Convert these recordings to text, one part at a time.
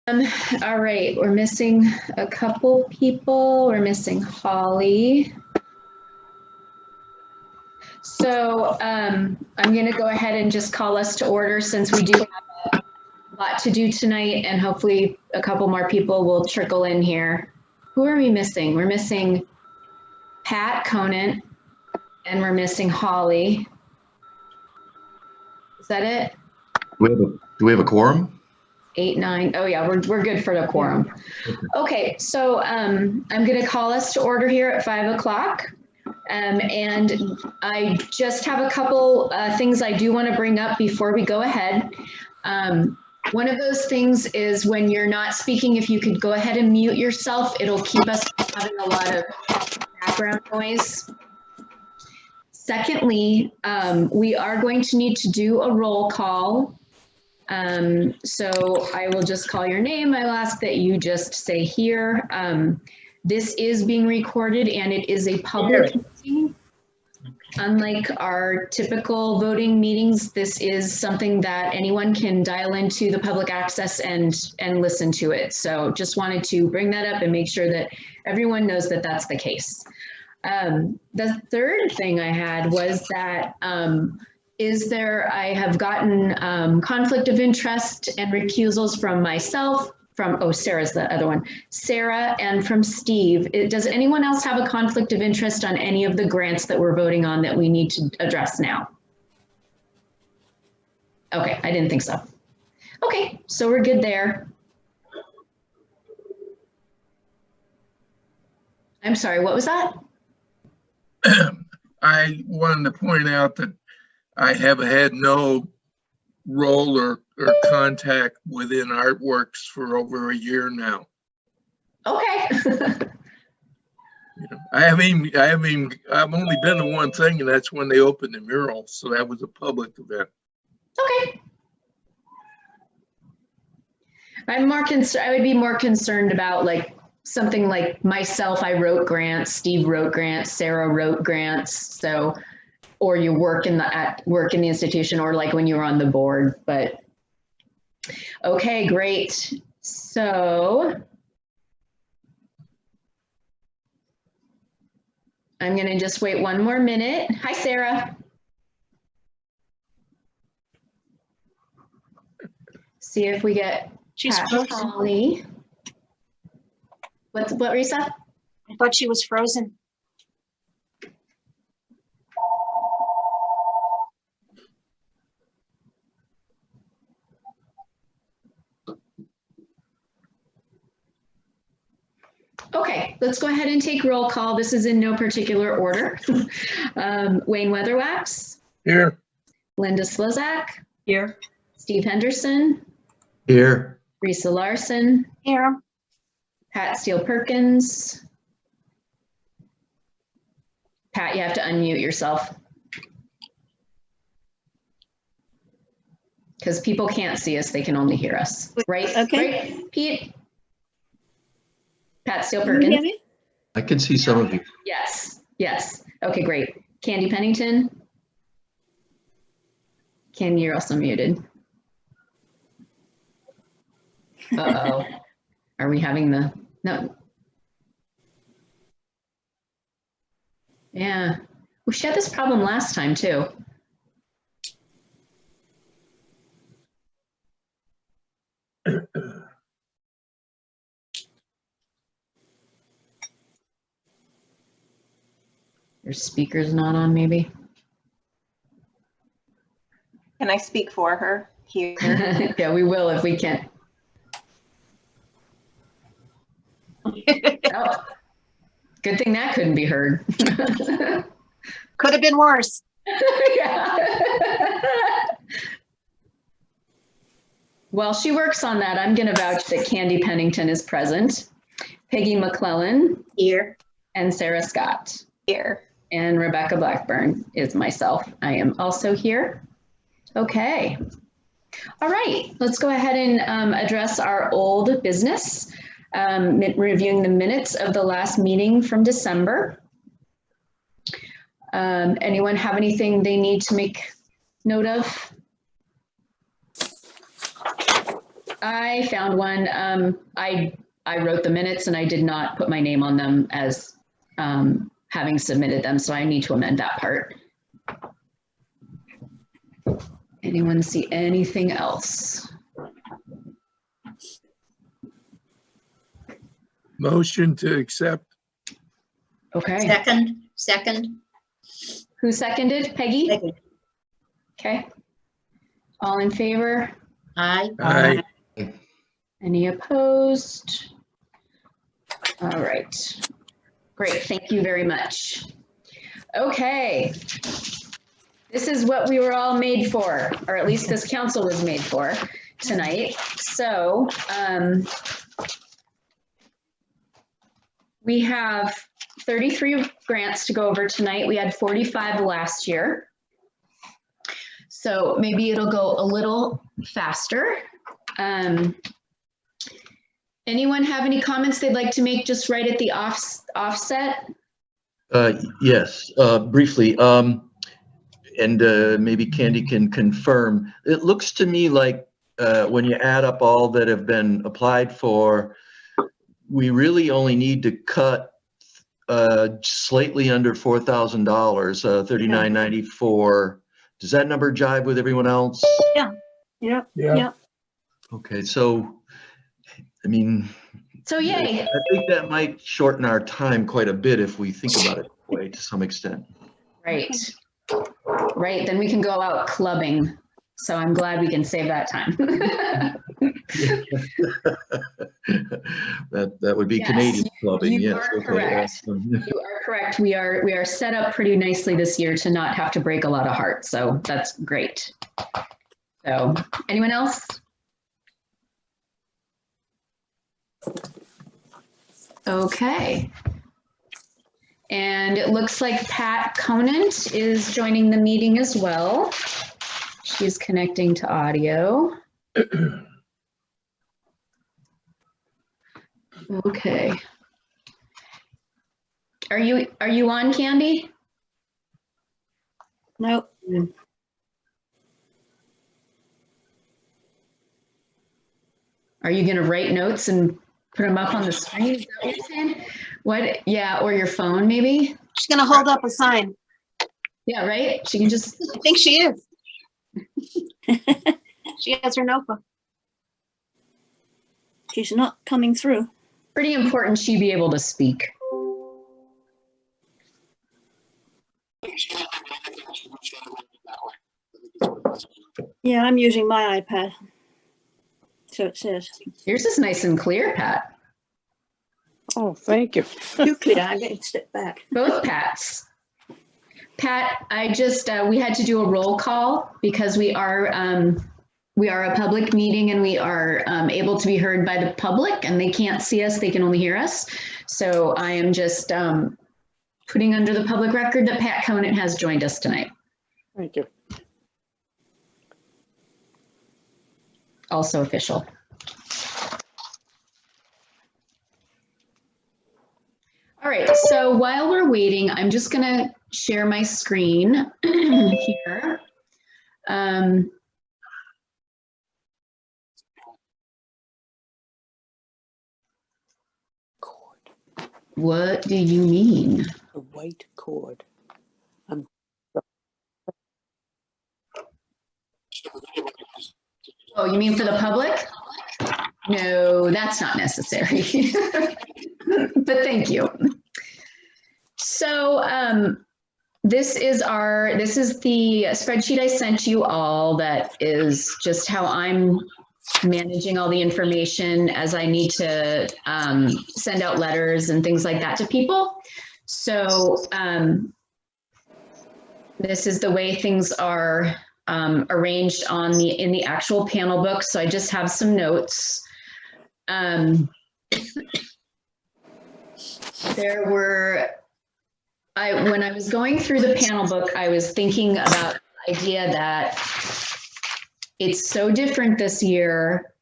All right, we're missing a couple people. We're missing Holly. So I'm going to go ahead and just call us to order since we do have a lot to do tonight, and hopefully a couple more people will trickle in here. Who are we missing? We're missing Pat Conant, and we're missing Holly. Is that it? Do we have a quorum? 8, 9. Oh yeah, we're good for the quorum. Okay, so I'm going to call us to order here at 5 o'clock. And I just have a couple things I do want to bring up before we go ahead. One of those things is when you're not speaking, if you could go ahead and mute yourself, it'll keep us from having a lot of background noise. Secondly, we are going to need to do a roll call. So I will just call your name. I'll ask that you just say here. This is being recorded and it is a public meeting. Unlike our typical voting meetings, this is something that anyone can dial into the public access and listen to it. So just wanted to bring that up and make sure that everyone knows that that's the case. The third thing I had was that I have gotten conflict of interest and recusals from myself, Sarah's the other one, Sarah, and from Steve. Does anyone else have a conflict of interest on any of the grants that we're voting on that we need to address now? Okay, I didn't think so. Okay, so we're good there. I'm sorry, what was that? I wanted to point out that I have had no role or contact within Artworks for over a year now. Okay. I've only been to one thing, and that's when they opened the mural. So that was a public event. Okay. I'm more concerned. I would be more concerned about like something like myself. I wrote grants. Steve wrote grants. Sarah wrote grants. So, or you work in the institution, or like when you were on the board. But okay, great. So I'm going to just wait one more minute. Hi, Sarah. See if we get Holly. What, Risa? I thought she was frozen. Okay, let's go ahead and take roll call. This is in no particular order. Wayne Weatherwax. Here. Linda Slozak. Here. Steve Henderson. Here. Risa Larson. Here. Pat Steele Perkins. Pat, you have to unmute yourself. Because people can't see us, they can only hear us. Right? Okay. Right, Pete? Pat Steele Perkins. I can see some of you. Yes, yes. Okay, great. Candy Pennington. Candy, you're also muted. Uh-oh. Are we having the, no. Yeah. We had this problem last time too. Your speaker's not on, maybe? Can I speak for her here? Yeah, we will if we can. Oh, good thing that couldn't be heard. Could have been worse. Yeah. Well, she works on that. I'm going to vouch that Candy Pennington is present. Peggy McClellan. Here. And Sarah Scott. Here. And Rebecca Blackburn is myself. I am also here. Okay. All right, let's go ahead and address our old business, reviewing the minutes of the last meeting from December. Anyone have anything they need to make note of? I found one. I wrote the minutes and I did not put my name on them as having submitted them, so I need to amend that part. Anyone see anything else? Motion to accept. Okay. Second. Who seconded? Peggy? Second. Okay. All in favor? Aye. Aye. Any opposed? All right. Great, thank you very much. Okay. This is what we were all made for, or at least this council was made for tonight. So we have 33 grants to go over tonight. We had 45 last year. So maybe it'll go a little faster. Anyone have any comments they'd like to make just right at the offset? Yes, briefly. And maybe Candy can confirm. It looks to me like when you add up all that have been applied for, we really only need to cut slightly under $4,000, $39.94. Does that number jive with everyone else? Yep. Okay, so, I mean, So yay. I think that might shorten our time quite a bit if we think about it that way to some extent. Right. Right, then we can go out clubbing. So I'm glad we can save that time. That would be Yes, Canadian clubbing, you yes. are Okay, correct. excellent. You are correct. We are set up pretty nicely this year to not have to break a lot of hearts. So that's great. So anyone else? Okay. And it looks like Pat Conant is joining the meeting as well. She's connecting to audio. Okay. Are you on, Candy? Nope. Are you going to write notes and put them up on the screen? Is that what you're saying? What? Yeah, or your phone maybe? She's gonna hold up a sign. Yeah, right? She can just, I think she is. She has her notebook. She's not coming through. pretty important she be able to speak. Yeah, I'm using my iPad. So it says. Yours is nice and clear, Pat. Oh, thank you. Too clear, I'm going to step back. Both Pats. Pat, I just, we had to do a roll call because we are a public meeting and we are able to be heard by the public, and they can't see us, they can only hear us. So I am just putting under the public record that Pat Conant has joined us tonight. Thank you. Also official. All right, so while we're waiting, I'm just gonna share my screen here. Cord, What do you mean? the white cord. Oh, you mean for the public? No, that's not necessary. But thank you. So this is the spreadsheet I sent you all that is just how I'm managing all the information as I need to send out letters and things like that to people. So this is the way things are arranged in the actual panel book. So I just have some notes. When I was going through the panel book, I was thinking about the idea that it's so different this year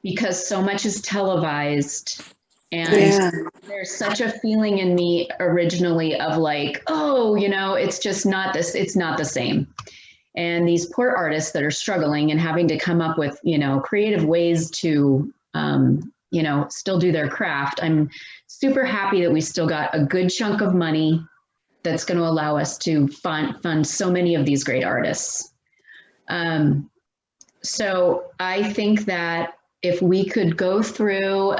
because so much is televised. And there's such a feeling in me originally of like, oh, it's just not this, it's not the same. And these poor artists that are struggling and having to come up with, creative ways to, still do their craft. I'm super happy that we still got a good chunk of money that's going to allow us to fund so many of these great artists. So I think that if we could go through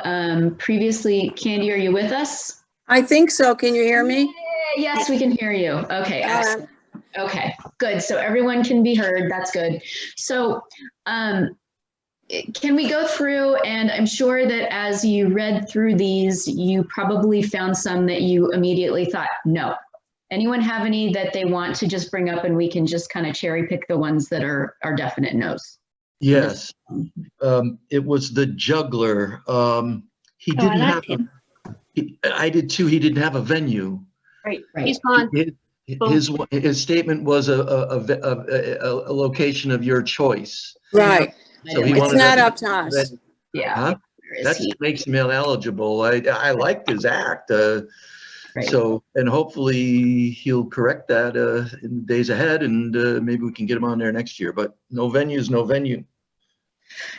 previously, Candy, are you with us? I think so. Can you hear me? Yes, we can hear you. Okay, excellent. Okay, good. So everyone can be heard. That's good. So can we go through, and I'm sure that as you read through these, you probably found some that you immediately thought, no. Anyone have any that they want to just bring up, and we can just kind of cherry pick the ones that are definite no's? Yes, it was the juggler. He didn't I have, liked him. I did too. He didn't have a venue. Right, Right. he's gone. His statement was a location of your choice. Right. So he It's wanted not to- up to us. Yeah. Huh? Where is That he? makes him ineligible. I liked his act. Right. So, and hopefully he'll correct that in the days ahead, and maybe we can get him on there next year. But no venue is no venue.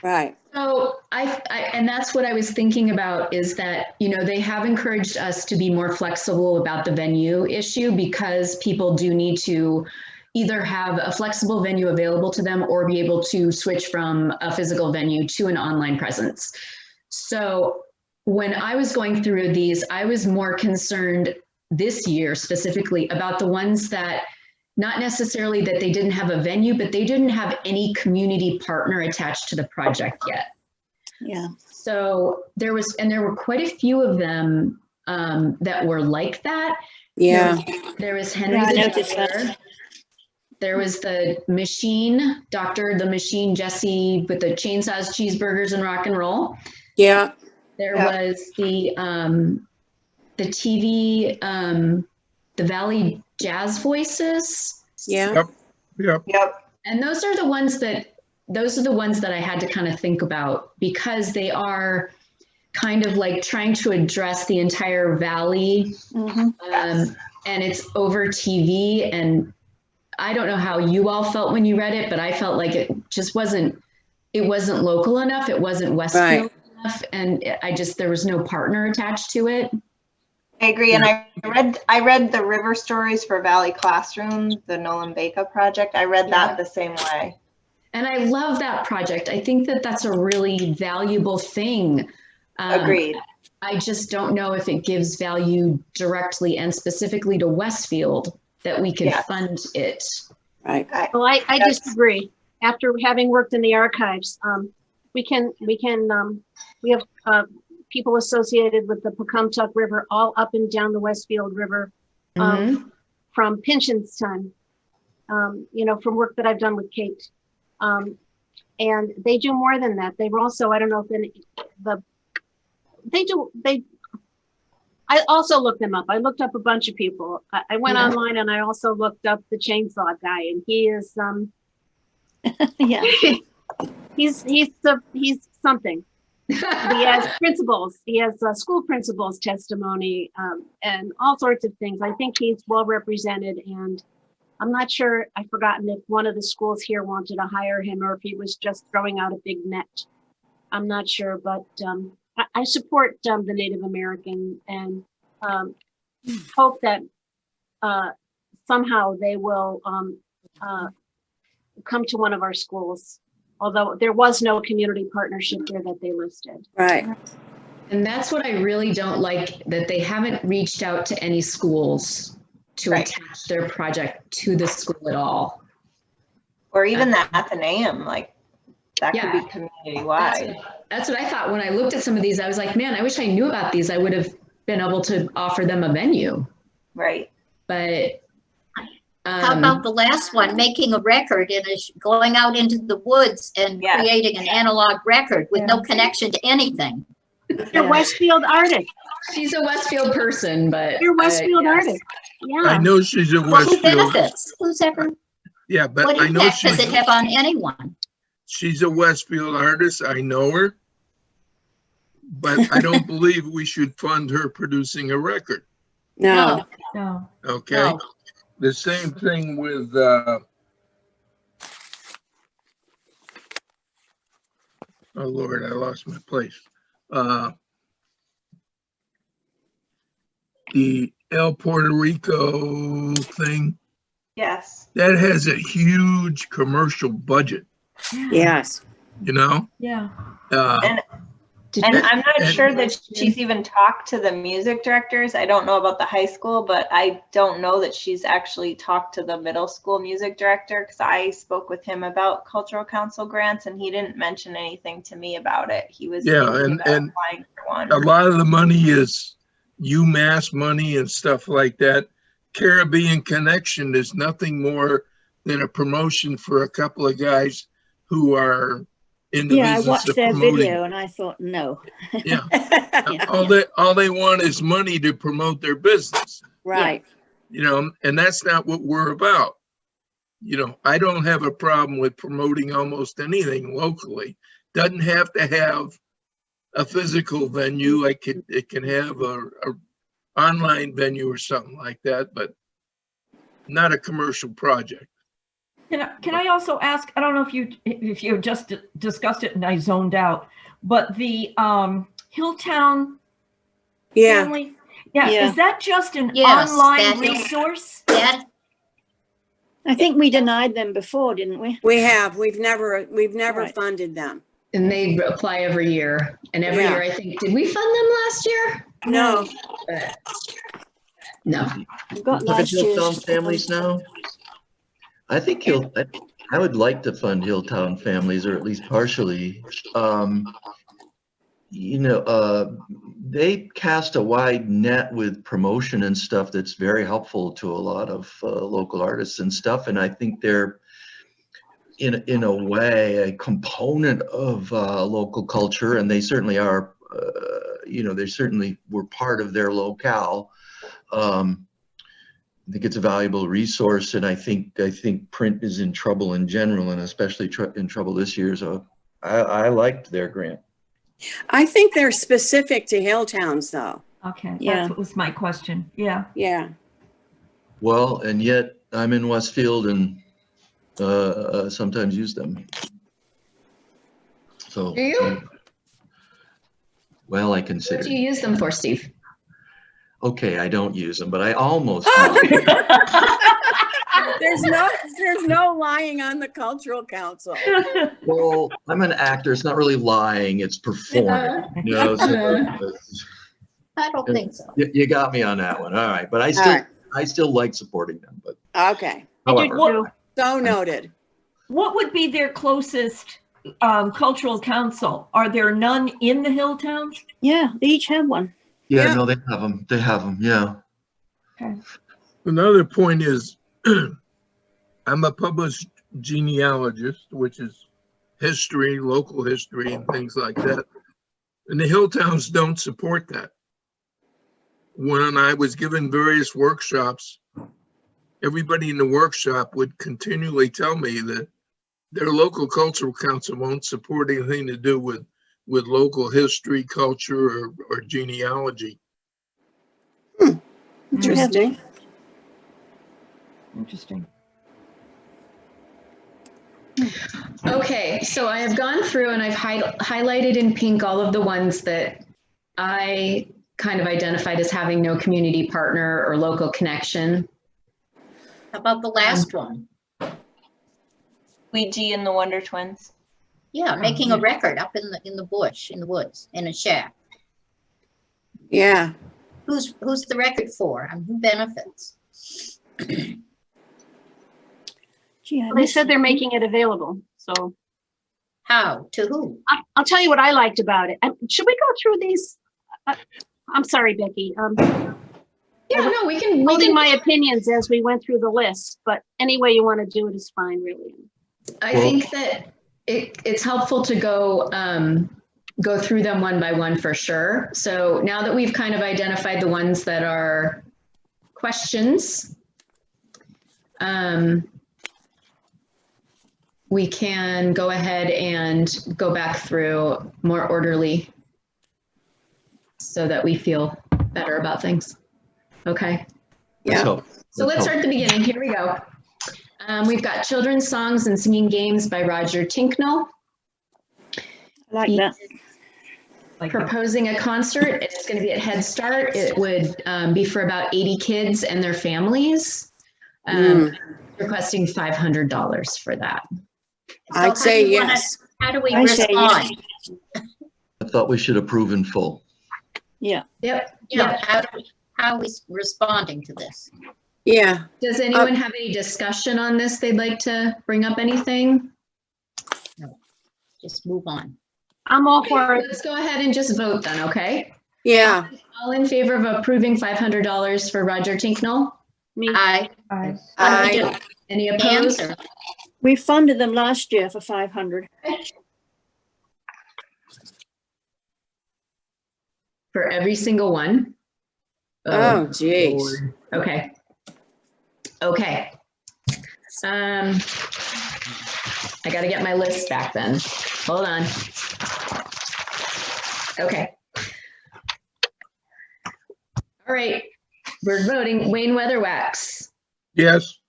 Right. So and that's what I was thinking about, is that, they have encouraged us to be more flexible about the venue issue, because people do need to either have a flexible venue available to them or be able to switch from a physical venue to an online presence. So when I was going through these, I was more concerned this year specifically about the ones that, not necessarily that they didn't have a venue, but they didn't have any community partner attached to the project yet. Yeah. So there were quite a few of them that were like that. Yeah. There was Henry Yeah, I the noticed that. Juggler. There was the Machine, Dr. the Machine Jesse with the chainsaws, cheeseburgers, and rock and roll. Yeah. There Yeah. was the TV, the Valley Jazz Voices. Yeah. Yep. Yep. And those are the ones that I had to kind of think about, because they are kind of like trying to address the entire valley. Mhm. And it's over TV. And I don't know how you all felt when you read it, but I felt like it wasn't local enough. It wasn't Westfield enough. And there was no partner attached to it. I agree. And I read the River Stories for Valley Classroom, the Nolan Baker project. I read that the same way. And I love that project. I think that that's a really valuable thing. Agreed. I just don't know if it gives value directly and specifically to Westfield that we could Yes. fund it. Right. Well, I That's- disagree. After having worked in the archives, we have people associated with the Pecumtuck River all up and down the Westfield River from Pynchon's time, from work that I've done with Kate. And they do more than that. They were also, I don't know if I also looked them up. I looked up a bunch of people. I went Yeah. online and I also looked up the chainsaw guy, and he is, Yeah. he's something. He has principals. He has school principals testimony and all sorts of things. I think he's well represented, and I'm not sure. I've forgotten if one of the schools here wanted to hire him or if he was just throwing out a big net. I'm not sure, but I support the Native American and hope that somehow they will come to one of our schools. Although there was no community partnership there that they listed. Right. And that's what I really don't like, that they haven't reached out to any schools to Right. attach their project to the school at all. Or even the Athenaeum, like that Yeah. could be community-wide. That's what I thought when I looked at some of these. I was like, man, I wish I knew about these. I would have been able to offer them a venue. Right. But How about the last one, making a record and going out into the woods and Yes. creating an analog record with no connection to anything? They're Westfield artists. she's a Westfield person, but They're Westfield yes. artists. I Yeah. know she's a Well, who Westfield. benefits? Who's ever, Yeah, but what I know impact does it she's, have on anyone? she's a Westfield artist. I know her. But I don't believe we should fund her producing a record. No. No. Okay? No. The same thing with oh Lord, I lost my place. The El Puerto Rico thing, Yes. that has a huge commercial budget, Yes. you know? Yeah. And Did And you- I'm not and- sure that she's even talked to the music directors. I don't know about the high school, but I don't know that she's actually talked to the middle school music director because I spoke with him about cultural council grants and he didn't mention anything to me about it. He was Yeah, thinking about and applying for one. a lot of the money is UMass money and stuff like that. Caribbean Connection is nothing more than a promotion for a couple of guys who are in the Yeah, I business watched of their promoting. video and I thought, no. Yeah, Yeah. all they want is money to promote their business, Right. you know, and that's not what we're about. You know, I don't have a problem with promoting almost anything locally. Doesn't have to have a physical venue. It can have a online venue or something like that, but not a commercial project. Can I also ask, I don't know if you just discussed it and I zoned out, but the Hilltown Yeah. family? Yeah, Yeah. is that just an Yes, online that is- resource? That, I think we denied them before, didn't we? We have. We've never Right. funded them. And they apply every year. And every Yeah. year, I think, did we fund them last year? No. No. We've got Look at last year's. Hilltown families now. I think I would like to fund Hilltown families, or at least partially. You know, they cast a wide net with promotion and stuff that's very helpful to a lot of local artists and stuff. And I think they're, in a way, a component of local culture, and they certainly are. You know, they certainly were part of their locale. I think it's a valuable resource, and I think print is in trouble in general, and especially in trouble this year. So I liked their grant. I think they're specific to Hilltowns though. Okay, Yeah. that's what was my question. Yeah. Yeah. Well, and yet I'm in Westfield and sometimes use them. So. Do you? Well, I What consider. do you use them for, Steve? Okay, I don't use them, but I almost. There's no lying on the cultural council. Well, I'm an actor. It's not really lying. It's performing. You know, so, I don't think so. you got me on that one. All right, but All right. I still like supporting them. But Okay. however, What, So noted. what would be their closest cultural council? Are there none in the Hilltowns? Yeah, they each have one. yeah, Yeah. no, they have them. They have them. Yeah. Okay. Another point is, I'm a published genealogist, which is history, local history, and things like that. And the Hilltowns don't support that. When I was given various workshops, everybody in the workshop would continually tell me that their local cultural council won't support anything to do with local history, culture, or genealogy. Interesting. Interesting. Okay, so I have gone through and I've highlighted in pink all of the ones that I kind of identified as having no community partner or local connection. How about the last one? Ouija and the Wonder Twins. Yeah, making a record up in the bush, in the woods, in a shack. Yeah. Who's the record for and who benefits? Gee, I They missed said they're it. making it available, so How? To who? I'll tell you what I liked about it. Should we go through these? I'm sorry, Becky. Yeah, no, we can. Holding my opinions as we went through the list, but any way you want to do it is fine, really. I think that it's helpful to go through them one by one for sure. So now that we've kind of identified the ones that are questions, we can go ahead and go back through more orderly so that we feel better about things. Okay. Yeah. So let's start at the beginning. Here we go. We've got Children's Songs and Singing Games by Roger Tinknell. I like that. Like that. proposing a concert. It's going to be at Head Start. It would be for about 80 kids and their families. Requesting $500 for that. I'd So say how do you wanna- yes. How do we I say yes. respond? I thought we should approve in full. Yeah. Yep. Yeah, how are we responding to this? Yeah, Does anyone have any discussion on this? They'd like to bring up anything? Just move on. I'm all for it. Let's go ahead and just vote then, okay? yeah. All in favor of approving $500 for Roger Tinknell? Me. Aye. What do we do? Any opposed? Answer. We funded them last year for 500. For every single one? Oh, geez. Lord. Okay. Okay. I gotta get my list back then. Hold on. Okay. All right, we're voting. Wayne Weatherwax. Yes.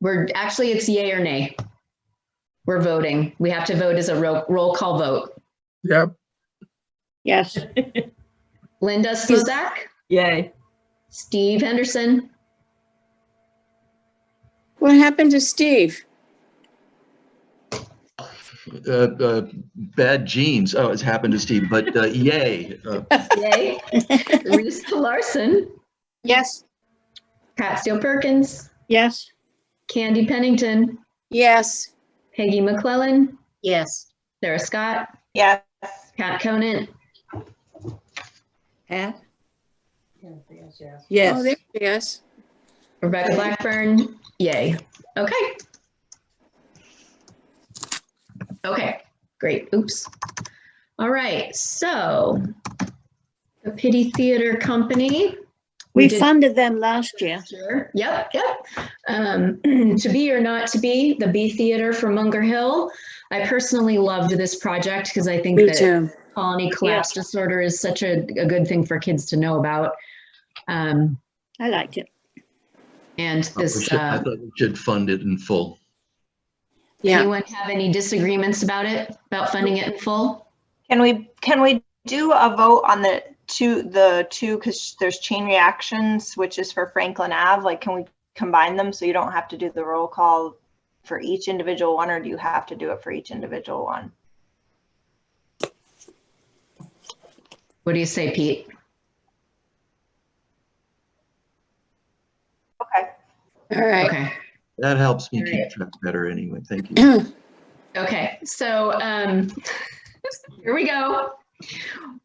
It's yay or nay. We're voting. We have to vote as a roll call vote. Yep. Yes. Linda Slozak, Yay. Steve Henderson, What happened to Steve? Bad genes. Oh, it's happened to Steve, but yay. yay. Lisa Larson, Yes. Pat Steele Perkins, Yes. Candy Pennington, Yes. Peggy McClellan, Yes. Sarah Scott, Yes. Pat Conant, Pat? Yes. Oh, there, yes. Rebecca Blackburn, yay. Okay. Okay, great. Oops. All right, so the Pity Theater Company. We did- funded them last year. Sure. Yep. To Be or Not to Be, the B Theater from Munger Hill. I personally loved this project because I think Me that too. colony collapse disorder is such a good thing for kids to know about. I liked it. And this, I thought we should fund it in full. Yeah. anyone have any disagreements about it, about funding it in full? Can we do a vote on the two, because there's chain reactions, which is for Franklin Ave, like, can we combine them so you don't have to do the roll call for each individual one, or do you have to do it for each individual one? What do you say, Pete? Okay. All right. Okay. That helps me All keep right. track better anyway. Thank you. Okay, so here we go.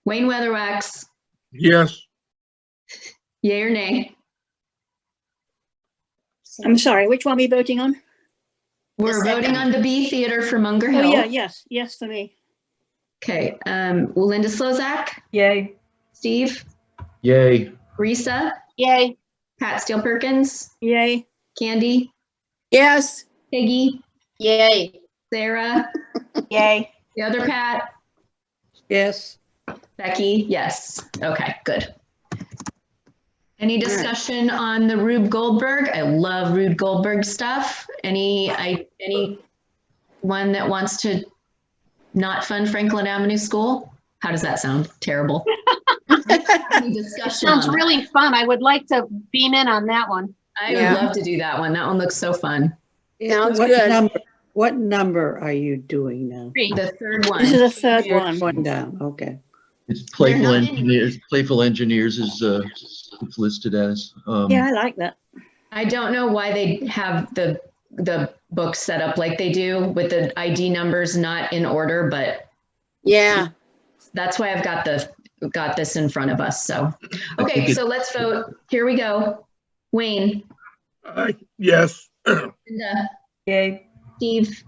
Wayne Weatherwax, Yes. yay or nay? I'm sorry, which one are we voting on? We're The voting second. on the B Theater for Munger Oh, Hill. yeah, yes. Yes for me. Okay, Linda Slozak, Yay. Steve, Yay. Risa, Yay. Pat Steele Perkins, Yay. Candy, Yes. Peggy, Yay. Sarah, Yay. the other Pat, Yes. Becky, yes. Okay, good. Any discussion on the Rube Goldberg? I love Rube Goldberg stuff. Any one that wants to not fund Franklin Avenue School? How does that sound? Terrible. Any discussion Sounds on that? really fun. I would like to beam in on that one. I Yeah. would love to do that one. That one looks so fun. Sounds What good. number? What number are you doing now? Three. The third This is one. the third one. One down. Okay. It's Playful They're not in- Engineers. Playful Engineers is it's listed as. Yeah, I like that. I don't know why they have the book set up like they do with the ID numbers not in order, but Yeah. that's why I've got this in front of us. So, I okay, think it- so let's vote. Here we go. Wayne, Yes. Linda, Yay. Steve,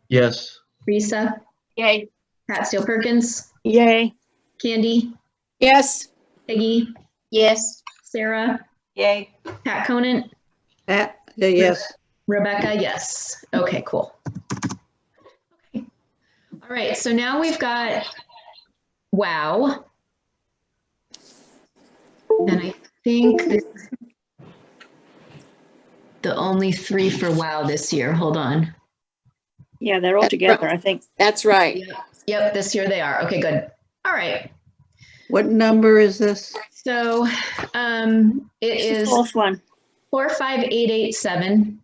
Yes. Risa, Yay. Pat Steele Perkins, Yay. Candy, Yes. Peggy, Yes. Sarah, Yay. Pat Conant, Yes. Rebecca, yes. Okay, cool. Okay. All right, so now we've got WOW. And I think this is the only 3 for WOW this year. Hold on. Yeah, they're all together, I think. That's right. Yep, this year they are. Okay, good. All right. What number is this? So it It's the is fourth one. 45887.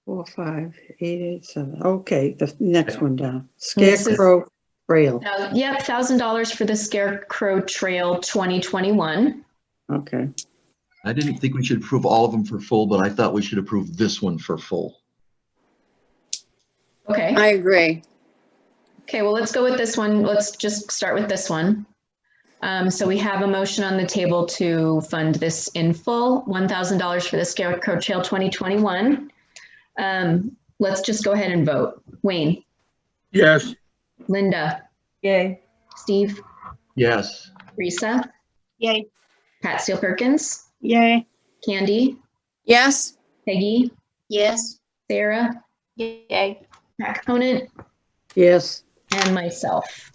45887. Okay, the next one down. This is- Scarecrow Trail. Yep, $1,000 for the Scarecrow Trail 2021. Okay. I didn't think we should approve all of them for full, but I thought we should approve this one for full. Okay. I agree. Okay, well, let's go with this one. Let's just start with this one. So we have a motion on the table to fund this in full, $1,000 for the Scarecrow Trail 2021. Let's just go ahead and vote. Wayne, Yes. Linda, Yay. Steve, Yes. Risa, Yay. Pat Steele Perkins, Yay. Candy, Yes, Peggy, Yes, Sarah, Yay. Pat Conant, Yes. and myself.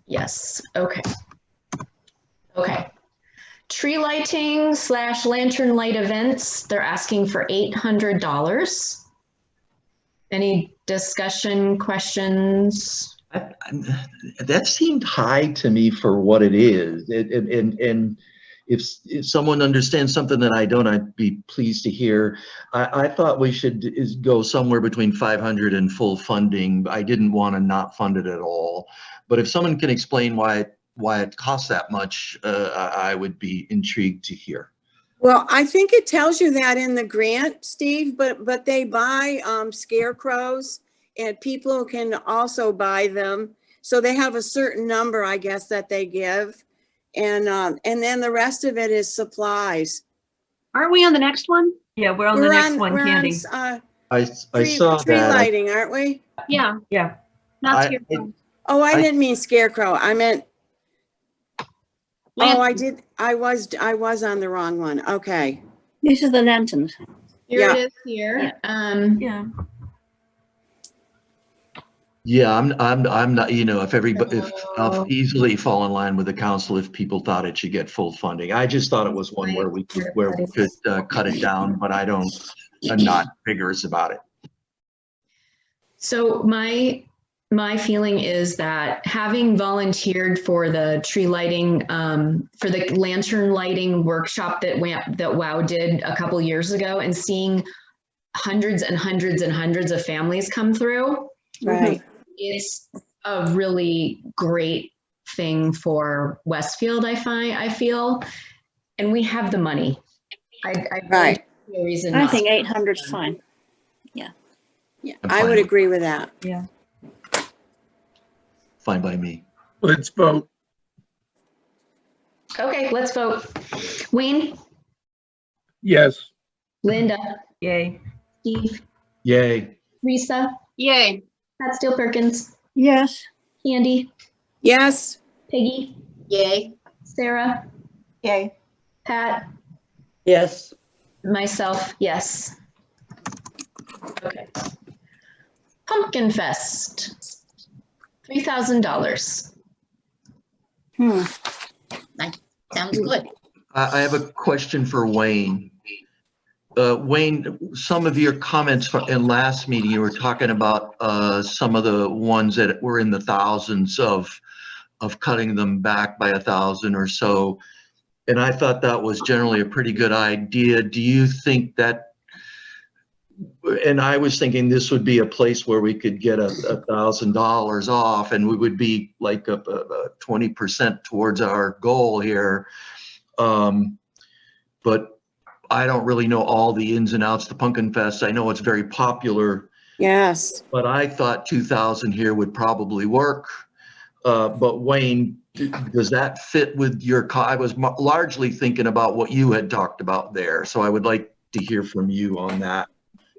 Yes, okay. Okay. Tree lighting / lantern light events, they're asking for $800. Any discussion, questions? That seemed high to me for what it is. And if someone understands something that I don't, I'd be pleased to hear. I thought we should go somewhere between 500 and full funding. I didn't want to not fund it at all. But if someone can explain why it costs that much, I would be intrigued to hear. well, I think it tells you that in the grant, Steve, but they buy scarecrows and people can also buy them. So they have a certain number, I guess, that they give. And then the rest of it is supplies. Aren't we on the next one? Yeah, we're on the next one, we're Candy. I tree saw tree that. lighting, aren't we? Yeah, Yeah. not I- Scarecrow. Oh, I I- didn't mean scarecrow. I meant, Lantern. oh, I did. I was on the wrong one. Okay. These are the lanterns. Here Yeah. it is here. Yeah. Yeah, I'm not, if everybody, if I'll easily fall in line with the council if people thought it should get full funding. I just thought it was one where we could cut it down, but I'm not vigorous about it. So my feeling is that having volunteered for the tree lighting, for the lantern lighting workshop that WOW did a couple years ago, and seeing hundreds and hundreds and hundreds of families come through, Right. it's a really great thing for Westfield. I feel, and we have the money. I Right. see no reason I not think to. 800 is fine. Yeah, I'm I fine would with agree with that. Yeah. Fine by me. Let's vote. Okay, let's vote. Wayne, Yes. Linda, Yay. Steve, Yay. Risa, Yay. Pat Steele Perkins, Yes. Candy, Yes, Peggy, yay. Sarah, Yay. Pat, Yes. myself, yes. Okay. Pumpkin Fest, $3,000. Sounds good. I have a question for Wayne. Wayne, some of your comments in last meeting, you were talking about some of the ones that were in the thousands of cutting them back by 1,000 or so. And I thought that was generally a pretty good idea. Do you think that, and I was thinking this would be a place where we could get $1,000 off and we would be like a 20% towards our goal here. But I don't really know all the ins and outs of the Pumpkin Fest. I know it's very popular, yes. but I thought 2,000 here would probably work. But Wayne, does that fit with your, I was largely thinking about what you had talked about there. So I would like to hear from you on that.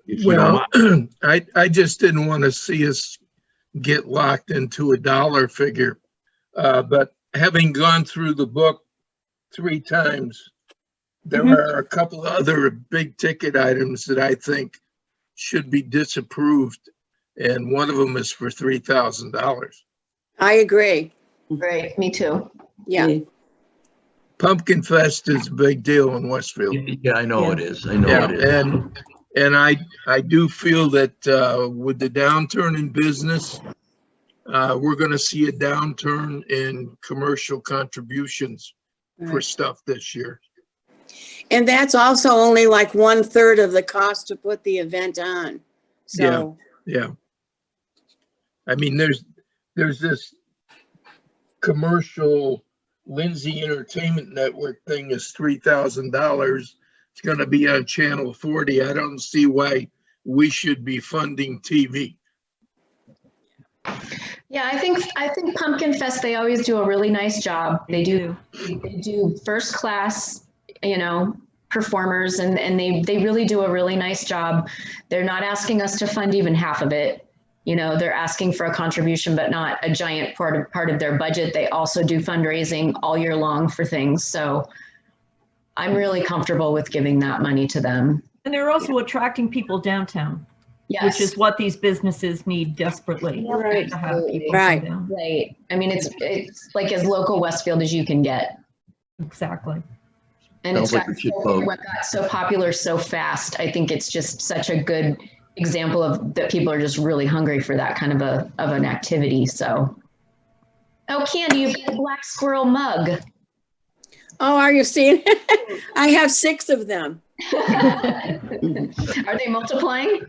If you don't Well, mind. I just didn't want to see us get locked into a dollar figure. But having gone through the book 3 times, there are a couple other big ticket items that I think should be disapproved. And one of them is for $3,000. I agree. Right, me too. Yeah. Pumpkin Fest is a big deal in Westfield. Yeah, I know Yeah. it is. I know Yeah, it is. and I do feel that with the downturn in business, we're gonna see a downturn in commercial contributions for Right. stuff this year. And that's also only like 1/3 of the cost to put the event on. So, Yeah. I mean, there's this commercial Lindsay Entertainment Network thing is $3,000. It's gonna be on Channel 40. I don't see why we should be funding TV. Yeah, I think Pumpkin Fest, they always do a really nice job. They do first class, performers, and they really do a really nice job. They're not asking us to fund even half of it. They're asking for a contribution, but not a giant part of their budget. They also do fundraising all year long for things. So I'm really comfortable with giving that money to them. And they're also attracting people downtown, Yes. which is what these businesses need desperately. Right. To have people Right. come down. Right. I mean, it's like as local Westfield as you can get. Exactly. And Sounds like we should vote. it got so popular so fast. I think it's just such a good example of that people are just really hungry for that kind of an activity. So, oh, Candy, you've got a black squirrel mug. oh, are you seeing? I have 6 of them. Are they multiplying?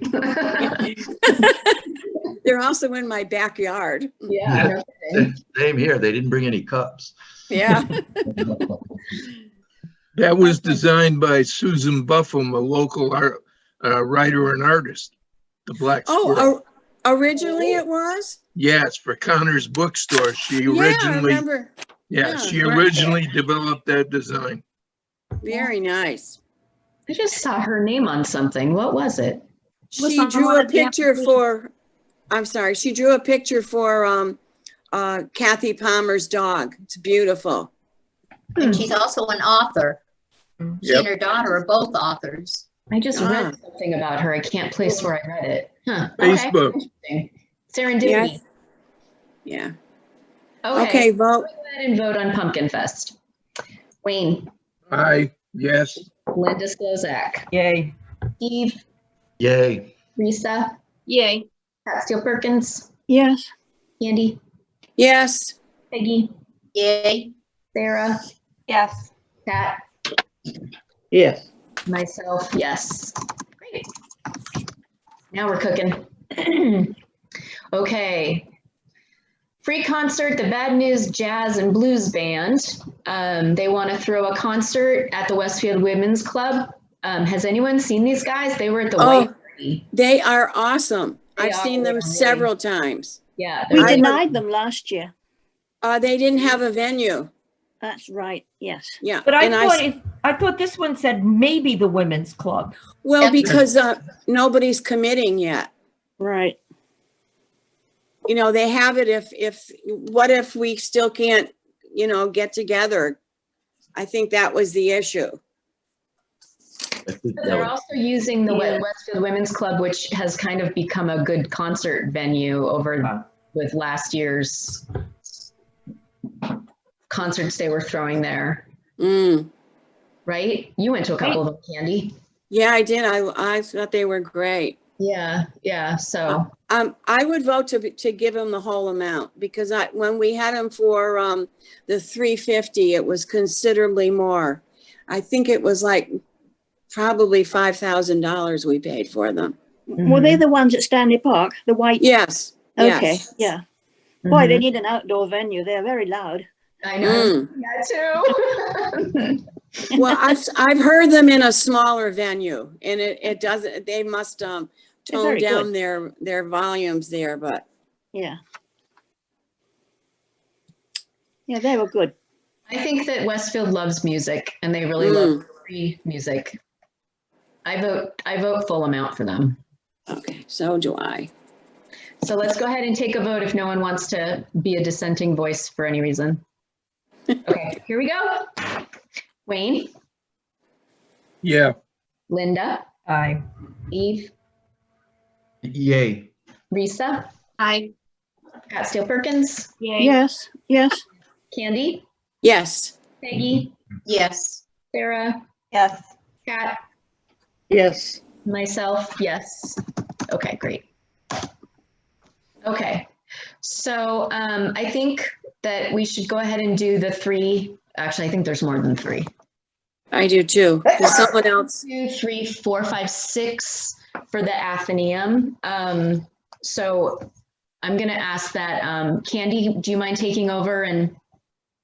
They're also in my backyard. Yeah. Same here. They didn't bring any cups. Yeah. That was designed by Susan Buffum, a local writer and artist. The Black Squirrel. Oh, originally it was? Yes, for Connor's Bookstore. She Yeah, I originally, remember. yeah. she originally developed that design. Very nice. I just saw her name on something. What was it? Was She on drew one a of the picture applications. for, I'm sorry, she drew a picture for Kathy Palmer's dog. It's beautiful. And she's also an author. She Yep. and her daughter are both authors. I just Ah. read something about her. I can't place where I read it. Huh. Okay. Facebook. Interesting. Serendipity. Yes. Yeah. Okay. Okay, vote. Go ahead and vote on Pumpkin Fest. Wayne, Yes. Linda Slozak, Yay. Steve, Yay. Risa, Yay. Pat Steele Perkins, Yes. Candy, Yes. Peggy, Yay. Sarah, Yes. Pat, Yes. myself, yes. Great. Now we're cooking. Okay. Free concert, the Bad News Jazz and Blues Band. They want to throw a concert at the Westfield Women's Club. Has anyone seen these guys? They were at the Oh. White Party. They are awesome. They I've seen are them really- several times. Yeah. We they're- denied them last year. They didn't have a venue. That's right. Yes. Yeah. But and I thought this one said maybe the women's club. well, Yep. because nobody's committing yet. Right. They have it what if we still can't, get together? I think that was the issue. I think that They're was- also using the Yeah. Westfield Women's Club, which has kind of become a good concert venue over Wow. with last year's concerts they were throwing there, Mm. right? You went to a couple of them, Candy. Yeah, I did. I thought they were great. Yeah. So I would vote to give them the whole amount because when we had them for the 350, it was considerably more. I think it was like probably $5,000 we paid for them. Were they the ones at Stanley Park? The white? Yes. Okay. Yes. Yeah. Boy, they Mhm. need an outdoor venue. They're very loud. I know Mm. that too. Well, I've heard them in a smaller venue, and it doesn't. They must tone very down good. their volumes there, but Yeah. Yeah, they were good. I think that Westfield loves music and they really Mm. love free music. I vote full amount for them. okay. So do I. So let's go ahead and take a vote if no one wants to be a dissenting voice for any reason. Okay, here we go. Wayne, Yeah. Linda, Aye. Eve, Yay. Risa, Aye. Pat Steele Perkins, Yay. Yes. Yes. Candy, Yes. Peggy, Yes. Sarah, Yes. Kat, Yes. myself, yes. Okay, great. Okay, So I think that we should go ahead and do the three. Actually, I think there's more than three. I do too. There's someone else. 2, 3, 4, 5, 6 for the Athenaeum. So I'm going to ask that Candy, do you mind taking over and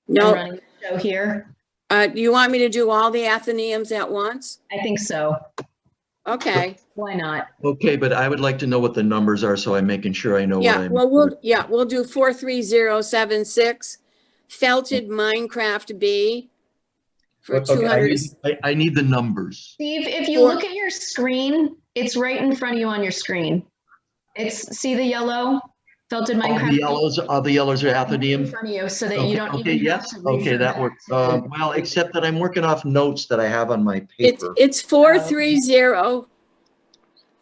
No, running the show here? do you want me to do all the Athenaeums at once? I think so. Okay. Why not? Okay, but I would like to know what the numbers are, so I'm making sure I know what Yeah, I'm. well, we'll do 43076, Felted Minecraft B for Okay, 200. I need the numbers. Steve, if you look at your screen, it's right in front of you on your screen. See the yellow Felted Minecraft? All the yellows are In Athenaeum? front of you so that Okay, you don't okay, even have yes, to okay, refer that back works. to it. Well, except that I'm working off notes that I have on my It's paper.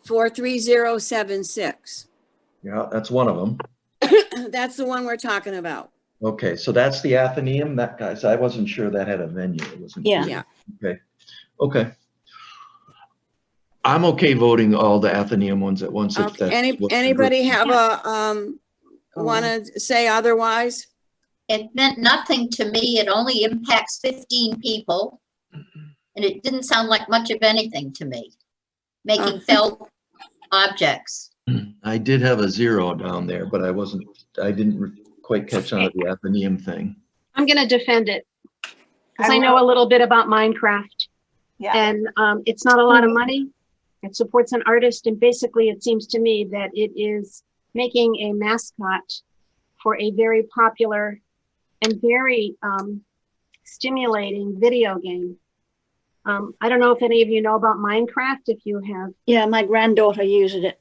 43076. Yeah, that's one of them. That's the one we're talking about. Okay, so that's the Athenaeum, that guy, so I wasn't sure that had a venue. It wasn't. Yeah. Yeah. Okay, okay. I'm okay voting all the Athenaeum ones at once. If Okay. that's what the Anybody group- have want to say otherwise? It meant nothing to me. It only impacts 15 people. And it didn't sound like much of anything to me. Making felt objects. I did have a 0 down there, but I didn't quite catch on to the Athenaeum thing. I'm going to defend it because I I know will. a little bit about Minecraft, Yeah. and it's not a lot of money. It supports an artist, and basically it seems to me that it is making a mascot for a very popular and very stimulating video game. I don't know if any of you know about Minecraft. If you have, Yeah, my granddaughter uses it.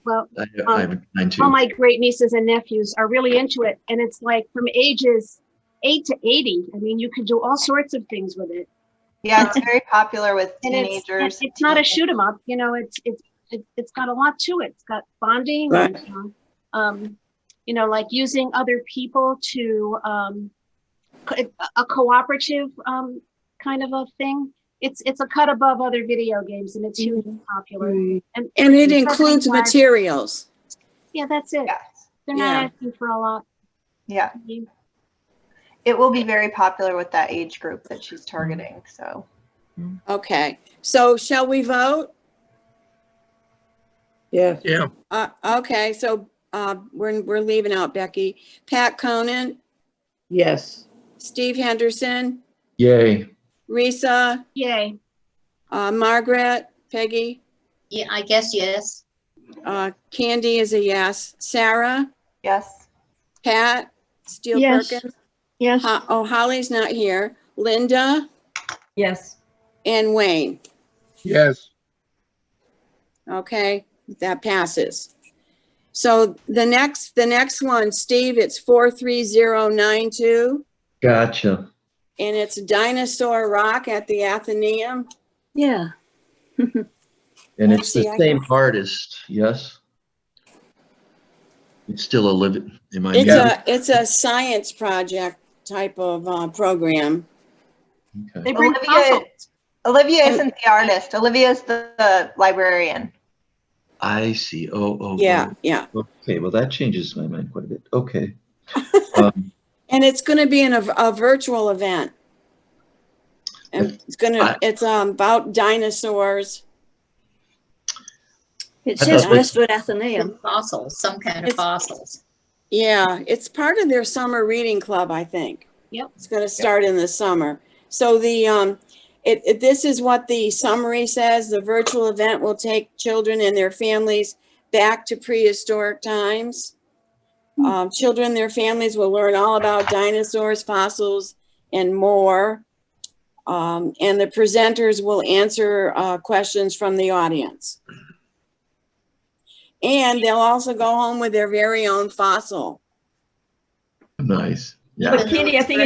well, I have mine too. all my great nieces and nephews are really into it, and it's like from ages 8 to 80. I mean, you could do all sorts of things with it. Yeah, it's very popular with And teenagers. it's not a shoot 'em up, you know. It's got a lot to it. It's got bonding, Right. and, you know, like using other people to a cooperative kind of a thing. It's a cut above other video games, and it's hugely popular. And And it includes materials. Yeah, that's it. Yeah. They're not Yeah. asking for a lot. Yeah, it will be very popular with that age group that she's targeting, so. Okay, so shall we vote? Yeah. Yeah, Okay, so we're leaving out Becky. Pat Conan, Yes. Steve Henderson, Yay. Risa, Yay. Margaret, Peggy, Yeah, I guess yes. Candy is a yes. Sarah, Yes. Pat, Steele Yes. Perkins. Yes. Oh, Holly's not here. Linda Yes. and Wayne. yes. Okay, that passes. So the next one, Steve, it's 43092, Gotcha. and it's Dinosaur Rock at the Athenaeum. Yeah. And Let's it's the see, I same can- artist, yes? It's still a living, am I? It's a science project type of program. Okay. They bring Olivia, fossils. Olivia isn't the artist. Olivia's the librarian. I see. Oh. Yeah, yeah. Okay, well, that changes my mind quite a bit. Okay. And it's going to be in a virtual event. And it's about dinosaurs. It I says thought- Westwood Athenaeum. Fossils, some kind of It's- fossils. Yeah, it's part of their summer reading club, I think. Yep. It's going to start in the summer. So this is what the summary says. The virtual event will take children and their families back to prehistoric times. Children and their families will learn all about dinosaurs, fossils, and more. And the presenters will answer questions from the audience. And they'll also go home with their very own fossil. Nice. Yeah. But Candy, I think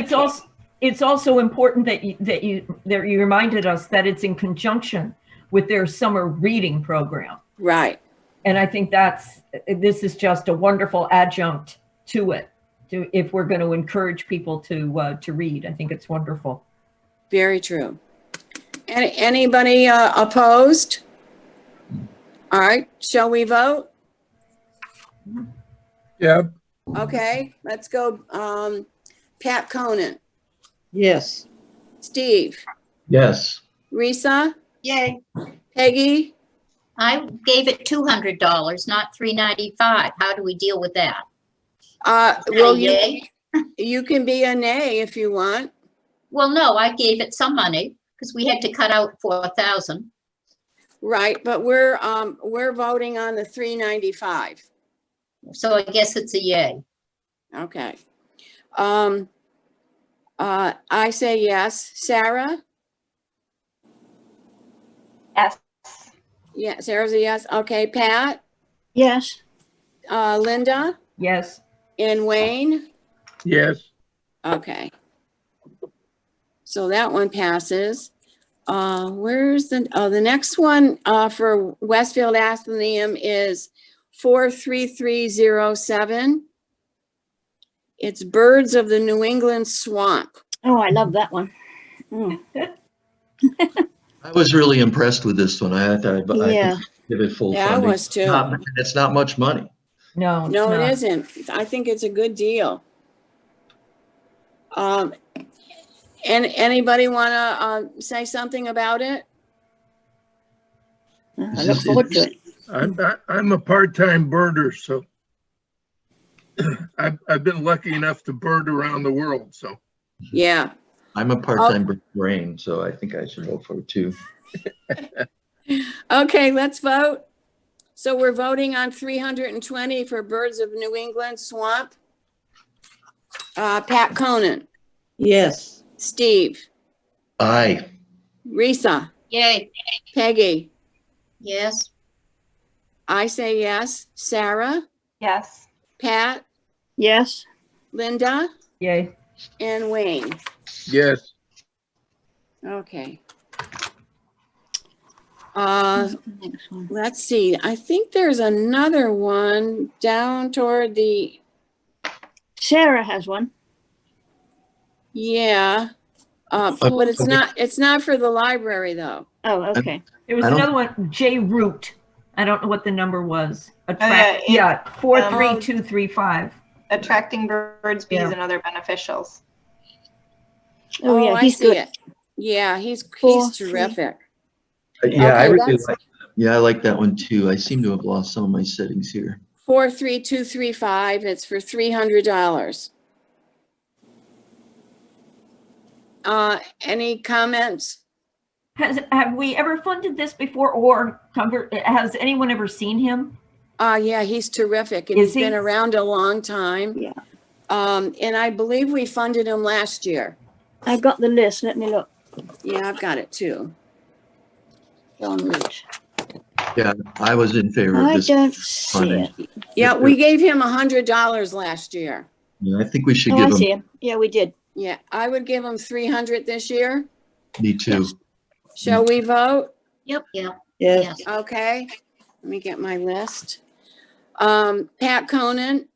it's also important that you reminded us that it's in conjunction with their summer reading program. Right. And I think this is just a wonderful adjunct to it, if we're going to encourage people to read. I think it's wonderful. Very true. Anybody opposed? All right, shall we vote? Yeah, Okay, let's go. Pat Conan, Yes. Steve, Yes. Risa, Yay. Peggy, I gave it $200, not $395. How do we deal with that? well, Yay? you can be a nay if you want. Well, no, I gave it some money because we had to cut out 4,000. Right, but we're voting on the 395. So I guess it's a yay. Okay. I say yes. Sarah? Yes. Yeah, Sarah's a yes. Okay, Pat, Yes. Linda, Yes. and Wayne? yes. Okay. So that one passes. Where's the next one, for Westfield Athenaeum is 43307. It's Birds of the New England Swamp. Oh, I love that one. Mm. I was really impressed with this one. I thought I Yeah. could give it full Yeah, I funding. was too. It's not much money. No, it's No, it not. isn't. I think it's a good deal. And anybody wanna, say something about it? I look forward to it. I'm a part-time birder, so I've been lucky enough to bird around the world, so. Yeah. I'm a part-time brain, so I think I should vote for it too. Okay, let's vote. So we're voting on 320 for Birds of New England Swamp. Pat Conan, Yes. Steve, Aye. Risa, Yay. Peggy. Yes. I say yes. Sarah, Yes. Pat, Yes. Linda, Yay. and Wayne. Yes, Okay. Next one. Let's see. I think there's another one down toward the, Sarah has one. yeah. But it's not for the library though. Oh, okay. There was I don't- another one, J Root. I don't know what the number was. yeah, 43235. Attracting birds, bees, Yeah. and other beneficials. Oh, yeah, I he's see good. it. Yeah, he's 4, 3. terrific. Yeah, Okay, I really that's- like, yeah, I like that one too. I seem to have lost some of my settings here. 43235. It's for $300. Any comments? Have we ever funded this before or has anyone ever seen him? Yeah, he's terrific and Is he's been he? around a long time. Yeah. And I believe we funded him last year. I've got the list. Let me look. Yeah, I've got it too. John Root. Yeah, I was in favor of I this. don't see funding. it. Yeah, we gave him $100 last year. Yeah, I think we should Oh, I give see them, him. Yeah, we did. Yeah, I would give him 300 this year. me too. Shall we vote? Yep. Yes. Yes. Okay, let me get my list. Pat Conan,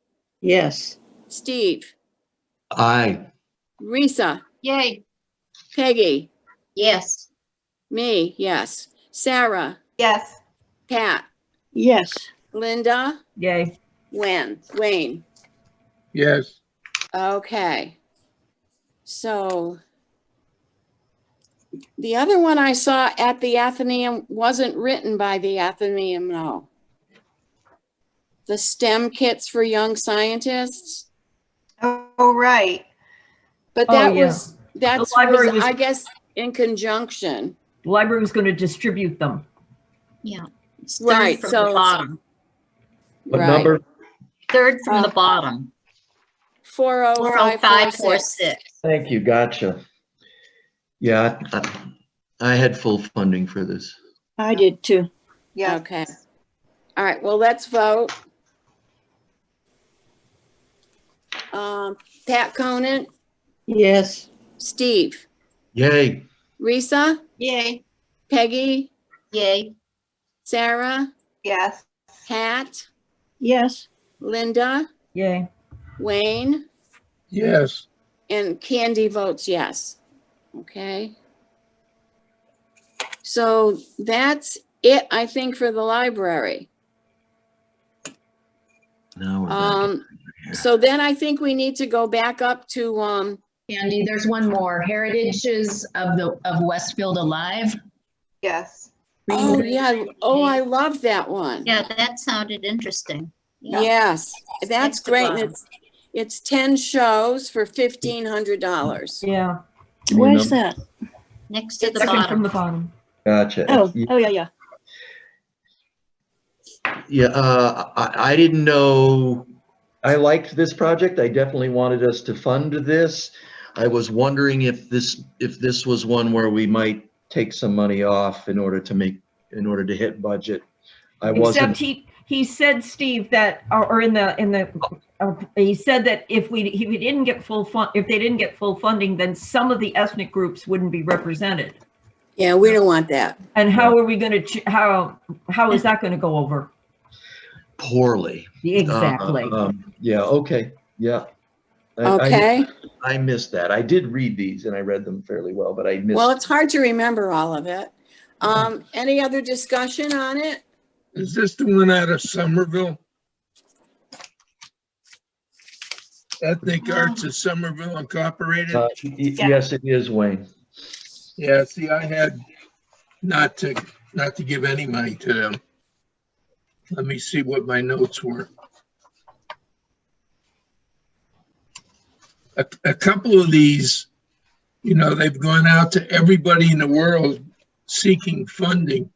Yes. Steve, Aye. Risa, Yay. Peggy, Yes. me, yes. Sarah, Yes. Pat, Yes. Linda, Yay. Wayne. yes. Okay. So the other one I saw at the Athenaeum wasn't written by the Athenaeum, no. The STEM kits for young scientists, Oh, right. but Oh, that yeah. was, that's, library was- I guess, in conjunction. The library was going to distribute them. Yeah. It's third Right, from so- the bottom. What Right. number? Third from the bottom. 40546. 40546. Thank you, gotcha. Yeah, I had full funding for this. I did too. Yeah. Okay. All right, well, let's vote. Pat Conan, Yes. Steve, Yay. Risa, Yay. Peggy, Yay. Sarah, Yes. Pat, Yes. Linda, Yay. Wayne, Yes, and Candy votes yes. Okay. So that's it, I think, for the library. Now we're back. So then I think we need to go back up to, Andy, there's one more. Heritages of Westfield Alive. Yes. oh, yeah. Oh, I love that one. Yeah, that sounded interesting. Yeah. Yes, that's Next to great. And bottom. it's 10 shows for $1,500. Yeah, Give me a Where's number. that? Next to the second from bottom. the bottom. Gotcha. Oh, oh, yeah. Yeah, I didn't know, I liked this project. I definitely wanted us to fund this. I was wondering if this was one where we might take some money off in order to hit budget. I Except wasn't, he said, Steve, that, or he said that if they didn't get full funding, then some of the ethnic groups wouldn't be represented. Yeah, we don't want that. And how are we going to, how is that going to go over? poorly. Exactly. Yeah, okay, yeah. Okay. I missed that. I did read these and I read them fairly well, but I missed. Well, it's hard to remember all of it. Any other discussion on it? Is this the one out of Somerville? Ethnic Arts of Somerville Incorporated? Yes, it is, Wayne. Yeah, see, I had not to give any money to them. Let me see what my notes were. A couple of these, you know, they've gone out to everybody in the world seeking funding.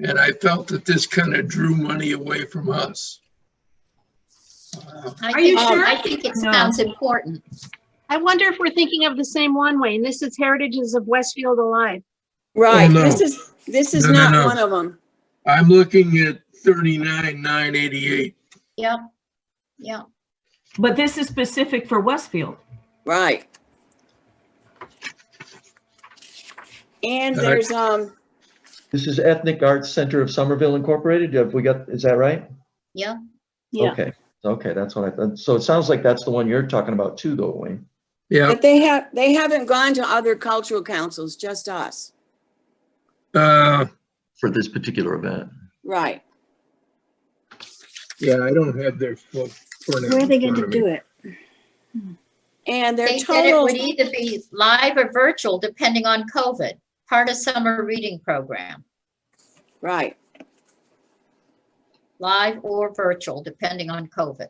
And I felt that this kind of drew money away from us. Are you sure? I think it No. sounds important. I wonder if we're thinking of the same one, Wayne. This is Heritages of Westfield Alive. Right, no. this is No, not no. one of them. I'm looking at 39,988. Yep. Yeah. But this is specific for Westfield. Right. And Uh, there's, This is Ethnic Arts Center of Somerville Incorporated. Is that right? Yeah. Yeah. Okay, that's what I thought. So it sounds like that's the one you're talking about too, though, Wayne. Yeah, but they haven't gone to other cultural councils, just us. For this particular event. Right. yeah, I don't have their full. Where are they going to do it? And their They said it total, would either be live or virtual, depending on COVID, part of summer reading program, right. live or virtual, depending on COVID.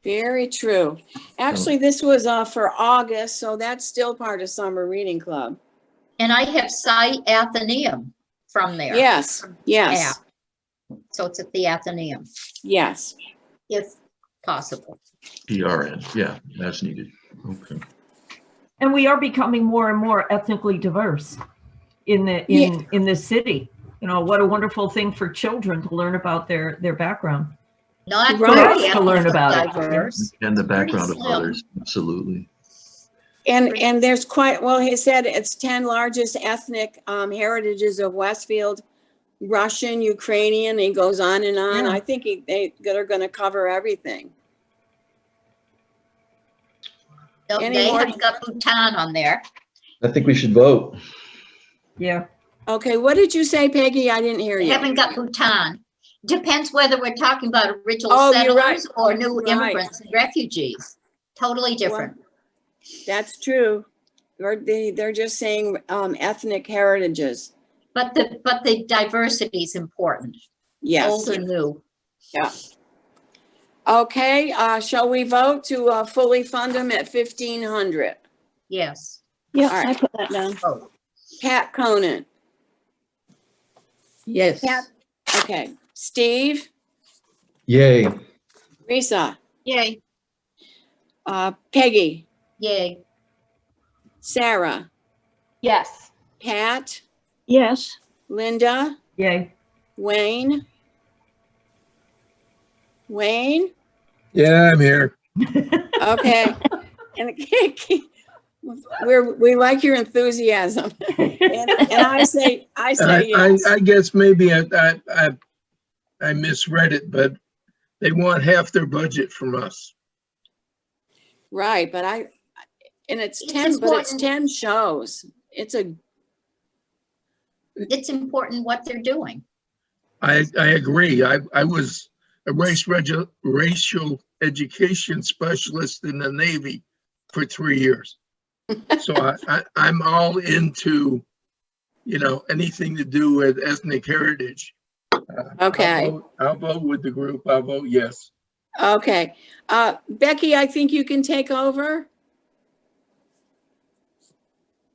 Very true. Actually, this was for August, so that's still part of Summer Reading Club. And I have Sci Athenaeum from there. Yes, yes, So it's at the Athenaeum, yes. if possible. PRN, yeah, that's needed. Okay. And we are becoming more and more ethnically diverse in this city. You know, what a wonderful thing for children to learn about their background. Not Right. very To learn about it. diverse. And the background of slim. others, absolutely. And there's quite, well, he said it's 10 largest ethnic heritages of Westfield, Russian, Ukrainian, he goes on and on. Yeah. I think they're going to cover everything. No, Any they more- haven't got Bhutan on there. I think we should vote. Yeah. Okay, what did you say, Peggy? I didn't hear They you. haven't got Bhutan. Depends whether we're talking about original Oh, you're right. settlers or new Right. immigrants and refugees. Totally different. That's true. They're just saying ethnic heritages. But the diversity is important. Yes. Old or new. Yeah. Okay, shall we vote to fully fund them at 1,500? Yes. Yeah, All right. I put that down. Pat Conan. Yes. Pat. Okay. Steve, Yay. Risa, Yay. Peggy, Yay. Sarah, Yes. Pat, Yes. Linda, Yay. Wayne. Wayne? yeah, I'm here. Okay. And we like your enthusiasm. And I say yes. I guess maybe I misread it, but they want half their budget from us. Right, but it's It's 10, but it's important. 10 shows. It's important what they're doing. I agree. I was a racial education specialist in the Navy for 3 years. So I'm all into, anything to do with ethnic heritage. Okay. I'll vote with the group. I'll vote yes. Okay. Becky, I think you can take over.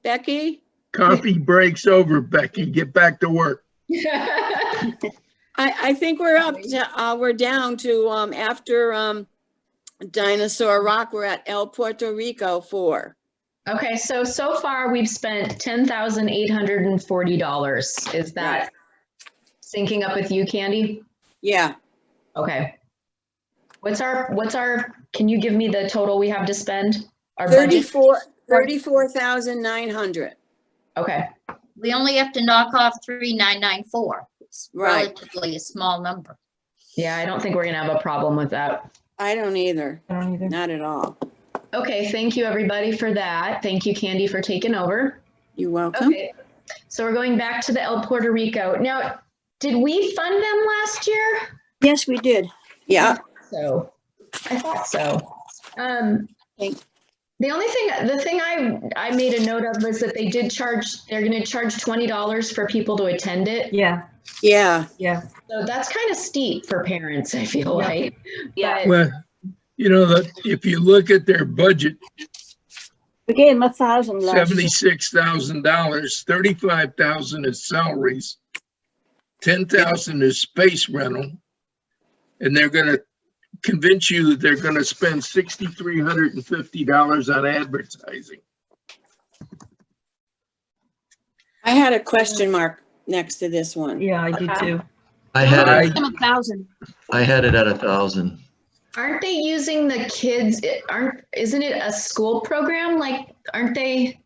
Becky? Coffee breaks over, Becky. Get back to work. I think we're up to, we're down to, after Dinosaur Rock, we're at El Puerto Rico 4. Okay, so far we've spent $10,840. Is that syncing up with you, Candy? Yeah. Okay. What's our, can you give me the total we have to spend? Our budget? 34,900. Okay. We only have to knock off 3,994. It's Right. relatively a small number. Yeah, I don't think we're gonna have a problem with that. I don't either. I don't either. Not at all. Okay, thank you everybody for that. Thank you, Candy, for taking over. You're welcome. Okay, so we're going back to the El Puerto Rico. Now, did we fund them last year? Yes, we did. Yeah. So, I thought so. The thing I made a note of was that they're gonna charge $20 for people to attend it. Yeah, Yeah. yeah. So that's kind of steep for parents, I feel like. Yeah. Well, if you look at their budget, We gave him 1,000 last year. $76,000, 35,000 is salaries, 10,000 is space rental, and they're going to convince you that they're going to spend $6,350 on advertising. I had a question mark next to this one. Yeah, I did too. I had I- it, Give him 1,000. I had it at 1,000. Aren't they using the kids? Isn't it a school program? Aren't they?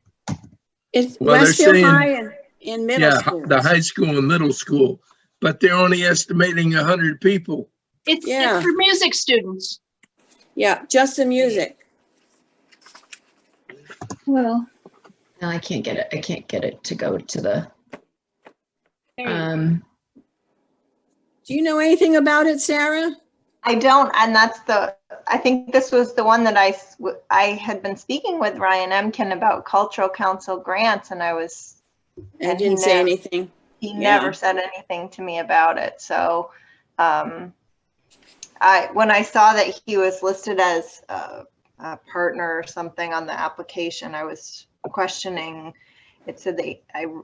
It's Well, they're Westfield saying- High and middle Yeah, school. the high school and middle school, but they're only estimating 100 people. It's Yeah. for music students. Yeah, just the music. Well, No, I can't get it. I can't get it to go to the. There you go. Do you know anything about it, Sarah? I don't, and I think this was the one that I had been speaking with Ryan Emkin about Cultural Council grants, and I he didn't say never- anything. he Yeah. never said anything to me about it. So, when I saw that he was listed as a partner or something on the application, I was questioning. It said that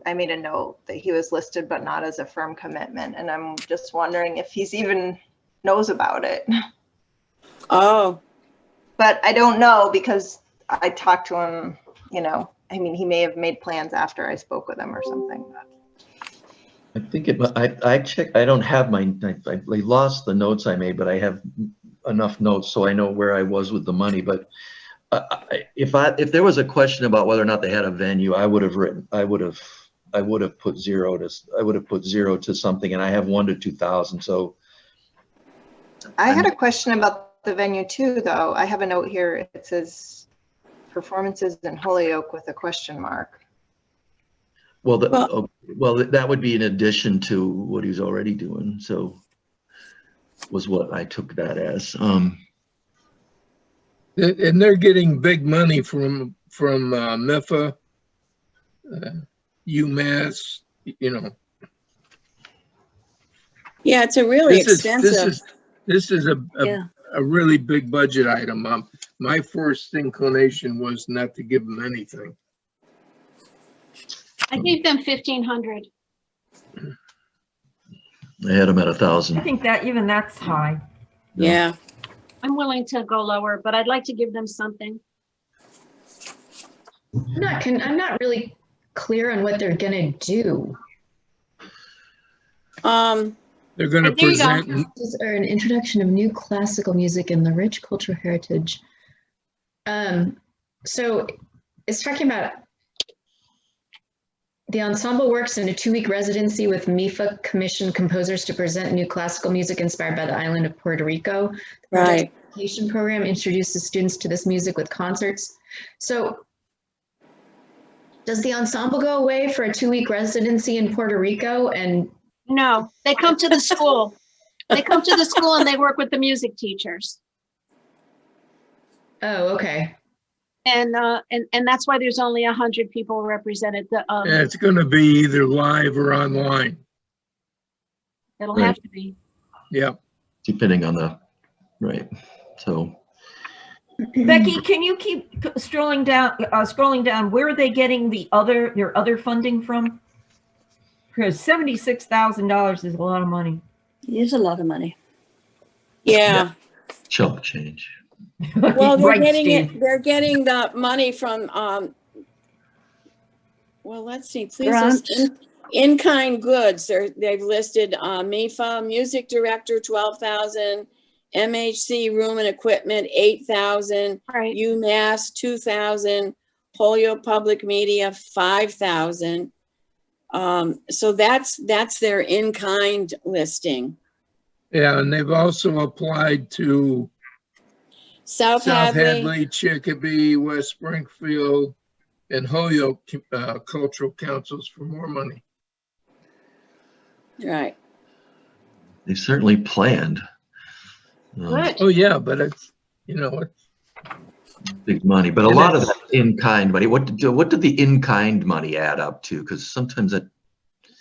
I made a note that he was listed, but not as a firm commitment. And I'm just wondering if he's even knows about it. Oh, But I don't know because I talked to him, he may have made plans after I spoke with him or something. I think I checked, I don't have I lost the notes I made, but I have enough notes so I know where I was with the money. But if there was a question about whether or not they had a venue, I would have put zero to something, and I have 1 to 2,000. So I had a question about the venue too, though. I have a note here. It says performances in Holyoke with a question mark. well, that would be in addition to what he's already doing. So was what I took that as. And they're getting big money from MIFA, UMass, yeah, it's a really This is expensive. yeah. a really big budget item. My first inclination was not to give them anything. I gave them 1,500. I had him at I 1,000. think that's high. Yeah. I'm willing to go lower, but I'd like to give them something. I'm not really clear on what they're gonna do. They're going to There you go. present, Or an introduction of new classical music and the rich cultural heritage. So it's talking about the ensemble works in a 2-week residency with MIFA commissioned composers to present new classical music inspired by the island of Puerto Rico. The Right. education program introduces students to this music with concerts. So does the ensemble go away for a 2-week residency in Puerto Rico? And No, they come to the school. They come to the school and they work with the music teachers. Oh, okay. And that's why there's only 100 people represented. And it's gonna be either live or online. It'll Right. have to be. Yeah. Depending on the, right, so. Becky, can you keep scrolling down? Where are they getting their other funding from? Because $76,000 is a lot of money. It is a lot of money. Yeah. Chump change. Well, Right, Steve. they're getting the money from, well, let's see, please, Grants. in-kind goods, they've listed, MIFA, music director, 12,000, MHC room and equipment, 8,000, Right. UMass, 2,000, Polio Public Media, 5,000. So that's their in-kind listing. Yeah, and they've also applied to South South Hadley, Hadley, Chicopee, West Springfield, and Holyoke cultural councils for more money. right. They've certainly planned. Good. Oh, yeah, but it's, it's Big money, but a And lot of that's- that in-kind money, what did the in-kind money add up to? Because sometimes that,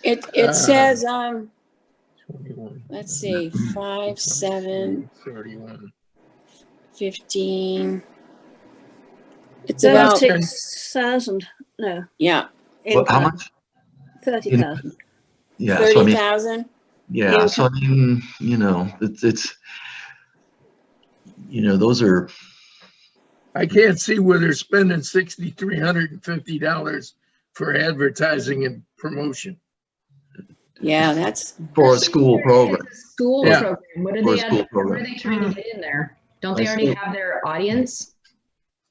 It says, 21, let's see, 5, 7, 31. 15. It's about, 36,000, no, yeah, well, how much? 30,000. Yeah, so I mean, 30,000. yeah, so I mean, it's, those are, I can't see where they're spending $6,350 for advertising and promotion. Yeah, that's, for a school program. It's a school Yeah. program. What are For a they, school what program. are they trying to get in there? Don't they I already see. have their audience?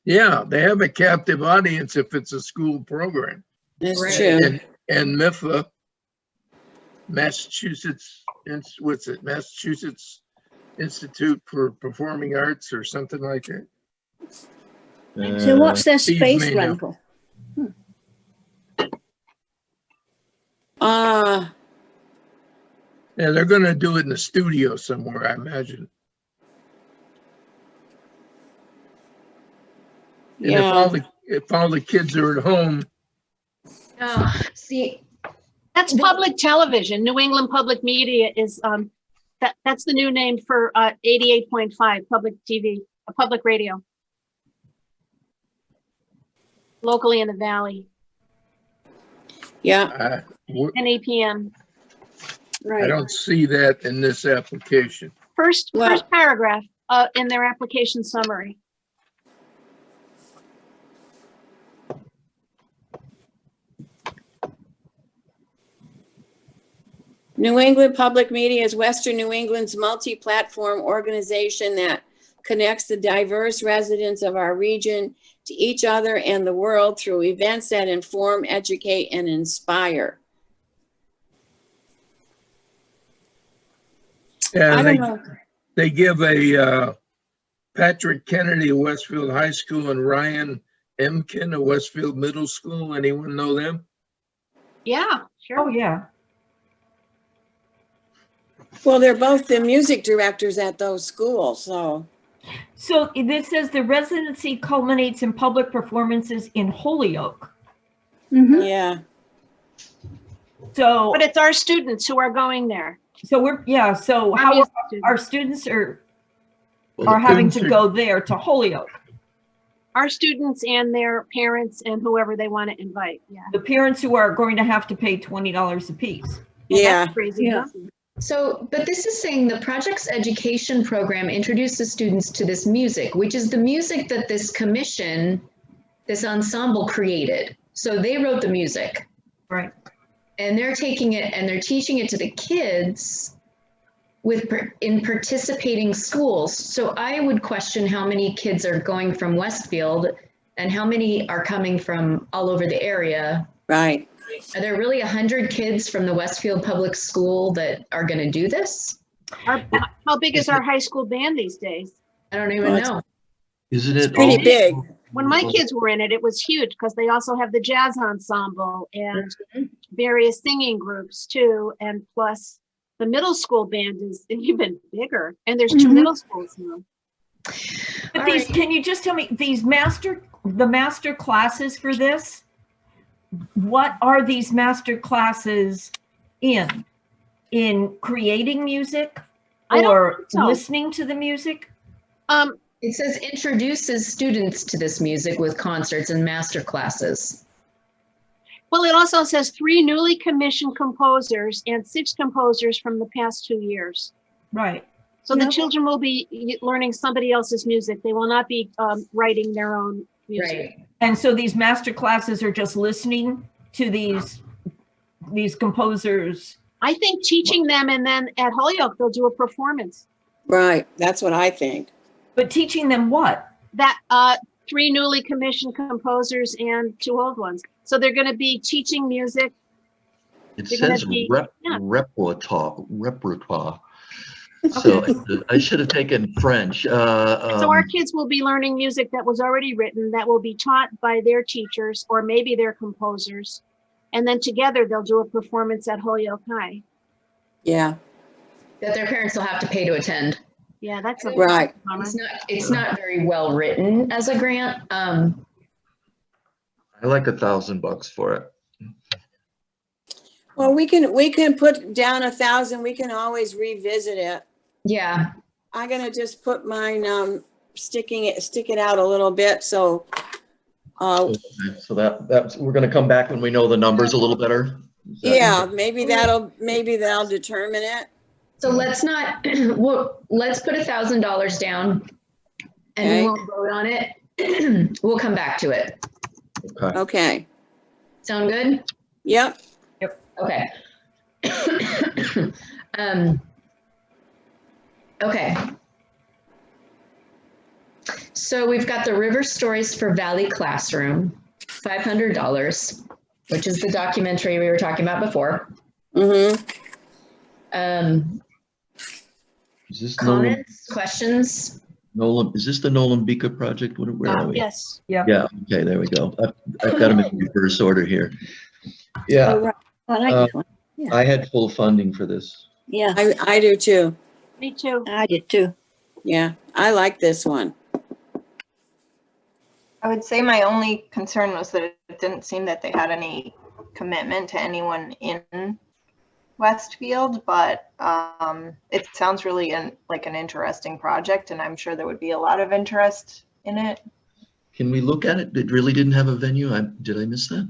Yeah, they have a captive audience if it's a school program. that's Right. true. And MIFA, Massachusetts Institute for Performing Arts or something like that. So what's their Steve space may know. rental? Yeah, they're gonna do it in a studio somewhere, I imagine. And Yeah, if all the kids are at home, Oh, see, That's public television. New England Public Media is, that's the new name for 88.5 public TV, public radio. Locally in the valley, yeah, and APM. I Right. don't see that in this application. First Well- paragraph in their application summary. New England Public Media is Western New England's multi-platform organization that connects the diverse residents of our region to each other and the world through events that inform, educate, and inspire. I And don't know. they give a Patrick Kennedy of Westfield High School and Ryan Emkin of Westfield Middle School. Anyone know them? Yeah, Oh, sure. yeah. Well, they're both the music directors at those schools, so. So this says the residency culminates in public performances in Holyoke. Mhm. Yeah, So, But it's our students who are going there. so Our how music our students. students are well, having students to are- go there to Holyoke. Our students and their parents and whoever they want to invite, yeah. The parents who are going to have to pay $20 apiece. yeah, That's crazy. Yeah. so, but this is saying the project's education program introduces students to this music, which is the music that this commission, this ensemble created. So they wrote the music. Right. And they're taking it and they're teaching it to the kids in participating schools. So I would question how many kids are going from Westfield and how many are coming from all over the area. right. Are there really 100 kids from the Westfield Public School that are going to do this? How big is our high school band these days? I don't even Well, it's- know. isn't it? Pretty all- big. When my kids were in it, it was huge because they also have the jazz ensemble and various singing groups too, and plus The middle school band is even bigger, and there's 2 Mhm. middle schools now. But All these, right. can you just tell me, the master classes for this? What are these master classes in? In creating music I don't or think so. listening to the music? It says introduces students to this music with concerts and master classes. Well, it also says 3 newly commissioned composers and 6 composers from the past 2 years. Right. So the Yep. children will be learning somebody else's music. They will not be writing their own music. Right. And so these master classes are just listening to these composers. I think teaching them, and then at Holyoke, they'll do a performance. Right, that's what I think. But teaching them what? That 3 newly commissioned composers and 2 old ones. So they're going to be teaching music. It They're gonna says be- yeah. repertoire. So I should have taken French. So our kids will be learning music that was already written, that will be taught by their teachers or maybe their composers. And then together they'll do a performance at Holyoke High. Yeah, That their parents will have to pay to attend. Yeah, that's a right. bummer. It's not very well written as a grant. I like $1,000 for it. Well, we can put down 1,000. We can always revisit it. Yeah. I'm gonna just put mine, stick it out a little bit, so, Okay, so that's, we're gonna come back when we know the numbers a little better. Is that- yeah, maybe that'll determine it. So let's not, let's put $1,000 down and Okay. we won't vote on it. We'll come back to it. Okay. Okay, Sound good? yep, Okay. Okay. So we've got the River Stories for Valley Classroom, $500, which is the documentary we were talking about before. mm-hmm. Is this Nolan, Comments, questions? is this the Nolan Bika project? Where are we? Yes. Yeah, okay, there we go. I've got them in reverse order here. Yeah, Oh, right. I like this one. I had full funding for this. Yeah, I do too. Me too. I did too. Yeah, I like this one. I would say my only concern was that it didn't seem that they had any commitment to anyone in Westfield, but it sounds really like an interesting project, and I'm sure there would be a lot of interest in it. Can we look at it? It really didn't have a venue? Did I miss that?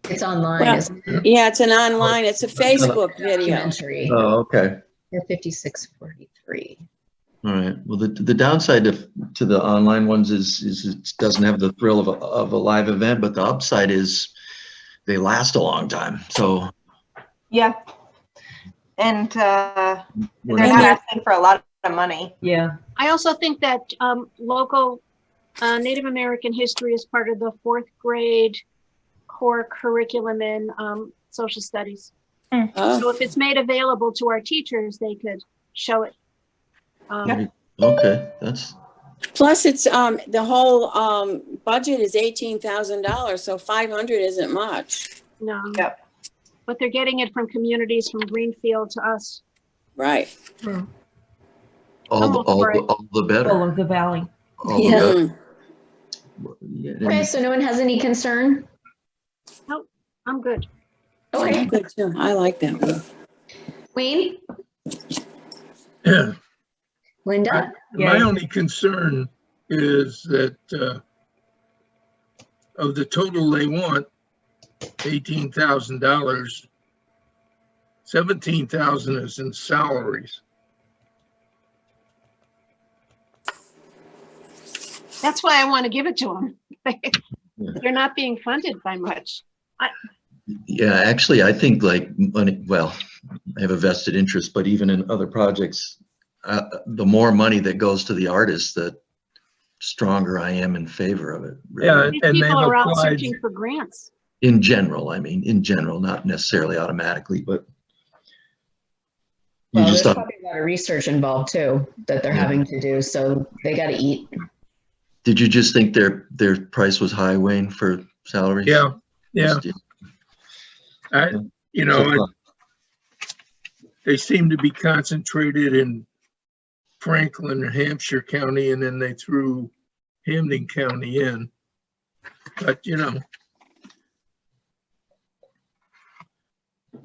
It's online, Well, isn't it? Yeah, it's an online, it's a Facebook video. Documentary. Oh, okay. They're 5643. All right. Well, the downside to the online ones is it doesn't have the thrill of a live event, but the upside is they last a long time. So Yeah. And we're they're not- not asking for a lot of money. Yeah. I also think that local Native American history is part of the 4th grade core curriculum in social studies. Oh, So if it's made available to our teachers, they could show it. okay, that's plus it's, the whole, budget is $18,000, so 500 isn't much. No. Yep. But they're getting it from communities from Greenfield to us. Right. all the better. All of the valley. All the Yeah. better. Mm. Yeah, Okay, so no one has any concern? I'm good. Okay, Good too. I like that one. Wayne, Yeah. Linda? My Yeah. only concern is that of the total they want, $18,000, $17,000 is in salaries. That's why I want to give it to them. They're not being funded by much. Yeah, actually, I think like money, well, I have a vested interest, but even in other projects, the more money that goes to the artist, the stronger I am in favor of it. really. Yeah, These and they've people are out applied, searching for grants. In general, I mean, in general, not necessarily automatically, but you Well, just there's thought, probably a lot of research involved too, that they're having to do, so they gotta eat. did you just think their price was high, Wayne, for salaries? yeah. I, you know, they seem to be concentrated in Franklin, Hampshire County, and then they threw Hamden County in. But, you know,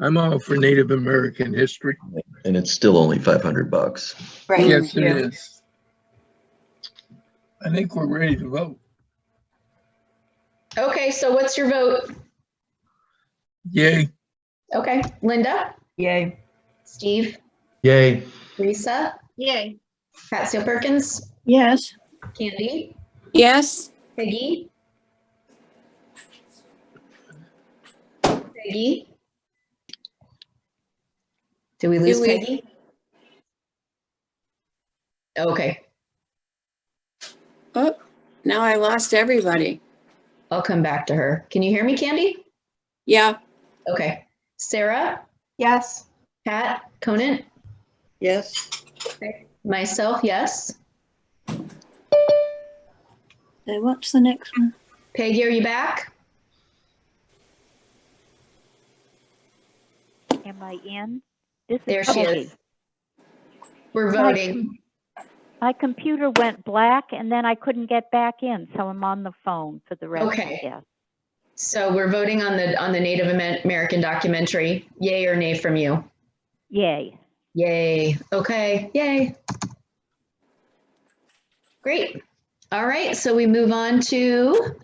I'm all for Native American history. And it's still only $500. Right. Yes, it Yeah. is. I think we're ready to vote. Okay, so what's your vote? Yay. Okay, Linda, Yay. Steve, Yay. Risa, Yay. Pat Steele Perkins, Yes. Candy, Yes, Peggy. Peggy. Did we lose Did we- Peggy? Okay, oh, now I lost everybody. I'll come back to her. Can you hear me, Candy? Yeah, Okay. Sarah, Yes. Pat, Conant, Yes. myself, yes. Okay, what's the next one? Peggy, are you back? Am I in? This There is she Peggy. is. We're voting. My computer went black and then I couldn't get back in, so I'm on the phone for the rest, Okay. I guess. So we're voting on the Native American documentary. Yay or nay from you? Yay. Yay. Okay. Yay. Great. All right. So we move on to,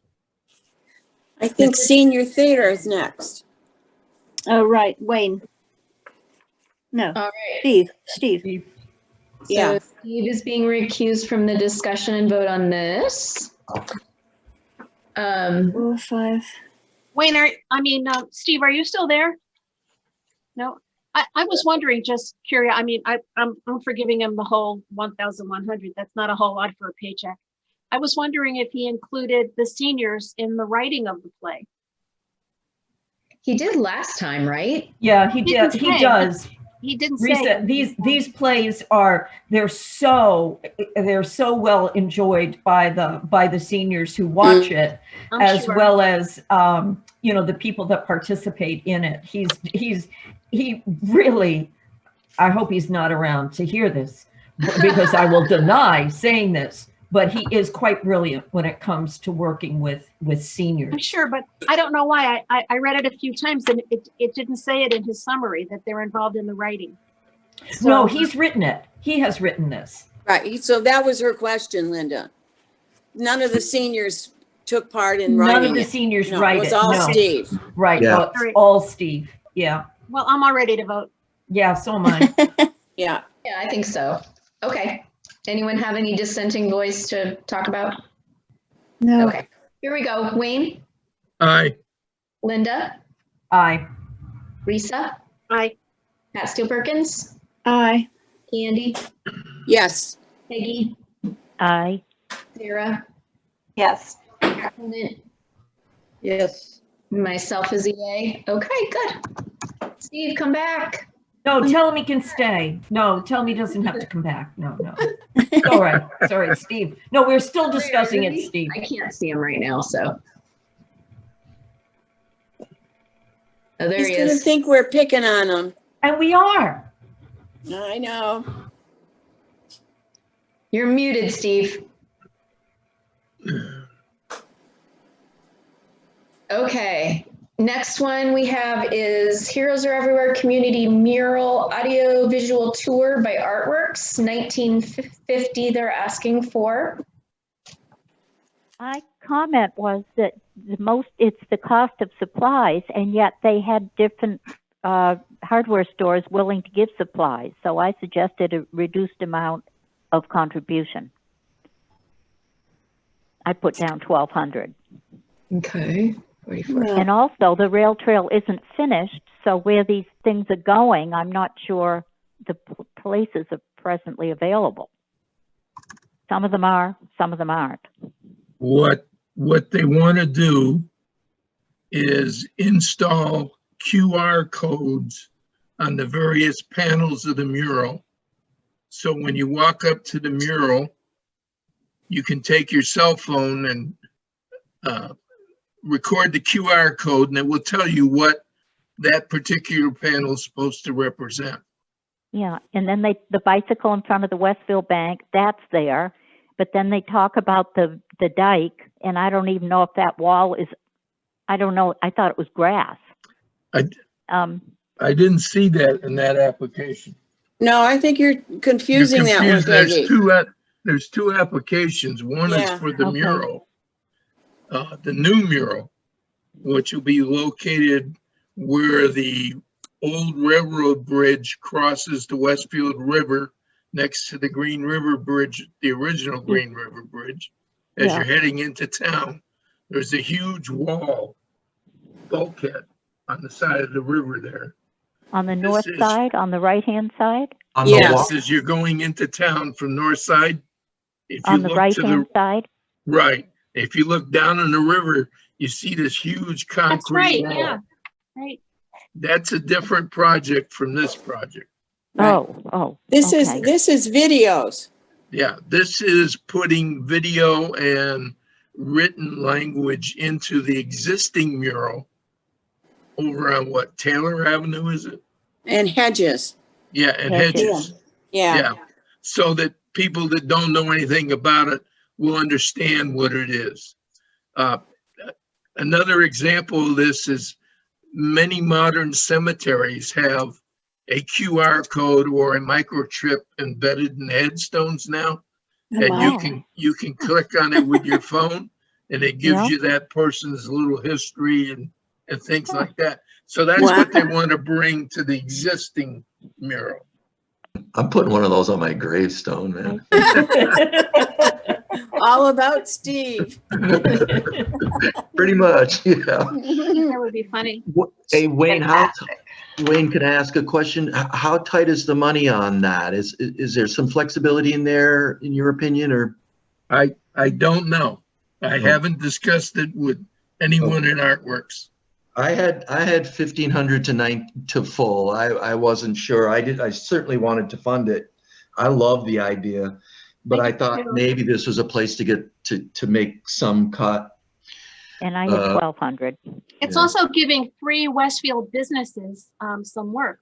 I think senior theater is next. Oh, right, Wayne. No, all right. Steve. Yeah. So Steve is being recused from the discussion and vote on this. 4, 5. Wayne, Steve, are you still there? No, I was wondering, just curious, I'm forgiving him the whole 1,100. That's not a whole lot for a paycheck. I was wondering if he included the seniors in the writing of the play. He did last time, right? Yeah, he Didn't did. He say. does. He didn't say. Risa, these plays are they're so well enjoyed by the seniors who watch it, I'm as sure. well as the people that participate in it. He really, I hope he's not around to hear this because I will deny saying this, but he is quite brilliant when it comes to working with seniors. I'm sure, but I don't know why. I read it a few times and it didn't say it in his summary that they're involved in the writing. No, he's written it. He has written this. Right, so that was her question, Linda. None of the seniors took part in writing None of the it. seniors No, write it was it. all No. Steve. Right. Yeah. It's all Steve. Yeah. Well, I'm all ready to vote. Yeah. So am I. Yeah, Yeah, I think so. Okay. Anyone have any dissenting voice to talk about? No. Okay. Here we go. Wayne, Aye. Linda, Aye. Risa, Aye. Pat Steele Perkins, Aye. Candy, yes, Peggy, Aye. Sarah, Yes. Conant, Yes. myself is a yay. Okay, good. Steve, come back. No, tell him he can stay. No, tell him he doesn't have to come back. No. All right. Sorry, it's Steve. No, we're still discussing it, Steve. I can't see him right now, so. Oh, there he's he gonna is. think we're picking on him. And we are. I know. You're muted, Steve. Okay, next one we have is Heroes Are Everywhere Community Mural Audio Visual Tour by Artworks, 1950 they're asking for. My comment was that it's the cost of supplies, and yet they had different hardware stores willing to give supplies. So I suggested a reduced amount of contribution. I put down 1,200. Okay. 44. And also, the rail trail isn't finished, so where these things are going, I'm not sure the places are presently available. Some of them are, some of them aren't. What they want to do is install QR codes on the various panels of the mural. So when you walk up to the mural, you can take your cell phone and record the QR code, and it will tell you what that particular panel is supposed to represent. Yeah, and then the bicycle in front of the Westfield Bank, that's there. But then they talk about the dike, and I don't even know if that wall is, I don't know, I thought it was grass. I didn't see that in that application. No, I think you're confusing that one, Peggy. There's two applications. One is Yeah. for the Okay. mural, the new mural, which will be located where the old railroad bridge crosses the Westfield River next to the Green River Bridge, the original Green River Bridge. As Yeah. you're heading into town, there's a huge wall, bulkhead on the side of the river there. On the This north is- side, on the right-hand side, On Yes. the walk, As you're going into town from north side, if you on the look to right-hand the side. right, if you look down on the river, you see this huge That's concrete right, wall. yeah, right. That's a different project from this project. Right. Oh, This okay. is videos. Yeah, this is putting video and written language into the existing mural over on what, Taylor Avenue, is it? And Hedges. Yeah, and Hedges. Hedges. Yeah. Yeah, so that people that don't know anything about it will understand what it is. Another example of this is many modern cemeteries have a QR code or a microchip embedded in headstones now. And wow. you can click on it with your phone and it gives Yeah. you that person's little history and things like that. So that's Wow. what they want to bring to the existing mural. I'm putting one of those on my gravestone, man. All about Steve. Pretty much, yeah. That would be funny. Hey, Wayne, Fantastic. Wayne, could I ask a question? How tight is the money on that? Is there some flexibility in there, in your opinion, or? I don't know. I haven't discussed it with anyone in Artworks. I had 1,500 to full. I wasn't sure. I certainly wanted to fund it. I love the idea, but I thought maybe this was a place to get to make some cut. And I had 1,200. It's Yeah. also giving 3 Westfield businesses some work.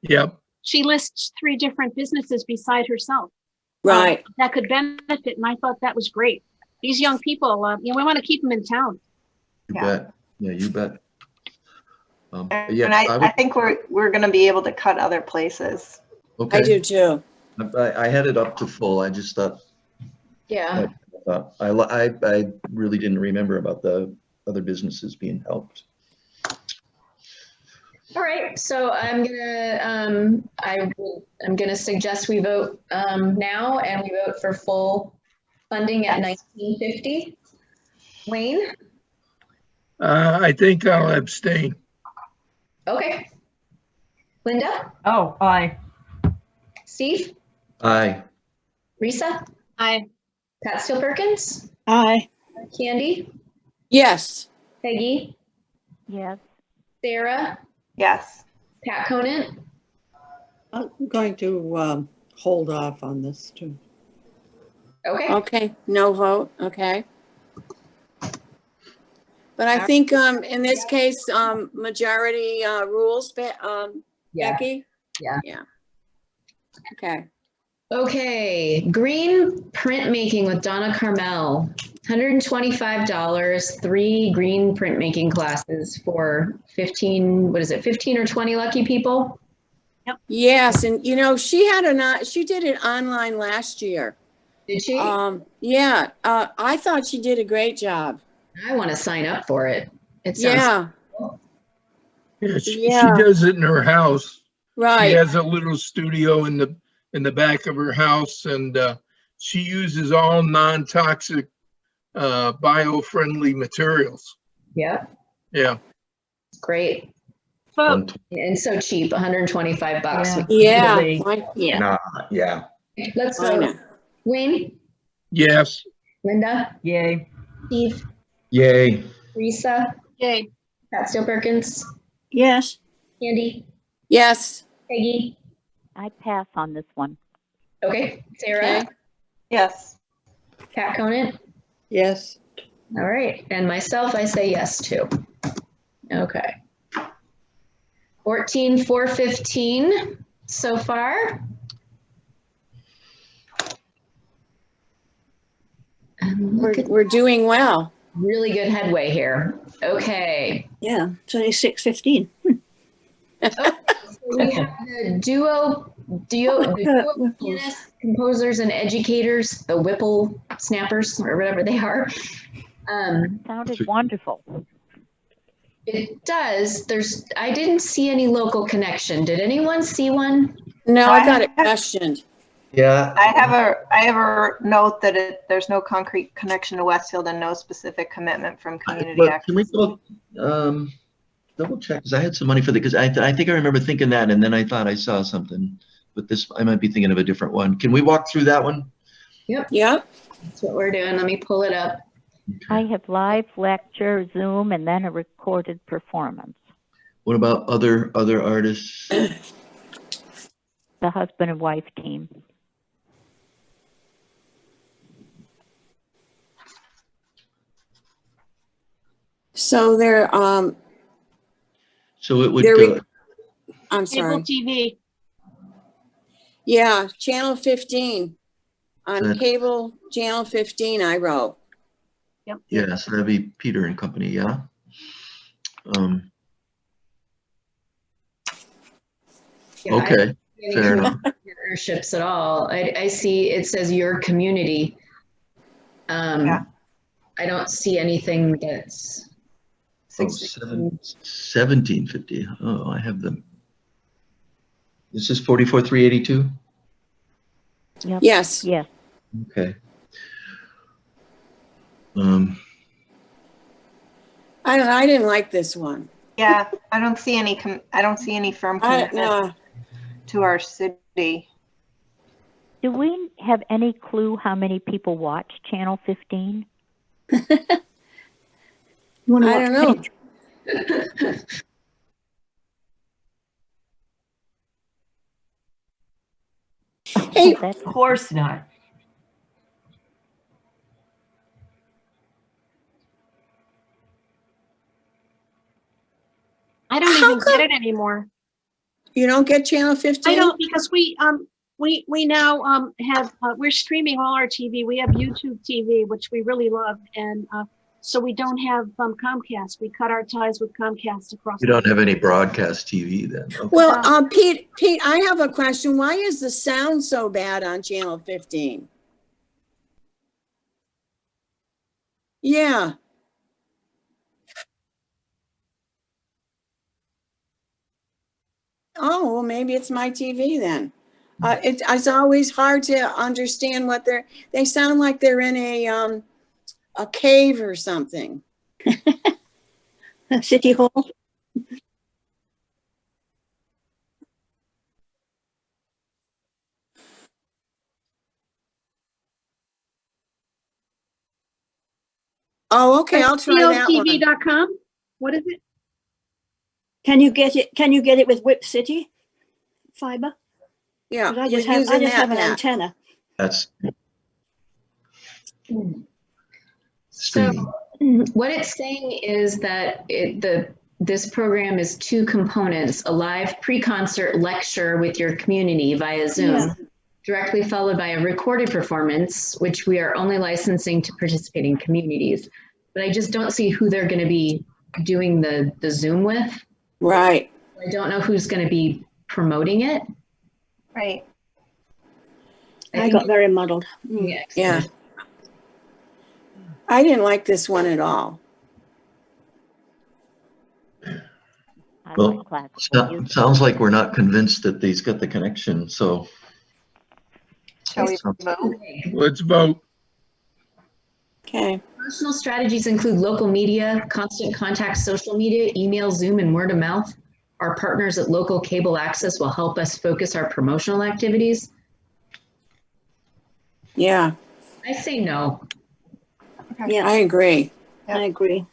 Yep. She lists 3 different businesses beside herself Right. that could benefit, and I thought that was great. These young people, we want to keep them in town. You Yeah. bet. Yeah, you bet. And Yeah, I think we're going to be able to cut other places. okay. I do too. I had it up to full. I just thought, Yeah. I really didn't remember about the other businesses being helped. All right, so I'm gonna suggest we vote now, and we vote for full funding at 1950. Wayne? I think I'll abstain. Okay. Linda? Oh, aye. Steve? Aye. Risa? I Pat Steele Perkins? Aye. Candy? Yes. Peggy? Yes. Sarah? Yes. Pat Conant? I'm going to hold off on this too. Okay. Okay. No vote. Okay. But I think in this case, majority rules, Yeah. Becky? Yeah. Yeah. Okay. Okay, green printmaking with Donna Carmel, $125, 3 green printmaking classes for 15, 15 or 20 lucky people? Yes, and she did it online last year. Did she? Yeah, I thought she did a great job. I want to sign up for it. It sounds Yeah, Yeah, she Yeah. does it in her house. She right. has a little studio in the back of her house, and she uses all non-toxic, bio-friendly materials. Yep, Yeah. great. vote. And so cheap, 125 bucks. Yeah. Really? Yeah. Nah, yeah. Let's I know. vote. Wayne, Yes. Linda, Yay. Steve, Yay. Risa, Yay. Pat Steele Perkins, Yes. Candy, Yes. Peggy. I pass on this one. Okay, Sarah, Okay. Yes. Pat Conant. Yes. All right, and myself, I say yes too. Okay. 14,415 so far. And look at We're doing well. really good headway here. Okay. Yeah, it's only 6:15. So we have the duo pianists, composers, and educators, the Whipple snappers, or whatever they are. Sounded wonderful. It does. I didn't see any local connection. Did anyone see one? No, I got it questioned. Yeah, I have a note that there's no concrete connection to Westfield and no specific commitment from community but can we access. go, double check, because I had some money for because I think I remember thinking that, and then I thought I saw something, but this, I might be thinking of a different one. Can we walk through that one? Yep. That's what we're doing. Let me pull it up. I have live lecture, Zoom, and then a recorded performance. What about other artists? The husband and wife team. So they're, So it would, I'm Cable sorry. TV. Yeah, Channel 15. On That- cable, Channel 15, I wrote. yeah, so that'd be Peter and Company, yeah? Yeah, I don't Okay, see any fair enough. partnerships at all. I see it says your community. Yeah. I don't see anything that's. Oh, 1750. Oh, I have them. This is 44,382? Yep. Yes. Yes. Okay. I didn't like this one. Yeah, I don't see any firm commitment No. to our city. Do we have any clue how many people watch Channel 15? Wanna I watch don't know. Pink? Hey, That's Of course not. I don't How even come- get it anymore. you don't get Channel 15? I don't, because we now have, we're streaming all our TV. We have YouTube TV, which we really love. And so we don't have Comcast. We cut our ties with Comcast across. You don't have any broadcast TV then? Okay. Well, Pete, I have a question. Why is the sound so bad on Channel 15? Yeah. Oh, well, maybe it's my TV then. It's always hard to understand what they sound like they're in a cave or something. City Hall. Oh, okay, I'll try that one. COTV.com? What is it? Can you get it with Whip City fiber? Yeah, 'Cause I we're just have using an that. antenna. That's So streaming. what it's saying is that this program is two components: a live pre-concert lecture with your community via Zoom, Yeah. directly followed by a recorded performance, which we are only licensing to participating communities. But I just don't see who they're going to be doing the Zoom with. Right. I don't know who's going to be promoting it. Right. I got very muddled. Yeah. I didn't like this one at all. I Well, like classical music. Sounds like we're not convinced that these got the connection, so. Shall we vote? Let's vote. Okay. Personal strategies include local media, constant contact social media, email, Zoom, and word of mouth. Our partners at Local Cable Access will help us focus our promotional activities. Yeah, I say no. Yeah, I agree. I agree.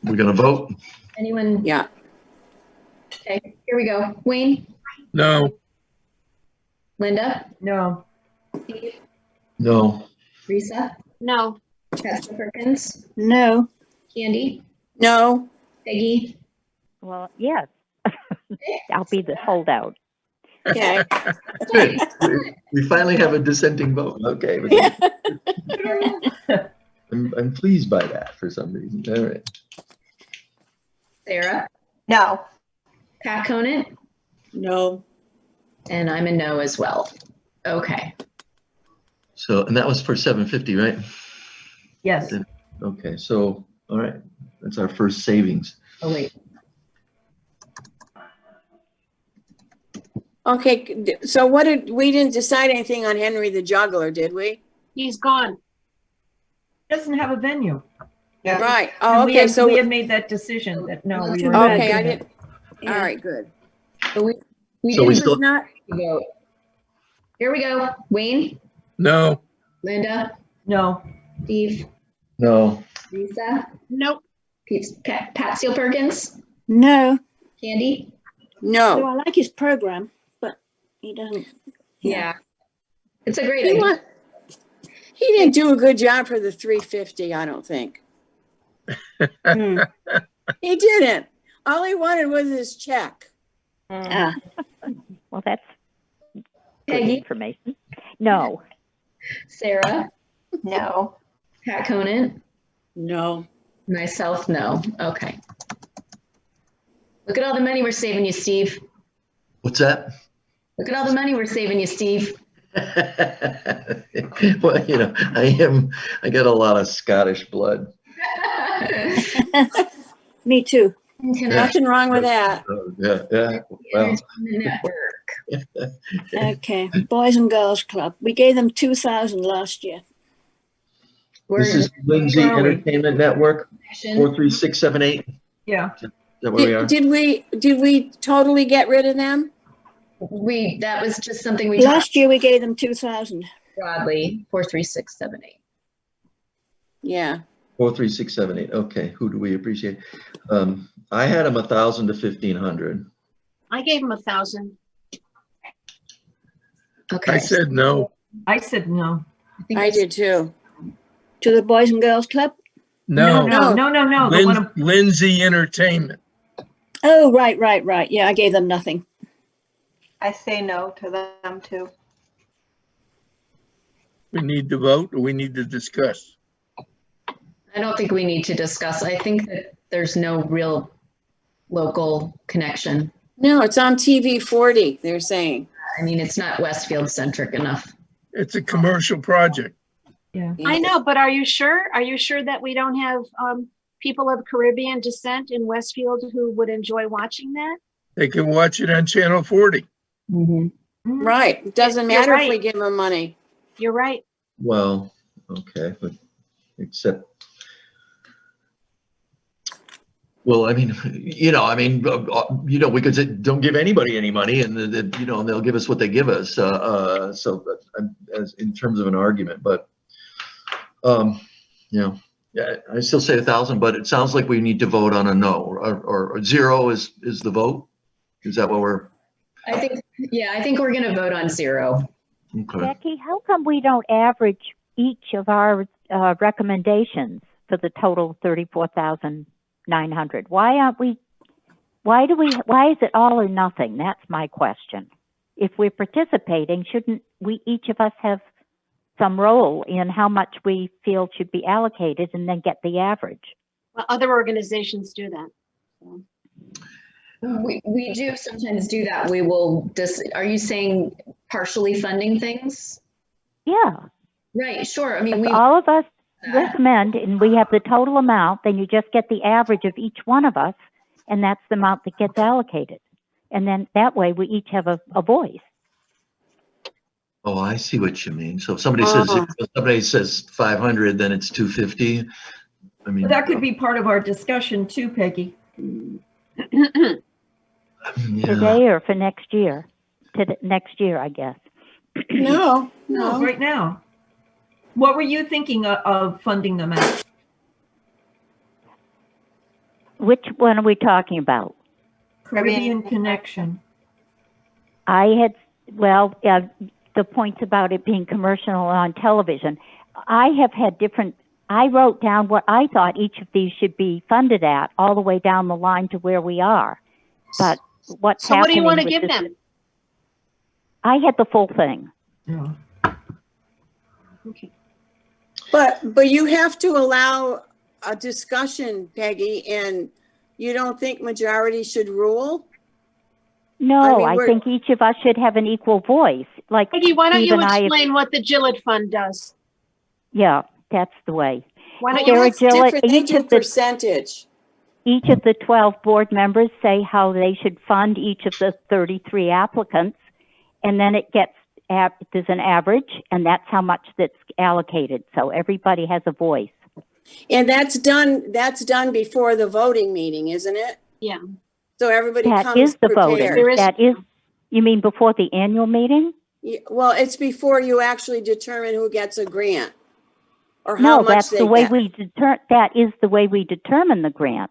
We're gonna vote? Anyone? Yeah. Okay, here we go. Wayne, No, Linda, No. Steve, No. Risa, No. Pastor Perkins, No. Candy, No. Peggy, Well, yes. I'll be the holdout. Okay. Good. We finally have a dissenting vote. Okay. I'm pleased by that for some reason. All right. Sarah, No. Pat Conant, No. and I'm a no as well. Okay. So, and that was for 750, right? Yes. Okay, so, all right, that's our first savings. Oh, wait. Okay, so we didn't decide anything on Henry the Juggler, did we? He's gone. Doesn't have a venue. Yeah. Right, And oh, we okay, had- so, We had made that decision that no, we were. okay, I doing it. didn't, all right, good. So we So we didn't still, Not, vote. Here we go. Wayne, No, Linda, No, Steve, no, Lisa, Nope. Pat Steele Perkins, No. Candy. So no. I like his program, but he doesn't. Yeah. It's a great He idea. wa- he didn't do a good job for the 350, I don't think. Hmm. He didn't. All he wanted was his check. Ah, Well, that's good Peggy, information. No, Sarah, No. Pat Conant, no. myself, no. Okay. Look at all the money we're saving you, Steve. what's that? Look at all the money we're saving you, Steve. Well, you know, I got a lot of Scottish blood. Me too. Nothing wrong with that. Yeah, yeah, well, Network. Okay. Boys and Girls Club. We gave them 2,000 last year. this is Lindsay Where are we? Entertainment Network, 43678. Is yeah. that where we are? Did we totally get rid of them? That was just something we talked Last year we gave them 2,000. broadly, 43678. Yeah. 43678. Okay, who do we appreciate? I had them 1,000 to 1,500. I gave him 1,000. Okay. I said no. I said no. I did too. To the Boys and Girls Club? No. No. The one of, Lindsay Entertainment. Oh, right. Yeah, I gave them nothing. I say no to them too. We need to vote or we need to discuss? I don't think we need to discuss. I think that there's no real local connection. No, it's on TV 40, they're saying. I mean, it's not Westfield centric enough. It's a commercial project. yeah. I know, but are you sure? Are you sure that we don't have people of Caribbean descent in Westfield who would enjoy watching that? They can watch it on Channel 40. Right. It doesn't You're matter if right. we give them money. You're right. Well, okay, but except, well, I mean, we could say, don't give anybody any money and, and they'll give us what they give us. So as in terms of an argument, but, yeah, I still say 1,000, but it sounds like we need to vote on a no or 0 is the vote. Is that what we're? I think we're going to vote on 0. Okay. Becky, how come we don't average each of our recommendations for the total 34,900? Why is it all or nothing? That's my question. If we're participating, shouldn't we, each of us, have some role in how much we feel should be allocated and then get the average? Well, other organizations do that. So. We do sometimes do that. We will are you saying partially funding things? Yeah. Right, sure. I mean, If all of us recommend and we have the total amount, then you just get the average of each one of us, and that's the amount that gets allocated. And then that way we each have a voice. Oh, I see what you mean. So if somebody says 500, then it's 250. I mean, That could be part of our discussion too, Peggy. yeah. Today or for next year? Next year, I guess. No. Right now. What were you thinking of funding them at? Which one are we talking about? Caribbean Connection. the points about it being commercial on television. I wrote down what I thought each of these should be funded at all the way down the line to where we are. But what's So what do you happening want to with give this- them? I had the full thing. Yeah. Okay. But you have to allow a discussion, Peggy, and you don't think majority should rule? No, mean, I we're- think each of us should have an equal voice. Like Peggy, why don't Steve you and I have- explain what the Gillett Fund does? Yeah, that's the way. Why don't Well, you? Sarah that's Gillett, different. They each do of the percentage. Each of the 12 board members say how they should fund each of the 33 applicants, and then it gets, there's an average, and that's how much that's allocated. So everybody has a voice. And that's done before the voting meeting, isn't it? Yeah. So everybody That comes is the voting. prepared. There is- That is, you mean before the annual meeting? Yeah, well, it's before you actually determine who gets a grant or how No, much that's they the way get. that is the way we determine the grant.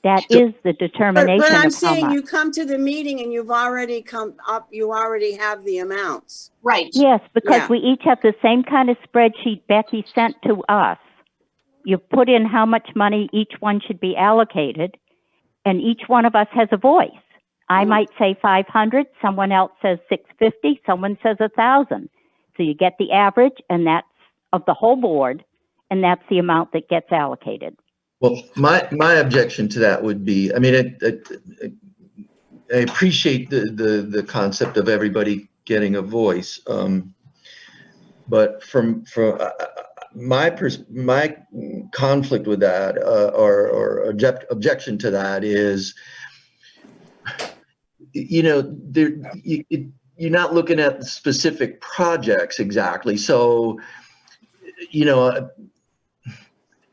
That So- is the determination But I'm of how saying much. you come to the meeting and you've already come up, you already have the amounts. Right. Yes, because Yeah. we each have the same kind of spreadsheet Becky sent to us. You put in how much money each one should be allocated, and each one of us has a voice. I might say 500, someone else says 650, someone says 1,000. So you get the average, and that's of the whole board, and that's the amount that gets allocated. Well, my objection to that would be, I mean, I appreciate the concept of everybody getting a voice. But from my conflict with that, or objection to that is, you know, you're not looking at specific projects exactly. So, you know,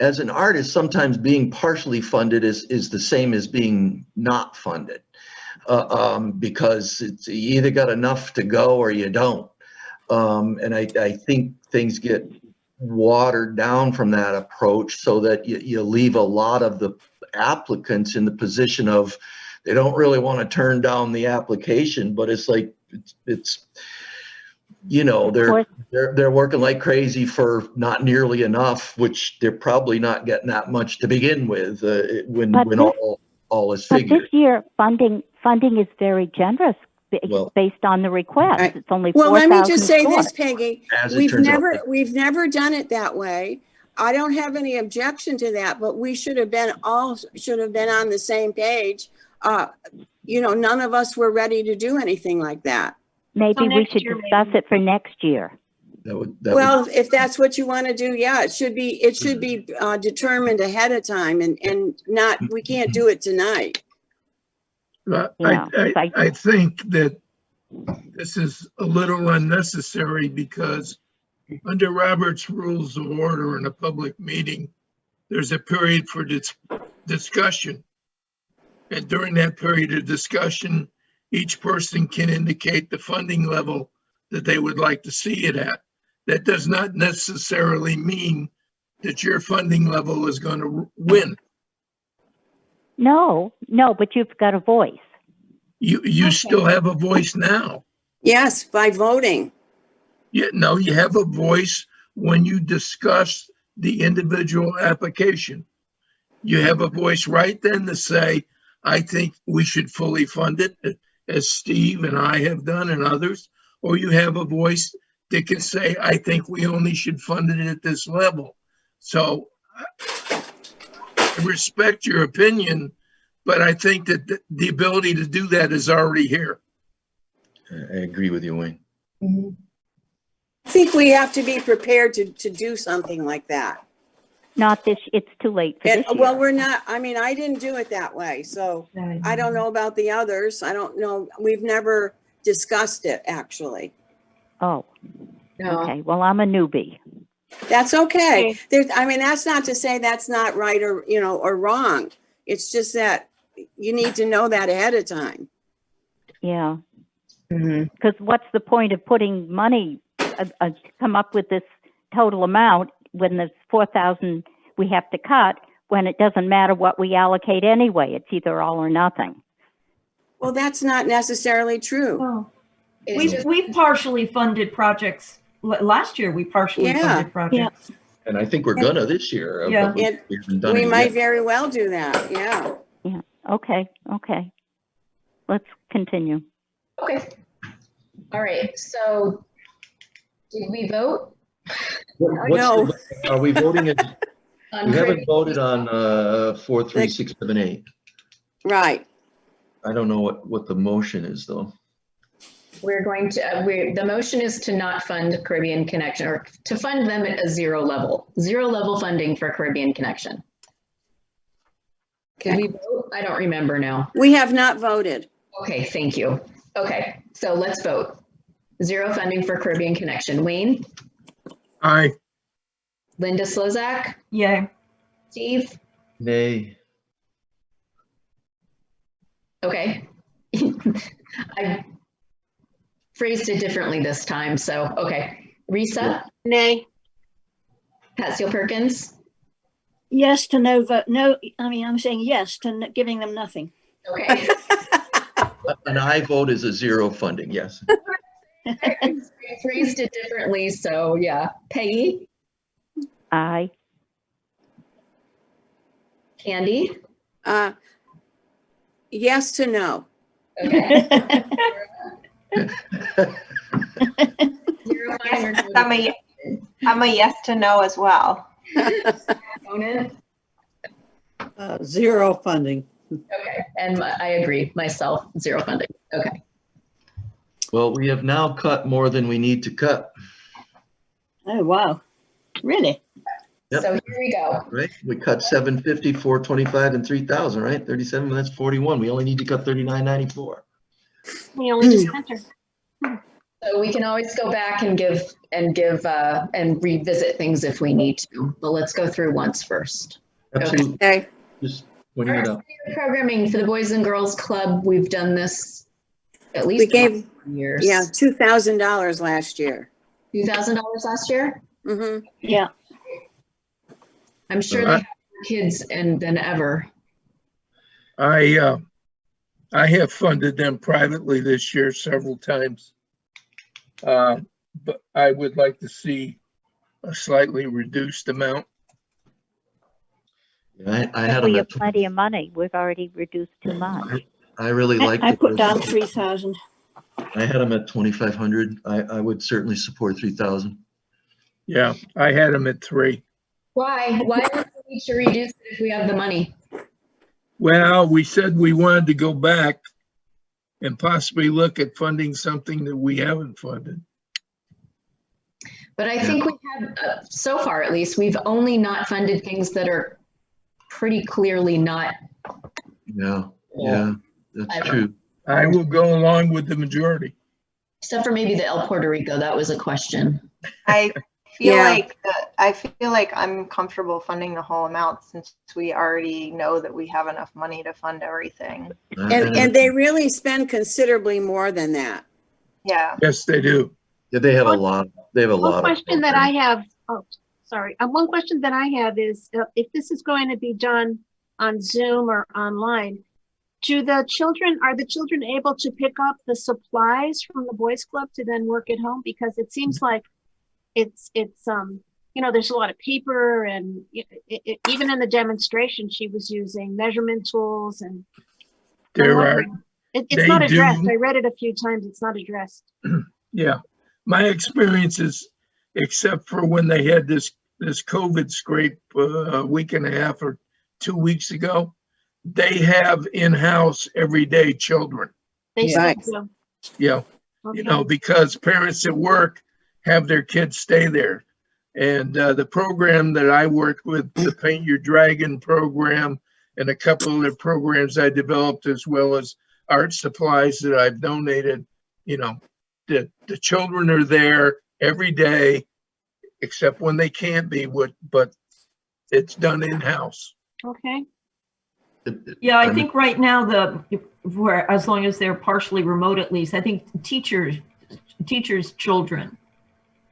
as an artist, sometimes being partially funded is the same as being not funded, because you either got enough to go or you don't. And I think things get watered down from that approach, so that you leave a lot of the applicants in the position of, they don't really want to turn down the application, but it's like, it's you know, they're working like crazy for not nearly enough, which they're probably not getting that much to begin with, when all is But figured. this year, funding is very generous Well- based on the request. Right. It's only Well, let me just 4,000 say short. this, Peggy. As it turns out. We've never done it that way. I don't have any objection to that, but we should have been on the same page. You know, none of us were ready to do anything like that. Maybe we next should year, discuss maybe. it for next year. Well, if that's what you want to do, yeah, it should be determined ahead of time and not, we can't do it tonight. Yeah, I think that this is a little unnecessary, because under Robert's Rules of Order in a public meeting, there's a period for discussion. And during that period of discussion, each person can indicate the funding level that they would like to see it at. That does not necessarily mean that your funding level is going to win. No, but you've got a voice. You still have a voice now. Yes, by voting. No, you have a voice when you discuss the individual application. You have a voice right then to say, I think we should fully fund it, as Steve and I have done and others. Or you have a voice that can say, I think we only should fund it at this level. So I respect your opinion, but I think that the ability to do that is already here. I agree with you, Wayne. I think we have to be prepared to do something like that. Not this, it's too late for And, this year. well, we're not, I mean, I didn't do it that way, so I don't know about the others. I don't know. We've never discussed it, actually. Oh, No. okay. Well, I'm a newbie. That's okay. Okay. There's, I mean, that's not to say that's not right or, you know, or wrong. It's just that you need to know that ahead of time. Yeah. Because what's the point of putting money, come up with this total amount when there's 4,000 we have to cut, when it doesn't matter what we allocate anyway? It's either all or nothing. Well, that's not necessarily true. Oh, It's just- we partially funded projects. Last year, we partially Yeah. funded projects. And I think we're gonna this year. Yeah. but we haven't done We it might yet. very well do that, yeah. Okay. let's continue. Okay. All right, so did we vote? No. Are we voting? on We haven't Caribbean? voted on 4, 3, 6, 7, 8. Right. I don't know what the motion is though. We're going to, the motion is to not fund Caribbean Connection, or to fund them at a zero level funding for Caribbean Connection. Did we vote? I don't remember now. We have not voted. Okay, thank you. Okay, so let's vote. Zero funding for Caribbean Connection. Wayne, Aye. Linda Slozak, Yay. Steve, Nay. okay. I phrased it differently this time, so, okay. Risa, Nay. Pat Steele Perkins, Yes to no vote. No, I mean, I'm saying yes to giving them nothing. okay. An aye vote is a zero funding, yes. I phrased it differently, so yeah. Peggy, Aye. Candy, Yes to no. okay. Zero funding or no I'm a yes to no as well. opponent? Zero funding. Okay, and I agree, myself, zero funding. Okay. Well, we have now cut more than we need to cut, Oh, wow. Really? Yep. So here we go. right? We cut 750, 425, and 3,000, right? 37, that's 41. We only need to cut 39.94. We only just entered. So we can always go back and give and revisit things if we need to, but let's go through once first. Absolutely. Okay. Just pointing it out. Programming for the Boys and Girls Club, we've done this at We least gave, years. yeah, $2,000 last year. $2,000 last year? Mm-hmm. Yeah. I'm sure they have more kids than ever. I have funded them privately this year several times. But I would like to see a slightly reduced amount. Yeah, I had We them have at, plenty of money. We've already reduced too much. I really liked I it. put down 3,000. I had them at 2,500. I would certainly support 3,000. Yeah, I had them at 3. Why? Why do we need to reduce it if we have the money? Well, we said we wanted to go back and possibly look at funding something that we haven't funded. But I think we have, so far at least, we've only not funded things that are pretty clearly not. Yeah, that's true. I will go along with the majority. Except for maybe the El Puerto Rico, that was a question. I feel Yeah. like I'm comfortable funding the whole amount since we already know that we have enough money to fund everything. And they really spend considerably more than that. Yeah. Yes, they do. Yeah, they have a lot. They have a One lot. question that I have, oh, sorry. One question that I have is if this is going to be done on Zoom or online, are the children able to pick up the supplies from the Boys Club to then work at home? Because it seems like it's there's a lot of paper and even in the demonstration, she was using measurement tools and it's not addressed. I read it a few times. It's not addressed. Yeah, my experiences, except for when they had this COVID scrape a week and a half or 2 weeks ago, they have in-house everyday children. They still Right. do. Yeah, Okay. because parents at work have their kids stay there. And the program that I worked with, the Paint Your Dragon program, and a couple of the programs I developed, as well as art supplies that I've donated, the children are there every day, except when they can't be, but it's done in-house. Okay. Yeah, I think right now where as long as they're partially remote, at least, I think teachers' children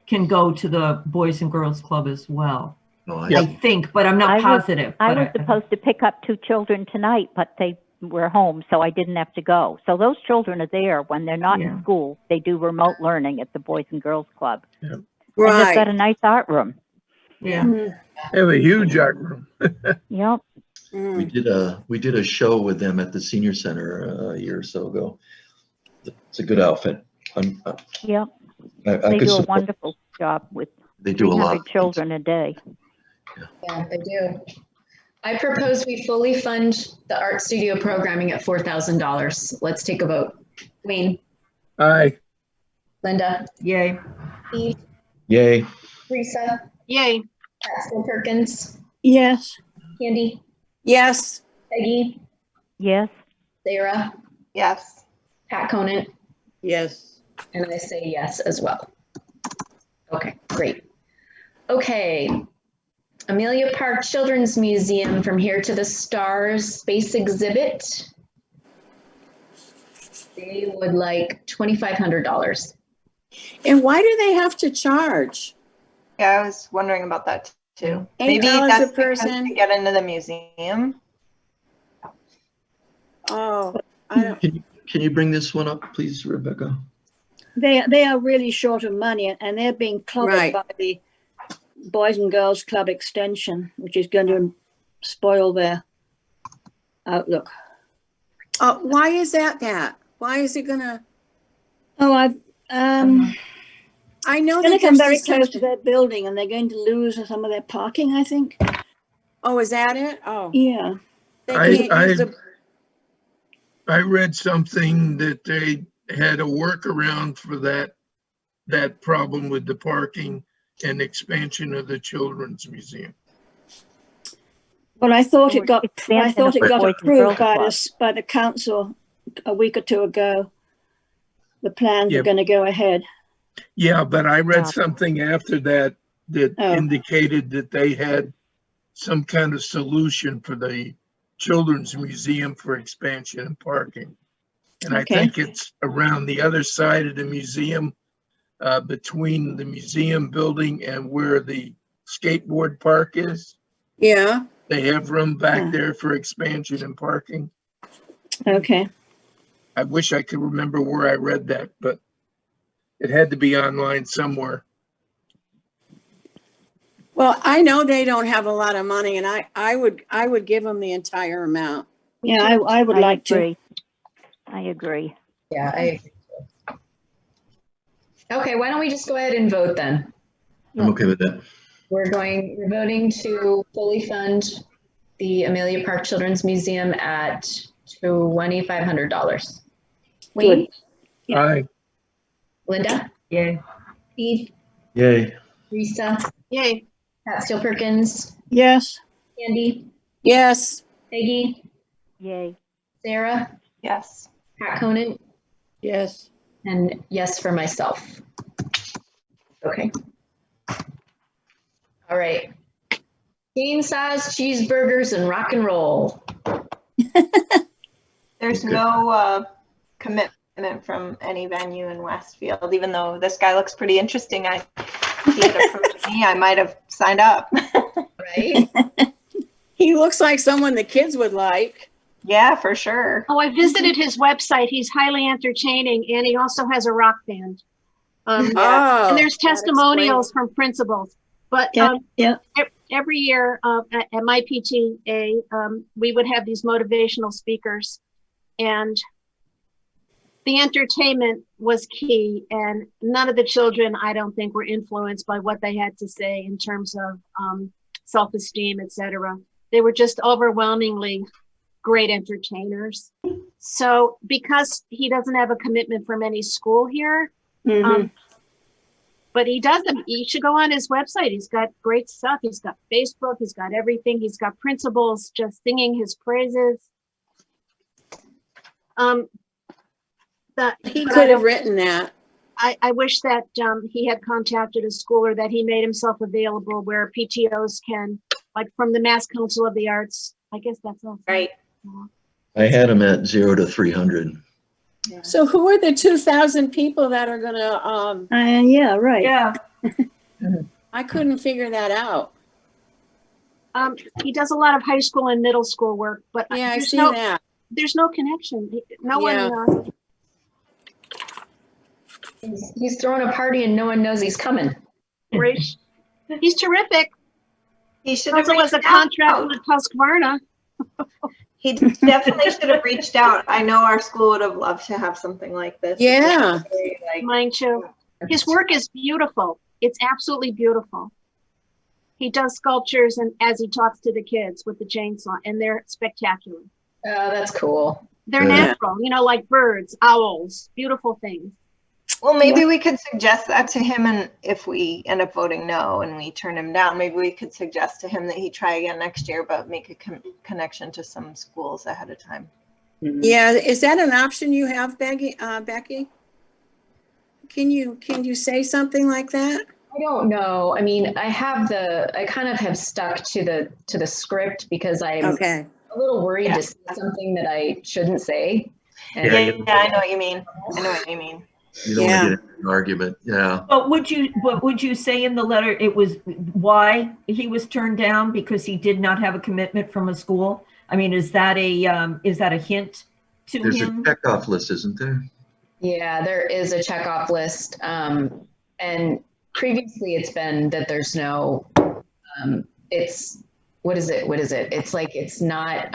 can go to the Boys and Girls Club as well. No, I think, but I'm not positive. I but was supposed to pick up 2 children tonight, but they were home, so I didn't have to go. So those children are there when they're not in school. They do remote learning at the Boys and Girls Club. Yeah. And they've got Right. a nice art room. Yeah. They have a huge art room. Yep. We did a show with them at the senior center a year or so ago. It's a good outfit. Yep, I they could do a support- wonderful job with They do a lot. 300 children a day. Yeah, they do. I propose we fully fund the art studio programming at $4,000. Let's take a vote. Wayne, Aye. Linda, Yay. Steve, Yay. Teresa, Yay. Pat Perkins, Yes. Candy, Yes, Peggy, Yes, Sarah, Yes. Pat Conant, Yes. and I say yes as well. Okay, great. Okay. Amelia Park Children's Museum, From Here to the Stars Space Exhibit. They would like $2,500. and why do they have to charge? Yeah, I was wondering about that too. $8 Maybe a that's because person. to get into the museum. Oh, I don't, Can you bring this one up, please, Rebecca? They are really short of money, and they're being clobbered Right. by the Boys and Girls Club extension, which is going to spoil their outlook. why is that? Why is it gonna, Oh, I know going to that come there's very this- close to their building, and they're going to lose some of their parking, I think. Oh, is that it? Oh. Yeah. They I- can't use the, I read something that they had a workaround for that problem with the parking and expansion of the children's museum. Well, I thought Or it got expansion of the approved Boys and Girls by Club. by the council a week or two ago. The plans Yeah. are going to go ahead. Yeah, but I read Yeah. something after that Oh. indicated that they had some kind of solution for the children's museum for expansion and parking. And I Okay. think it's around the other side of the museum, between the museum building and where the skateboard park is. yeah, They have room back Hmm. there for expansion and parking. Okay. I wish I could remember where I read that, but it had to be online somewhere. well, I know they don't have a lot of money, and I would give them the entire amount. Yeah, I would like to. agree. I agree. Yeah, I agree. Okay, why don't we just go ahead and vote then? I'm okay with that. We're voting to fully fund the Amelia Park Children's Museum at $2,500. Wayne, Yeah. Aye. Linda, Yay. Steve, Yay. Teresa, Yay. Pat Steele Perkins, Yes. Candy, Yes, Peggy, Yay. Sarah, Yes. Pat Conant, Yes. and yes for myself. Okay. All right. Chainsaws, cheeseburgers, and rock and roll. There's Okay. no commitment from any venue in Westfield, even though this guy looks pretty interesting. If he had approached me, I might have signed up. Right? he looks like someone the kids would like. Yeah, for sure. Oh, I visited his website. He's highly entertaining, and he also has a rock band. Oh, And there's that testimonials from principals. But Yeah. Yeah. every year at my PTA, we would have these motivational speakers, and the entertainment was key. And none of the children, I don't think, were influenced by what they had to say in terms of self-esteem, etc. They were just overwhelmingly great entertainers. So because he doesn't have a commitment from any school here, Mhm. but he doesn't, you should go on his website. He's got great stuff. He's got Facebook, he's got everything. He's got principals just singing his praises. He But could have written that. I wish that he had contacted a school, or that he made himself available where PTOs can, like from the Mass Council of the Arts. I guess that's all. Right. I had them at 0 to 300. So who are the 2,000 people that are gonna, Yeah, right. Yeah. I couldn't figure that out. He does a lot of high school and middle school work, but Yeah, I there's see no, that. there's no connection. No Yeah. one, He's throwing a party and no one knows he's coming. he's terrific. He should have Also has a reached out. contract with Husqvarna. He definitely should have reached out. I know our school would have loved to have something like this. Yeah. Like, Mine too. His work is beautiful. It's absolutely beautiful. He does sculptures and as he talks to the kids with the chainsaw, and they're spectacular. Oh, that's cool. They're Yeah. natural, like birds, owls, beautiful things. well, maybe we could suggest that to him, and if we end up voting no and we turn him down, maybe we could suggest to him that he try again next year, but make a connection to some schools ahead of time. Yeah, is that an option you have, Becky? Can you say something like that? I don't know. I mean, I kind of have stuck to the script because I'm Okay. a little worried to say something that I shouldn't say. And Yeah, Yeah, I know what you mean. I know what you mean. You don't Yeah. want to get into an argument. Yeah. But would you say in the letter it was why he was turned down, because he did not have a commitment from a school? I mean, is that a hint to There's a him? checkoff list, isn't there? yeah, there is a checkoff list. And previously it's been that there's no, what is it? It's like, it's not,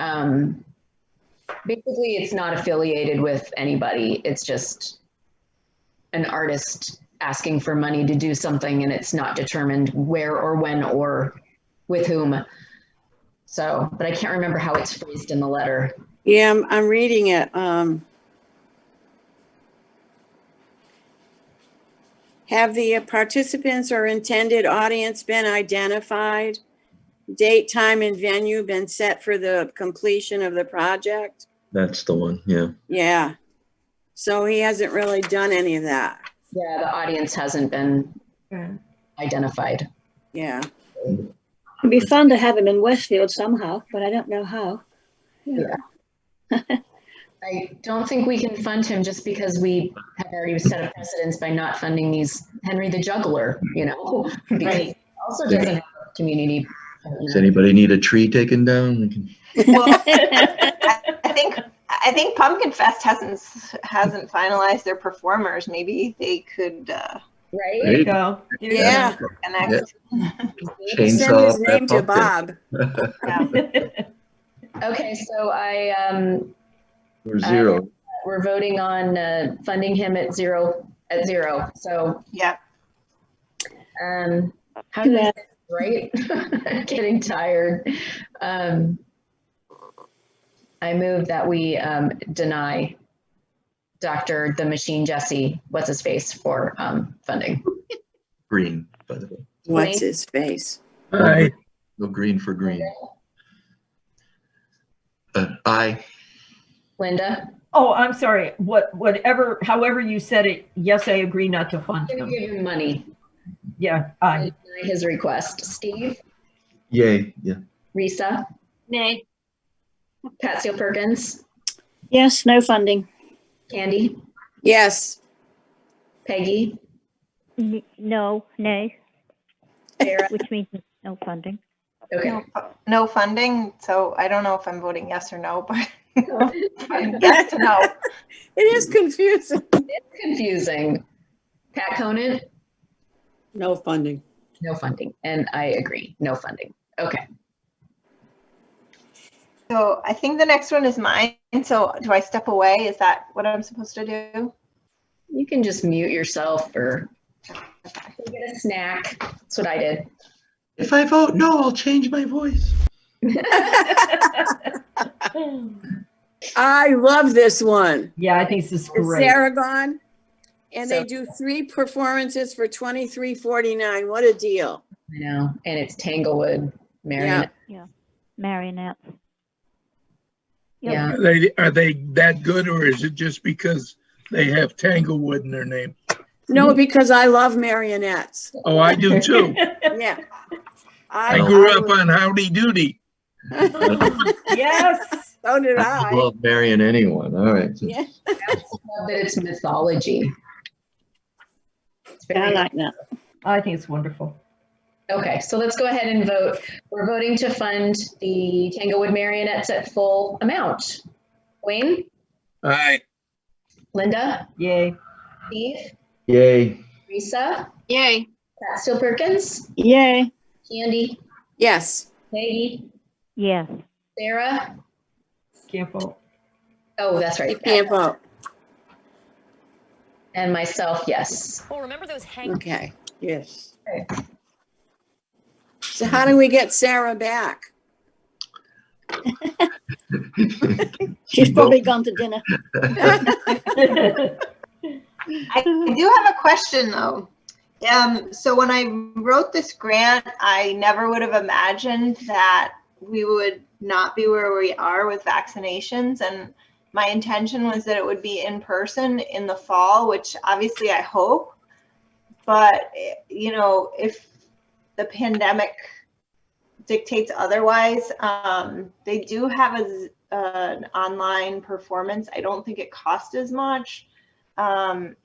basically it's not affiliated with anybody. It's just an artist asking for money to do something, and it's not determined where or when or with whom. So, but I can't remember how it's phrased in the letter. Yeah, I'm reading it. Have the participants or intended audience been identified? Date, time, and venue been set for the completion of the project? That's the one. Yeah. Yeah. So he hasn't really done any of that. Yeah, the audience hasn't been Okay. identified. Yeah. It'd be fun to have him in Westfield somehow, but I don't know how. I don't think we can fund him just because we have already set a precedence by not funding these Henry the Juggler, because he also doesn't have a community. Does anybody need a tree taken down? We can- Well, I think Pumpkin Fest hasn't finalized their performers. Maybe they could Right? There you go. There you Yeah. connect. Send Chainsaw. his name to wrap up Bob. go. Okay, so Or zero. we're voting on funding him at zero. So, Yeah. how do I say this right? Getting tired. I move that we deny Dr. The Machine Jesse, what's his face, for funding. Green, by the way. What's his face? Aye. No green for green. Aye. Linda, Oh, I'm sorry. However you said it, yes, I agree not to fund I'm gonna him. give him money. Yeah, I, Deny his request. Steve, Yay. Yeah. Risa, Nay. Patsy Perkins, Yes, no funding. Candy, Yes. Peggy, No, nay, Sarah. which means no funding. Okay. No funding. So I don't know if I'm voting yes or no, but yes to no. It is confusing. It's confusing. Pat Conant, No funding. no funding. And I agree, no funding. Okay. So I think the next one is mine. So do I step away? Is that what I'm supposed to do? You can just mute yourself or get a snack. That's what I did. If I vote no, I'll change my voice. I love this one. yeah, I think this is It's great. Aragon. And they So- do 3 performances for $23.49. What a deal. I know. And it's Tanglewood, Marion. Marionettes. Yep. Yeah. Are they that good, or is it just because they have Tanglewood in their name? No, because I love marionettes. Oh, I do too. Yeah. I grew up on Howdy Doody. Yes. So did I I. love marrying anyone. All right. Yeah. I love that it's mythology. It's I very- like that. I think it's wonderful. Okay, so let's go ahead and vote. We're voting to fund the Tanglewood marionettes at full amount. Wayne, Aye. Linda, Yay. Steve, Yay. Risa, Yay. Pat Steele Perkins, Yay. Candy, Yes. Peggy, Yes. Sarah, Can't vote. Oh, that's You right. can't vote. And myself, yes. Well, remember those hang. Okay, Yes. so how do we get Sarah back? She's probably gone to dinner. I do have a question though. So when I wrote this grant, I never would have imagined that we would not be where we are with vaccinations. And my intention was that it would be in person in the fall, which obviously I hope. But, you know, if the pandemic dictates otherwise, they do have an online performance. I don't think it costs as much.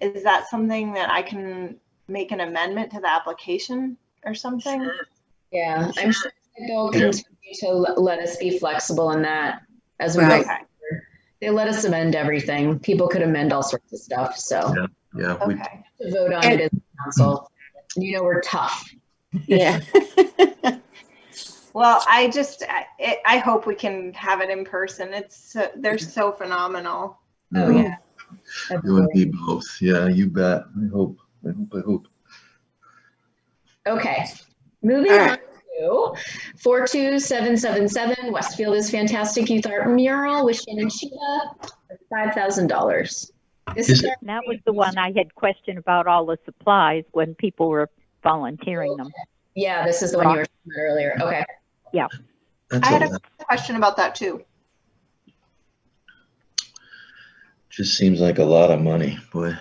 Is that something that I can make an amendment to the application or something? Sure. Yeah, I'm sure they'll continue to let us be flexible in that as we Right. go forward. They let us amend everything. People could amend all sorts of stuff, so Yeah, we, Okay. to vote on it as a council. You know, we're tough. Yeah. Well, I hope we can have it in person. They're so phenomenal. Oh, yeah. you and me both. Yeah, you bet. I hope. Okay, moving All on right. to 42777 Westfield is Fantastic Youth Art Mural with Shannon Shiva for $5,000. This is That was the one I had questioned about all the supplies when people were volunteering them. yeah, this is the one you were talking about earlier. Okay. That's I had a lot. a question about that too. Just seems like a lot of money, boy.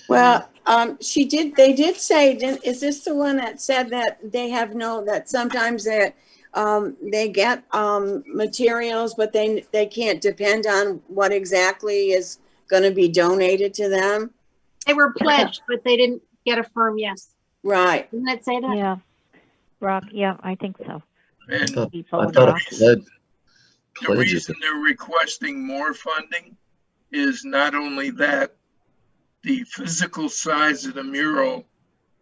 Well, they did say, is this the one that said that they have that sometimes they get materials, but they can't depend on what exactly is going to be donated to them? They were pledged, but they didn't get a firm yes. Right. Didn't it say that? Yeah. Rock, yeah, I think so. And People I and thought rocks. the pledges. reason they're requesting more funding is not only that, the physical size of the mural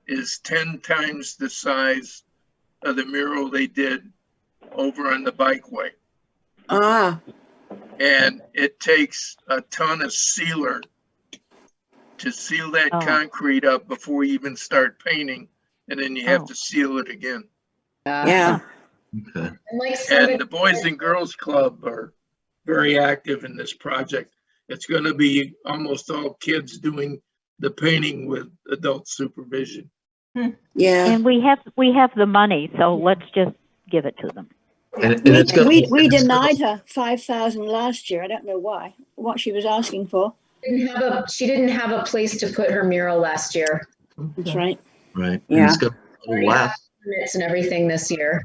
is 10 times the size of the mural they did over on the bikeway. Ah, And it takes a ton of sealer to seal that Oh. concrete up before you even start painting. And then you have Oh. to seal it again. yeah. Okay. And like And the Boys and Girls Club are very active in this project. It's going to be almost all kids doing the painting with adult supervision. Yeah. And we have the money, so let's just give it to them. And it's gonna, We denied her 5,000 last year. I don't know why, what she was asking for. she didn't have a place to put her mural last year. That's right. right. Yeah. And it's gonna last. Permits and everything this year.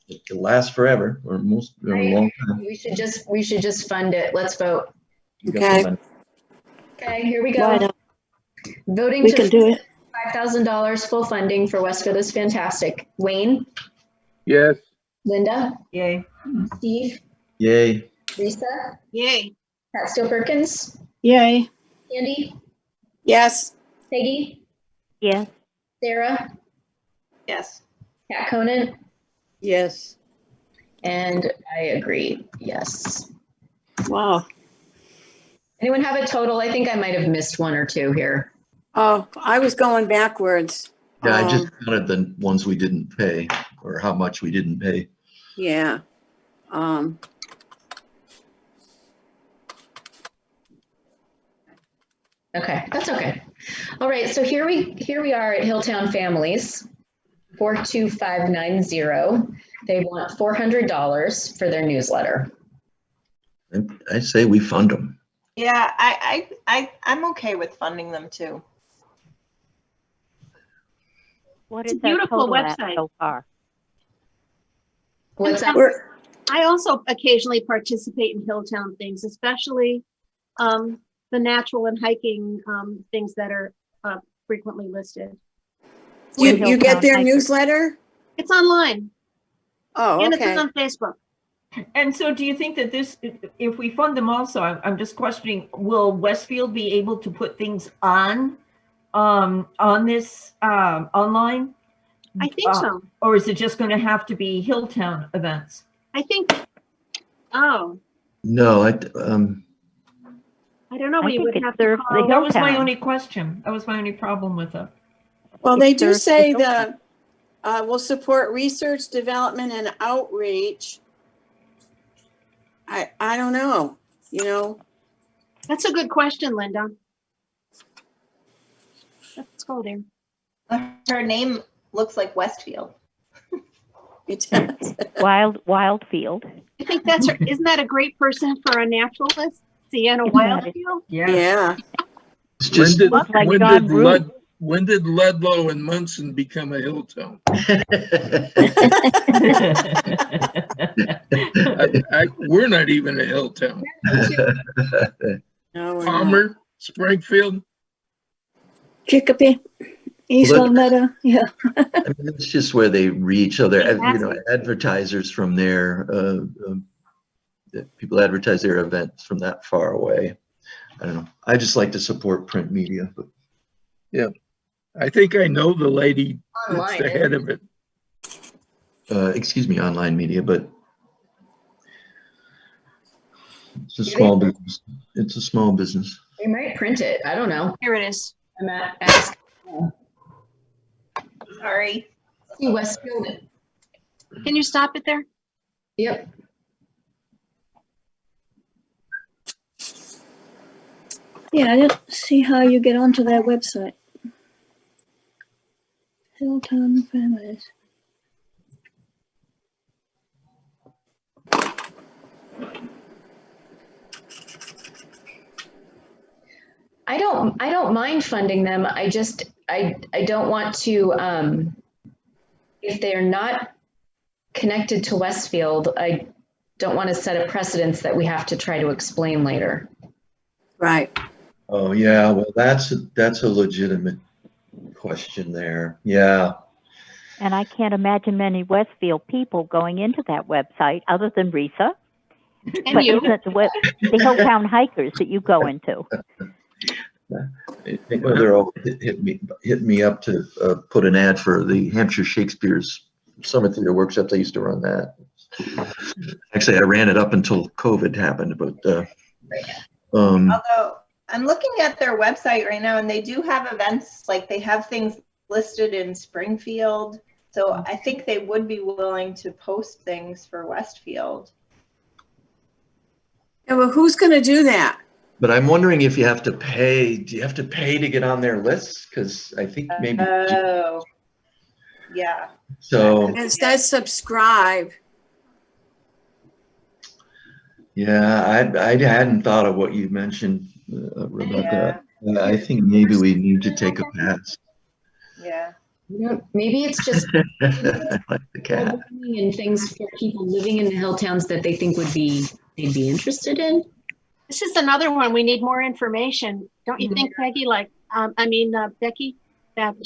It'll last forever, or a long time. We should just fund it. Let's vote. You got Okay. the money. Okay, here we Why go. not? Voting We to can do it. $5,000 full funding for Westfield is Fantastic. Wayne, Yes. Linda, Yay. Steve, Yay. Lisa, Yay. Pat Steele Perkins, Yay. Andy, Yes. Peggy, Yes. Sarah, Yes. Pat Conan, Yes. and I agree. Yes. Wow. Anyone have a total? I think I might have missed one or two here. Oh, I was going backwards. Yeah, I just counted the ones we didn't pay, or how much we didn't pay. Yeah. Okay, that's okay. All right, so here we are at Hilltown Families, 42590. They want $400 for their newsletter. I say we fund them. Yeah, I'm okay with funding them too. What It's is a that beautiful total at website. so far? What's that? I also occasionally participate in Hilltown things, especially the natural and hiking things that are frequently listed. You Hilltown get their Hikers. newsletter? It's online Oh, and okay. it's on Facebook. And so do you think that this, if we fund them also, I'm just questioning, will Westfield be able to put things on this online? I think so. Or is it just going to have to be Hilltown events? I think, oh, No, I don't know. I We think would it have to serves the call. That was my Hilltown. only question. That was my only problem with it. Well, they It do serves the say Hilltown. will support research, development, and outreach. I don't know, you know. That's a good question, Linda. Let's go there. Her name looks like Westfield. It Wildfield. I think that's her. Isn't that a great person for a naturalist? Sienna Wildfield? Yeah. Yeah. it's just, Looks like John Root. When did Ludlow and Munson become a hill town? We're not even a hill town. No, we're not. Palmer, Springfield, Chicopee, East Well, Long Meadow, yeah. I mean, it's just where they reach. So they're, advertisers from there. People advertise their events from that far away. I don't know. I just like to support print media, but I think I know the lady that's Online, the head of it. excuse me, online media, but it's a small business. It's a small business. They might print it. I don't know. Here it is. I'm asking. Sorry. See Westfield. Can you stop it there? Yep. Yeah, I don't see how you get onto their website. Hilltown families. I don't mind funding them. I don't want to, if they're not connected to Westfield, I don't want to set a precedence that we have to try to explain later. Right. Oh, yeah. Well, that's a legitimate question there. Yeah. And I can't imagine many Westfield people going into that website other than Risa. And But you. isn't it the Hilltown hikers that you go into? Well, they're all hit me up to put an ad for the Hampshire Shakespeare's Summer Theater Workshops. I used to run that. Actually, I ran it up until COVID happened, but Although I'm looking at their website right now and they do have events, like they have things listed in Springfield. So I think they would be willing to post things for Westfield. Yeah, well, who's going to do that? but I'm wondering if you have to pay. Do you have to pay to get on their lists? Because I think maybe Oh, yeah. so. It says subscribe. Yeah, I hadn't thought of what you mentioned, Rebecca. I think maybe we need to take a pass. Yeah. You know, maybe it's just I like the cat. and things for people living in the hill towns that they think they'd be interested in. This is another one. We need more information. Don't you think, Peggy? Like, Becky, that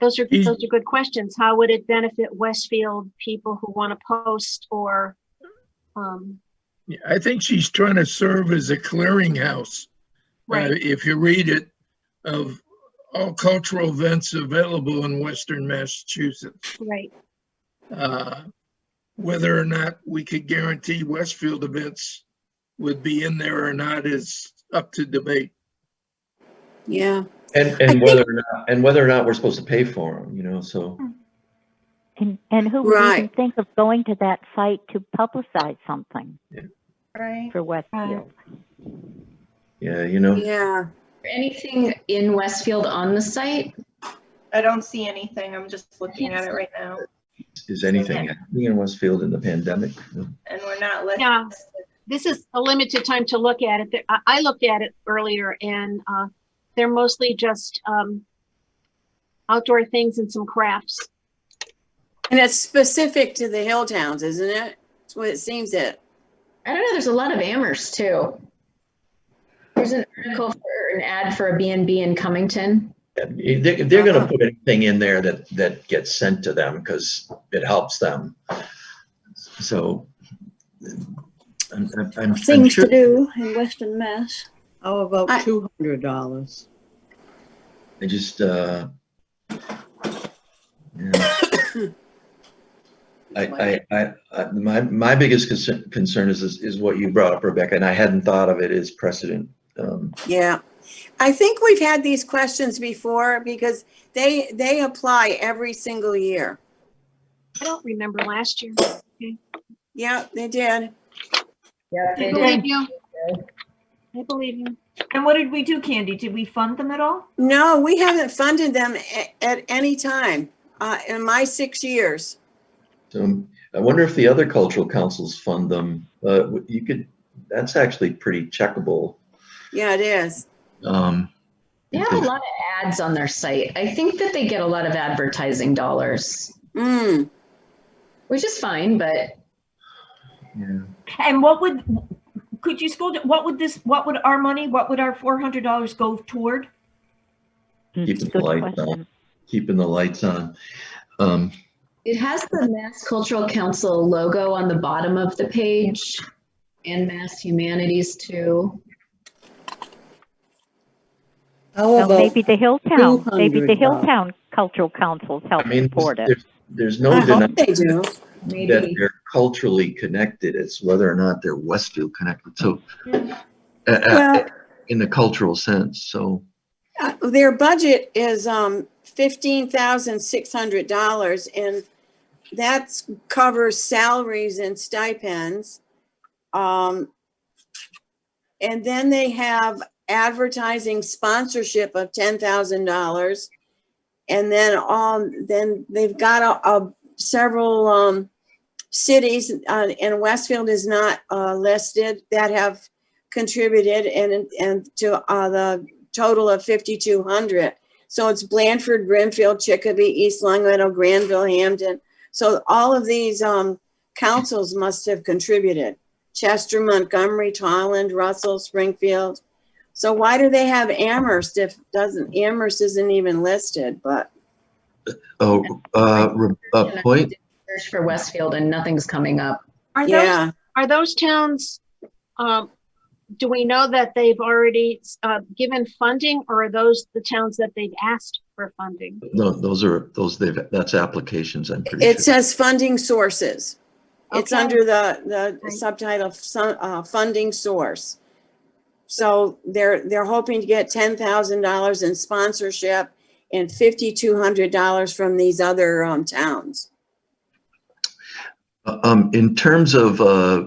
those are good questions. How would it benefit Westfield people who want to post or? Yeah, I think she's trying to serve as a clearinghouse. Right. If you read it, of all cultural events available in Western Massachusetts. Right. Whether or not we could guarantee Westfield events would be in there or not is up to debate. Yeah. And whether or not we're supposed to pay for them, you know, so. And who would even Right. think of going to that site to publicize something Right. for Westfield? Yeah, you know. Yeah. Anything in Westfield on the site? I don't see anything. I'm just looking at it right now. Is anything happening in Westfield in the pandemic? And we're not listed. Yeah. This is a limited time to look at it. I looked at it earlier and they're mostly just outdoor things and some crafts. And it's specific to the hill towns, isn't it? That's what it seems that. I don't know. There's a lot of Amherst too. There's an article for an ad for a B&B in Cummington. They're going to put anything in there that gets sent to them because it helps them. So I'm Things sure. to do in Western Mass. How about $200? I just, yeah. My biggest concern is what you brought up, Rebecca, and I hadn't thought of it as precedent. Yeah. I think we've had these questions before because they apply every single year. I don't remember last year. Okay. Yeah, they did. Yeah, I believe you. I believe you. And what did we do, Candy? Did we fund them at all? No, we haven't funded them at any time in my 6 years. So I wonder if the other cultural councils fund them. You could. That's actually pretty checkable. Yeah, it is. They have a lot of ads on their site. I think that they get a lot of advertising dollars, which is fine, but. Yeah. And could you scroll, what would our money, what would our $400 go toward? Keeping the lights on. Keeping the lights on. It has the Mass Cultural Council logo on the bottom of the page and Mass Humanities too. Well, maybe the $200? Hilltown Cultural Councils help support it. There's no I denying hope they do. that they're culturally connected. It's whether or not they're Westfield connected. So, Well, in the cultural sense. So, their budget is $15,600, and that covers salaries and stipends. And then they have advertising sponsorship of $10,000, and then they've got several cities, and Westfield is not listed, that have contributed, and to the total of 5,200. So it's Blandford, Brimfield, Chicopee, East Longmeadow, Granville, Hampton. So all of these councils must have contributed. Chester, Montgomery, Tolland, Russell, Springfield. So why do they have Amherst if Amherst isn't even listed? But point. Search for Westfield and nothing's coming up. Are those towns, do we know that they've already given funding, or are those the towns that they've asked for funding? No, that's applications. I'm pretty it sure. says funding sources. It's Okay. under the subtitle funding source. So they're hoping to get $10,000 in sponsorship and $5,200 from these other towns. In terms of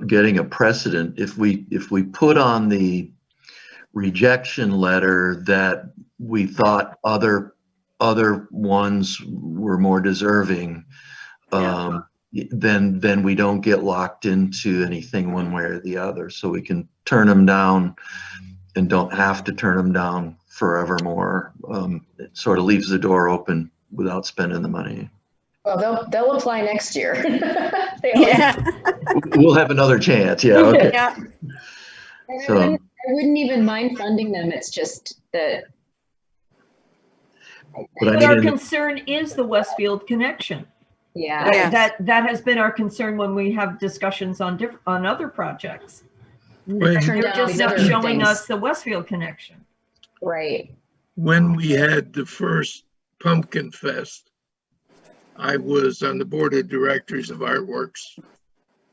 getting a precedent, if we put on the rejection letter that we thought other ones were more deserving, then we don't get locked into anything one way or the other. So we can turn them down and don't have to turn them down forevermore. It sort of leaves the door open without spending the money. Well, they'll apply next year. We'll have another chance. Yeah. Okay. Yeah. So I wouldn't even mind funding them. It's just that. But our concern is the Westfield connection. Yeah. That has been our concern when we have discussions on other projects. They're just not showing us the Westfield connection. Right. When we had the first Pumpkin Fest, I was on the board of directors of Artworks,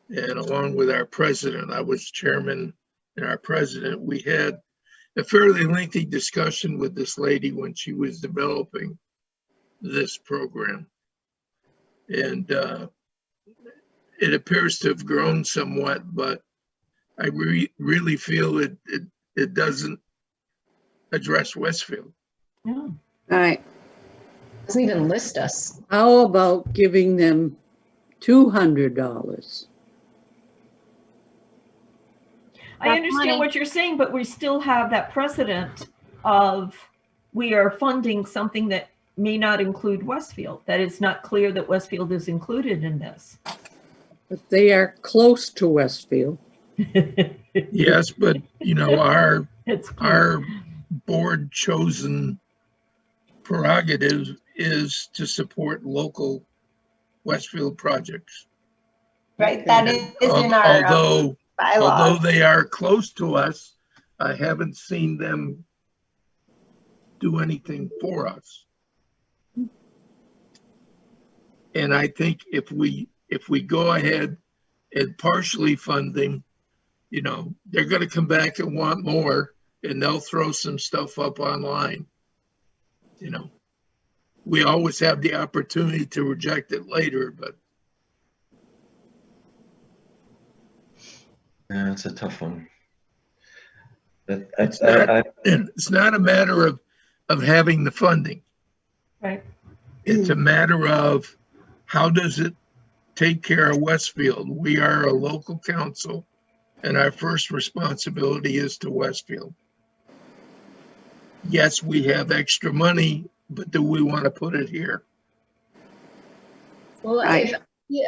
and along with our president, I was chairman, and our president, we had a fairly lengthy discussion with this lady when she was developing this program. And it appears to have grown somewhat, but I really feel it doesn't address Westfield. No. All right. Doesn't even list us. How about giving them $200? I understand what you're saying, but we still have that precedent of we are funding something that may not include Westfield. That it's not clear that Westfield is included in this. But they are close to Westfield. Yes, but you know, our Our board chosen prerogative is to support local Westfield projects. Right, that is in our Although bylaws. they are close to us, I haven't seen them do anything for us. And I think if we if we go ahead and partially funding, you know, they're going to come back and want more, and they'll throw some stuff up online. You know, we always have the opportunity to reject it later, but Yeah, it's a tough one. it's not a matter of having the funding. Right. It's a matter of how does it take care of Westfield? We are a local council, and our first responsibility is to Westfield. Yes, we have extra money, but do we want to put it here? Well, Right.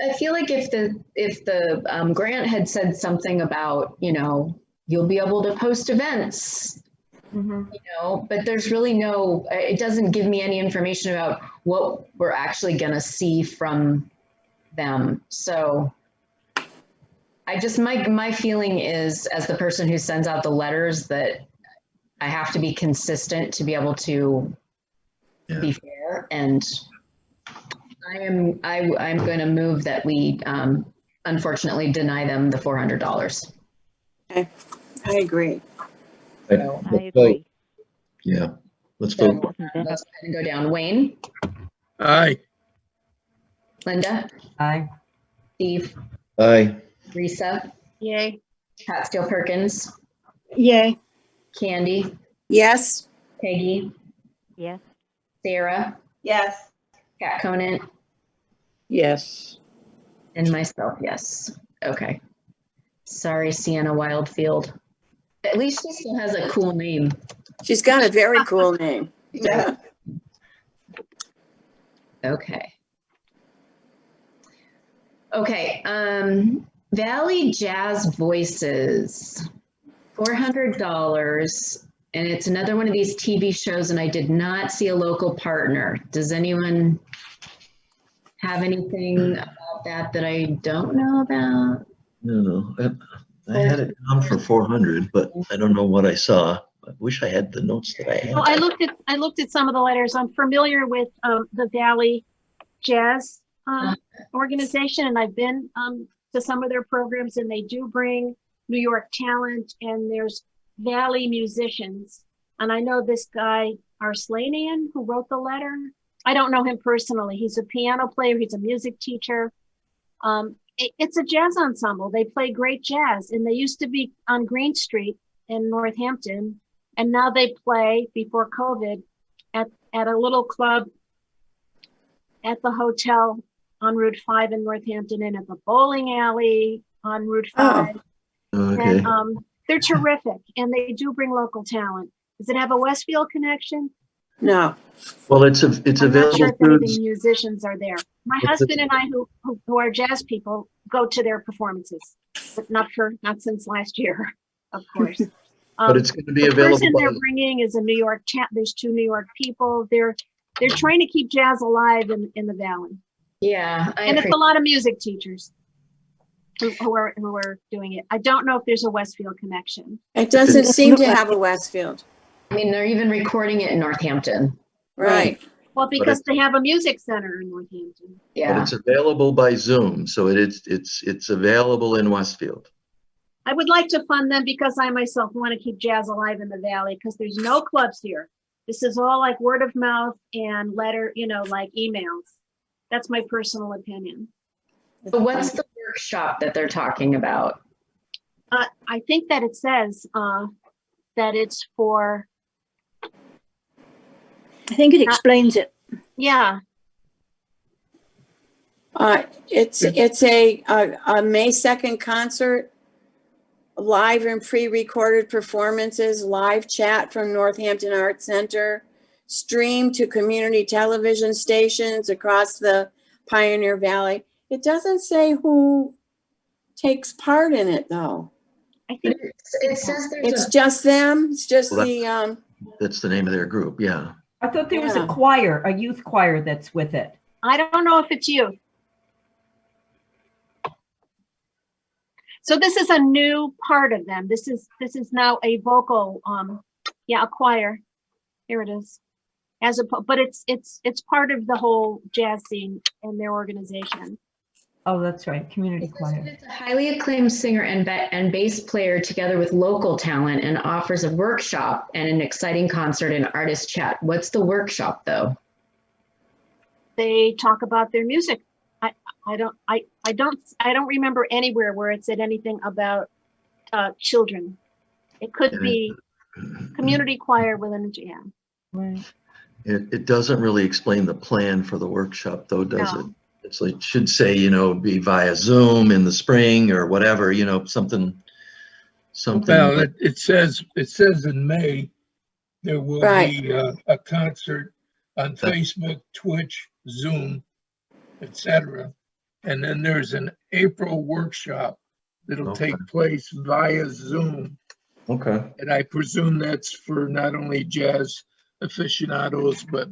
I feel like if the grant had said something about, you know, you'll be able to post events, Mhm. you know, but there's really no, it doesn't give me any information about what we're actually going to see from them. So I just, my feeling is, as the person who sends out the letters, that I have to be consistent to be able to be fair. And I'm going to move that we unfortunately deny them the $400. I agree. I Let's vote. agree. Yeah, let's So vote. let's go ahead and go down. Wayne, Aye. Linda, Aye. Steve, Aye. Risa, Yay. Pat Steele Perkins, Yay. Candy, Yes, Peggy, Yes. Sarah, Yes. Pat Conant, Yes. and myself, yes. Okay. Sorry, Sienna Wildfield. At least she still has a cool name. she's got a very cool name. Yeah. Okay. Okay, Valley Jazz Voices, $400, and it's another one of these TV shows, and I did not see a local partner. Does anyone have anything about that I don't know about? No, I had it down for 400, but I don't know what I saw. I wish I had the notes that I had. Well, I looked at some of the letters. I'm familiar with the Valley Jazz organization, and I've been to some of their programs, and they do bring New York talent, and there's Valley musicians. And I know this guy, Arslanian, who wrote the letter. I don't know him personally. He's a piano player. He's a music teacher. It's a jazz ensemble. They play great jazz, and they used to be on Green Street in Northampton, and now they play, before COVID, at a little club at the hotel on Route 5 in Northampton, and at the bowling alley on Route 5. Okay. And they're terrific, and they do bring local talent. Does it have a Westfield connection? No, Well, it's I'm not available sure if through, any musicians are there. My It's a- husband and I, who are jazz people, go to their performances, but not since last year, of course. but it's going to be The available. person by- they're bringing is a New York there's 2 New York people. They're trying to keep jazz alive in the Valley. Yeah, And it's a lot of music teachers who are doing it. I don't know if there's a Westfield connection. it doesn't seem to have a Westfield. I mean, they're even recording it in Northampton. Right. Well, because they have a music center in Northampton. But Yeah. it's available by Zoom, so it's available in Westfield. I would like to fund them because I myself want to keep jazz alive in the Valley, because there's no clubs here. This is all like word of mouth and letter, like emails. That's my personal opinion. So what's the workshop that they're talking about? I think that it says that it's for, I think it explains it. yeah, It's a May 2nd concert, live and pre-recorded performances, live chat from Northampton Arts Center, streamed to community television stations across the Pioneer Valley. It doesn't say who takes part in it, though. I think It says there's It's just them. It's just Well, the, That's the name of their group, yeah. I thought there was Yeah. a choir, a youth choir that's with it. I don't know if it's you. So this is a new part of them. This is now a vocal, a choir. Here it is. But it's part of the whole jazz scene and their organization. Oh, that's right, community It says that choir. it's a highly acclaimed singer and bass player together with local talent and offers a workshop and an exciting concert and artist chat. What's the workshop though? They talk about their music. I don't remember anywhere where it said anything about children. It could be community choir within a jam. Right. It doesn't really explain the plan for the workshop though, does it? No. It's like, should say, you know, be via Zoom in the spring or whatever, you know, something. Well, it says in May, there will Right. be a concert on Facebook, Twitch, Zoom, etc. And then there's an April workshop that'll Okay. take place via Zoom. Okay. And I presume that's for not only jazz aficionados, but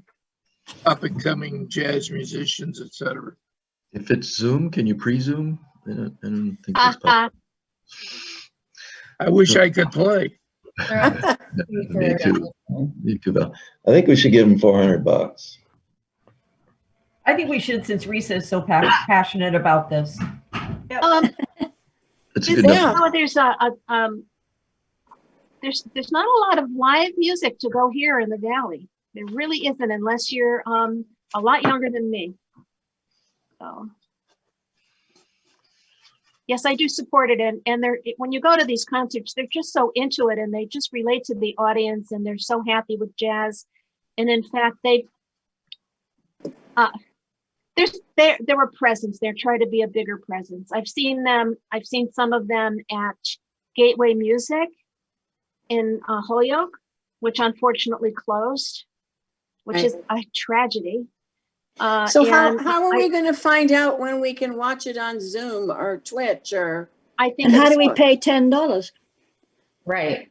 up and coming jazz musicians, etc. If it's Zoom, can you pre-Zoom? I don't think that's possible. I wish I could play. Me too. Me too, Val. I think we should give them $400. I think we should, since Risa is so passionate about this. It's a good Yeah. number. There's not a lot of live music to go here in the Valley. There really isn't, unless you're a lot younger than me. So, yes, I do support it, and when you go to these concerts, they're just so into it, and they just relate to the audience, and they're so happy with jazz. And in fact, they're a presence. They're trying to be a bigger presence. I've seen some of them at Gateway Music in Holyoke, which unfortunately closed, which is a tragedy. So and how are we going to find out when we can watch it on Zoom or Twitch or? I think And how it's- do we pay $10? Right.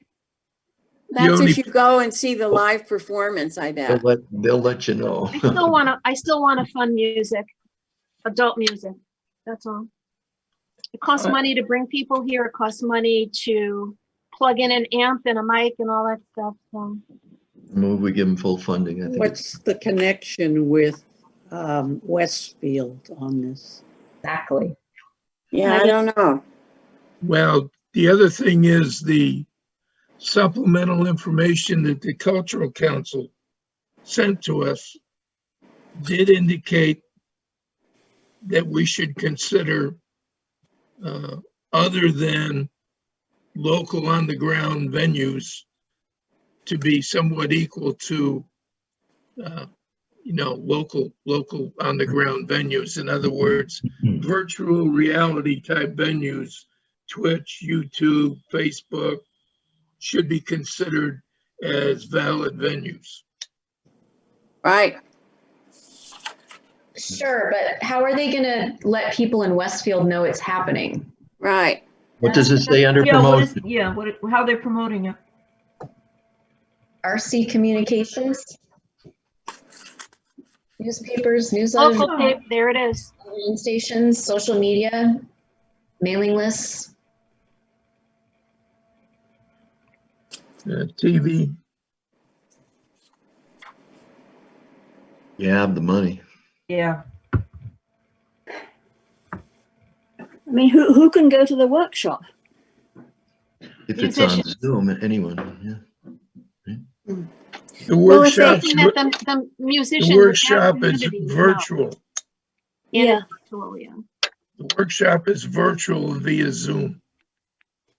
That's only- if you go and see the live performance, I bet. They'll let you know. I still want to fund music, adult music. That's all. It costs money to bring people here. It costs money to plug in an amp and a mic and all that stuff. So Move, we give them full funding. I think. What's the connection with Westfield on this? Exactly. Yeah, I don't know. Well, the other thing is the supplemental information that the Cultural Council sent to us did indicate that we should consider other than local on the ground venues to be somewhat equal to local on the ground venues. In other words, virtual reality type venues, Twitch, YouTube, Facebook, should be considered as valid venues. Right. Sure, but how are they going to let people in Westfield know it's happening? Right. What does it say under Yeah, promotion? how they're promoting it. RC Communications? Newspapers, newsletters, local tape, there it is. television stations, social media, mailing lists. TV. You have the money. Yeah. I mean, who can go to the workshop? If it's on Musicians. Zoom, anyone, yeah. The Well, if they- workshop, Thinking that the musicians. the would workshop have is community, virtual. Yeah. Yeah. The workshop is virtual via Zoom.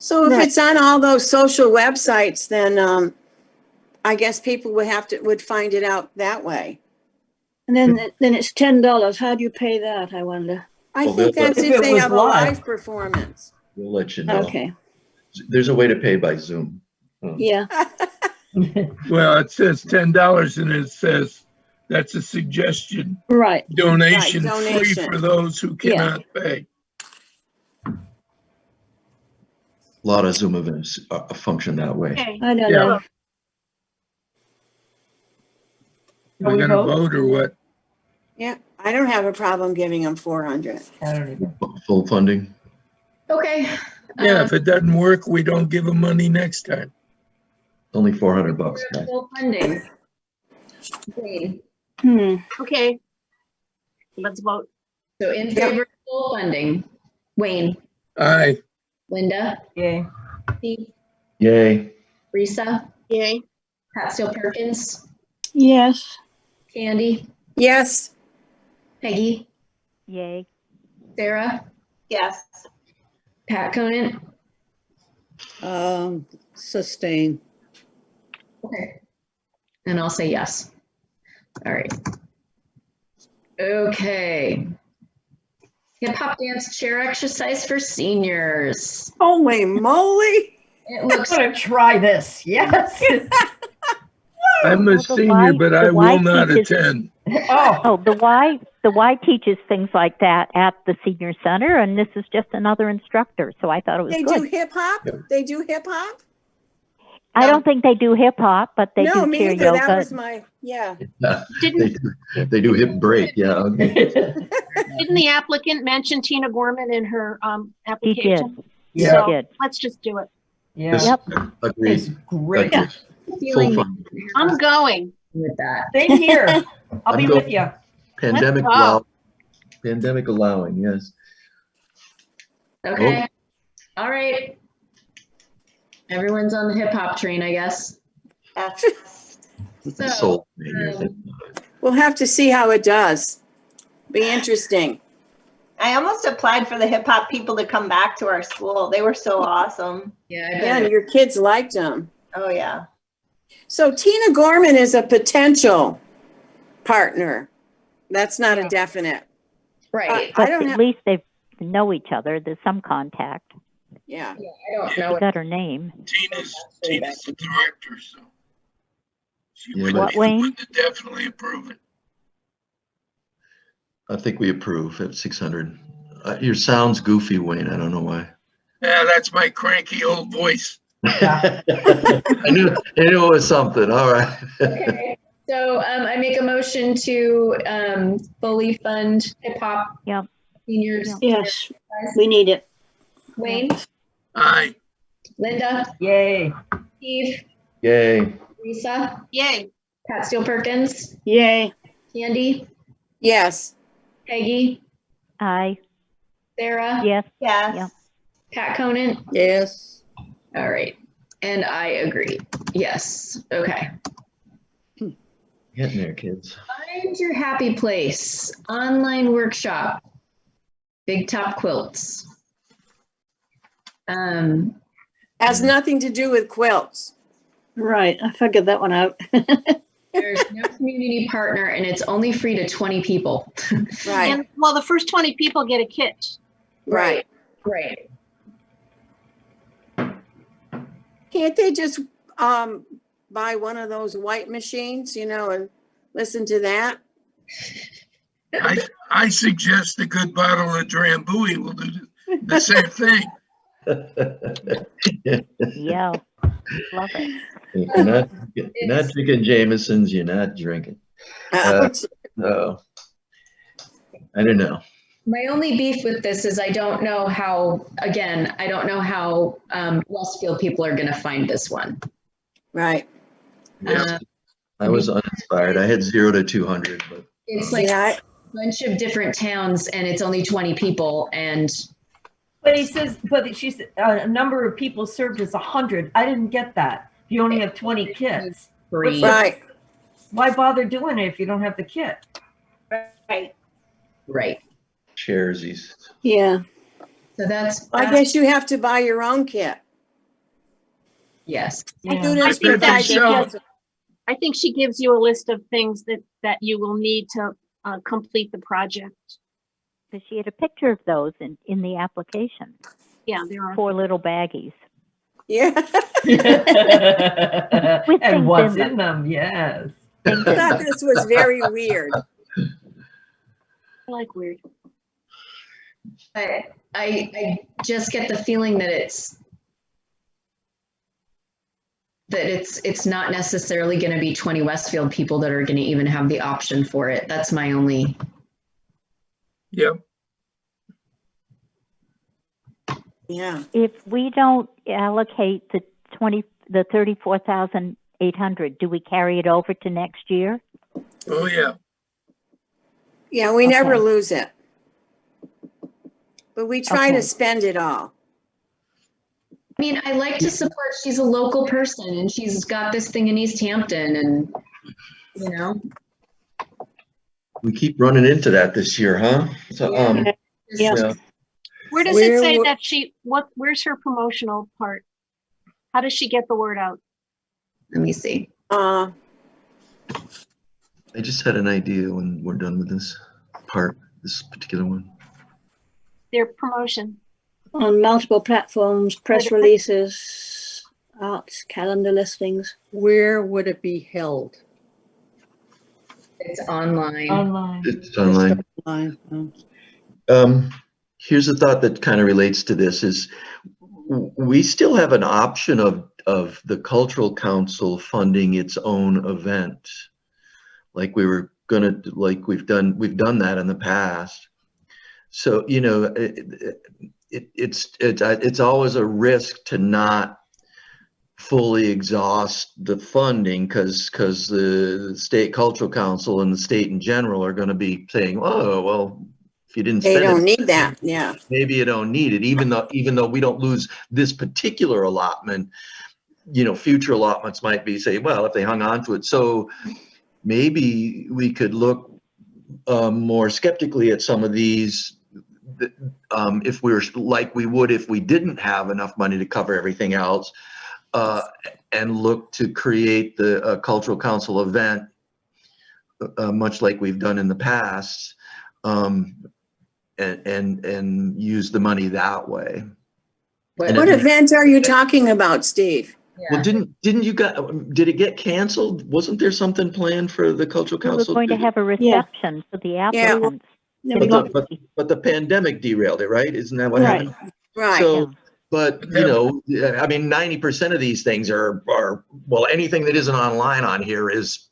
So if Right. it's on all those social websites, then I guess people would find it out that way. And then it's $10. How do you pay that, I wonder? I Well, think they'll- that's If if it they was have a live. live performance. We'll let you know. Okay, There's a way to pay by Zoom. yeah. Well, it says $10 and it says that's a suggestion. Right. Donation Right, free donation. for those who Yeah. cannot pay. A lot of Zoom events function that way. Okay. I don't Yeah. know. We're we gonna vote? vote or what? Yeah, I don't have a problem giving them 400. I don't even. Full funding. Okay. Yeah, if it doesn't work, we don't give them money next time. Only $400, guys. Full funding. Great. Hmm. Okay. Let's vote. So in favor of Full funding. Wayne, Aye. Linda, Yay. Steve, Yay. Risa, Yay. Pat Steele Perkins, Yes. Candy, Yes, Peggy, Yay. Sarah, Yes. Pat Conant. Sustain. Okay. And I'll say yes. All right. Okay. Hip hop dance chair exercise for seniors. holy moly. It I'm looks gonna try this. Yes. I'm Well, a the senior, Y- but the I Y will not teaches- attend. Oh, Oh, the Y teaches things like that at the senior center, and this is just another instructor. So I thought it was They do good. hip hop? They do hip hop? I don't think they do hip hop, but they No, do me chair either. That yoga. was my, yeah. They do hip break, yeah. Okay. Didn't the applicant mention Tina Gorman in her He application? did. Yeah. He did. Let's just do it. yeah. This- Yep. Agreed. It's great. Agreed. Full feeling fund. I'm going. with that. Same here. I'll be I'm with going- you. Pandemic Let's go. allow, pandemic allowing, yes. Okay. All right. Everyone's on the hip hop train, I guess. Yes. It's a So, soul thing, you're um, thinking. We'll have to see how it does. Be interesting. I almost applied for the hip hop people to come back to our school. They were so awesome. Yeah, I Yeah, bet. and your kids liked them. Oh, yeah. So Tina Gorman is a potential partner. That's not a definite. Right. I But don't at have, least they know each other. There's some contact. yeah. I don't know. You got her name. Tina's the director, so. She Yeah, would but- be the Wayne? one to definitely approve it. I think we approve at 600. Your sound's goofy, Wayne. I don't know why. Yeah, that's my cranky old voice. I knew it was something. All right. Okay. So I make a motion to fully fund hip hop Yep. seniors. Yes, we need it. Wayne, Aye. Linda, Yay. Steve, Yay. Lisa, Yay. Pat Steele Perkins, Yay. Candy, Yes. Peggy, Aye. Sarah, Yes. Yes. Yep. Pat Conant. Yes. All right. And I agree. Yes. Okay. Getting there, kids. Find your happy place. Online workshop. Big top quilts. Has nothing to do with quilts. Right, I figured that one out. There's no community partner and it's only free to 20 people. Right, And well, the first 20 people get a kit. right. Right. Can't they just buy one of those white machines, and listen to that? I suggest a good bottle of Drambuie will do the same thing. Yeah. Love it. You're not drinking Jameson's, you're not drinking. No. I don't know. My only beef with this is I don't know how Westfield people are going to find this one. Right. Yeah. I was uninspired. I had 0 to 200, but It's like Yeah, a bunch of different towns and it's only 20 people and But he says, but she's a number of people served as 100. I didn't get that. You only have 20 kids. free. right. Why bother doing it if you don't have the kit? Right. Right. sharesies. Yeah, So that's, I guess you have to buy your own kit. yes. Yeah. Students think provide they their sell- kits. I think she gives you a list of things that you will need to complete the project. Because she had a picture of those in the application. Yeah, there are. 4 little baggies. Yeah. With And things what's in in them, yes. I thought this was very weird. I like weird. I just get the feeling that it's not necessarily going to be 20 Westfield people that are going to even have the option for it. That's my only. Yeah. Yeah. If we don't allocate the 34,800, do we carry it over to next year? Oh, yeah. Yeah, we never Okay. lose it. but we try to Okay. spend it all. I mean, I like to support, she's a local person and she's got this thing in East Hampton and, you know. We keep running into that this year, huh? So, Yeah. yeah. Where does Where it say wo- that where's her promotional part? How does she get the word out? Let me see. I just had an idea when we're done with this this particular one. Their promotion. On multiple platforms, press releases, arts, calendar listings. Where would it be held? It's online. Online. It's online. Online, oh. Here's a thought that kind of relates to this is we still have an option of the Cultural Council funding its own event. Like we were gonna, like we've done that in the past. So, you know, it's always a risk to not fully exhaust the funding because the State Cultural Council and the state in general are going to be saying, oh, well, if you didn't They spend don't it, need that, yeah. maybe you don't need it, even though we don't lose this particular allotment, you know, future allotments might be say, well, if they hung on to it. So maybe we could look more skeptically at some of these if we were like we would if we didn't have enough money to cover everything else, and look to create the Cultural Council event, much like we've done in the past, and use the money that way. What event are you talking about, Steve? Well, did it get canceled? Wasn't there something planned for the Cultural We were Council? going to have a reception for the applicants. But the pandemic derailed it, right? Isn't that what happened? Right. So, but you know, I mean, 90% of these things are well, anything that isn't online on here is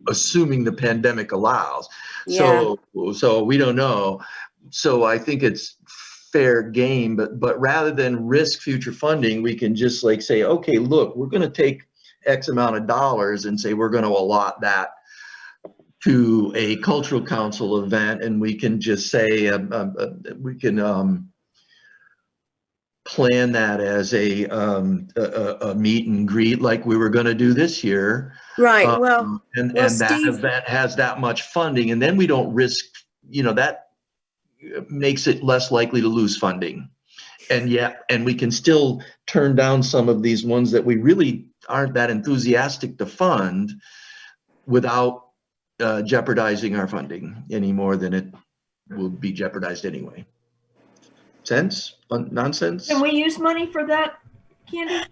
assuming the pandemic allows. So we don't know. So I think it's fair game, but rather than risk future funding, we can just like say, okay, look, we're going to take X amount of dollars and say we're going to allot that to a Cultural Council event, and we can just say we can plan that as a meet and greet like we were going to do this year. Right. And that event has that much funding, and then we don't risk, you know, that makes it less likely to lose funding. And we can still turn down some of these ones that we really aren't that enthusiastic to fund without jeopardizing our funding any more than it will be jeopardized anyway. Sense? Nonsense? Can we use money for that, Candy?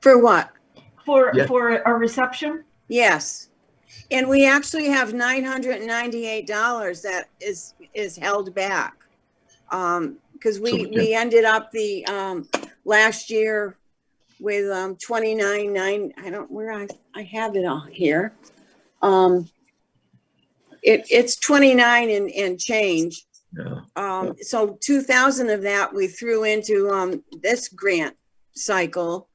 For what? For a reception? Yes. And we actually have $998 that is held back. Because we ended up the last year with 29.9. I don't I have it all here. It's 29 and change. Yeah. So 2,000 of that we threw into this grant cycle.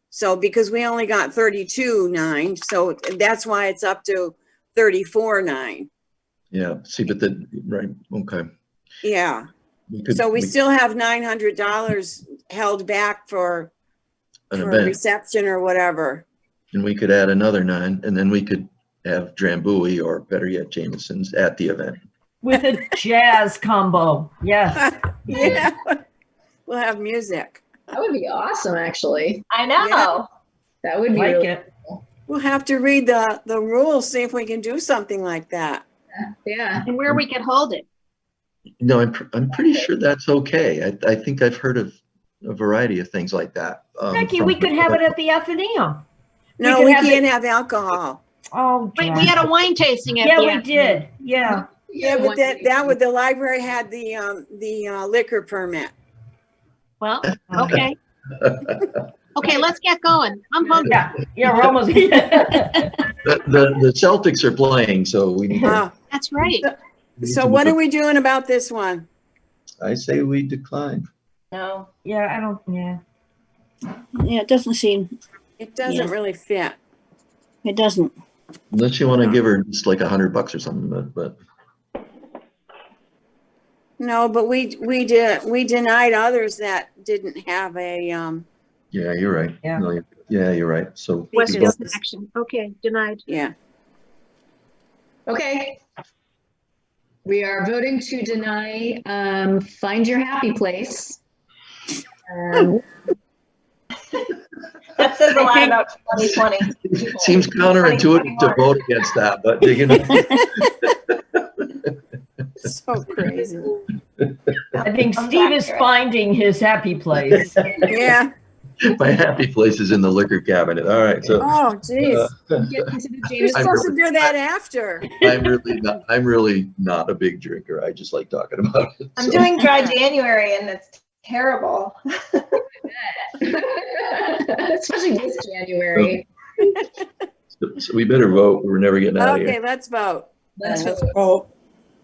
So because we only got 32.9, so that's why it's up to 34.9. Yeah. See, but right. Okay. Yeah. So we still have $900 held back for an a event, reception or whatever. and we could add another 9, and then we could have Drambuie or better yet, Jameson's at the event. With a jazz combo. Yes. Yeah. We'll have music. That would be awesome, actually. I know. Yeah. That would be Like really it. cool. We'll have to read the rules, see if we can do something like that. Yeah. And where we could hold it. No, I'm pretty sure that's okay. I think I've heard of a variety of things like that. Becky, we could have it at the Athenaeum. No, we can't have alcohol. Oh, Wait, we had a wine tasting at yeah, the we end. did. Yeah. Yeah, but the library had the liquor permit. Well, okay. Okay, let's get going. I'm hungry. Yeah, we're almost. The Celtics are playing, so we need to. That's right. So what are we doing about this one? I say we decline. No. Yeah, I don't. Yeah. Yeah, it doesn't seem. It doesn't really fit. It doesn't. Unless you want to give her just like $100 or something, but No, but we denied others that didn't have a, Yeah, you're right. Yeah. No, yeah, you're right. So Westfield Because- Action. Okay, denied. yeah. Okay. We are voting to deny Find Your Happy Place. That says a lot about 2020. it seems counterintuitive to vote against that, but you know. So crazy. I think I'm Steve is accurate. finding his happy place. Yeah. My happy place is in the liquor cabinet. All right, so Oh, geez. Get into the You're James I'm supposed to really- do that after. I'm really not a big drinker. I just like talking about it. I'm so. doing dry January and it's terrible. especially this January. So we better vote. We're never getting out of Okay, here. let's vote. Let's Let's vote. vote.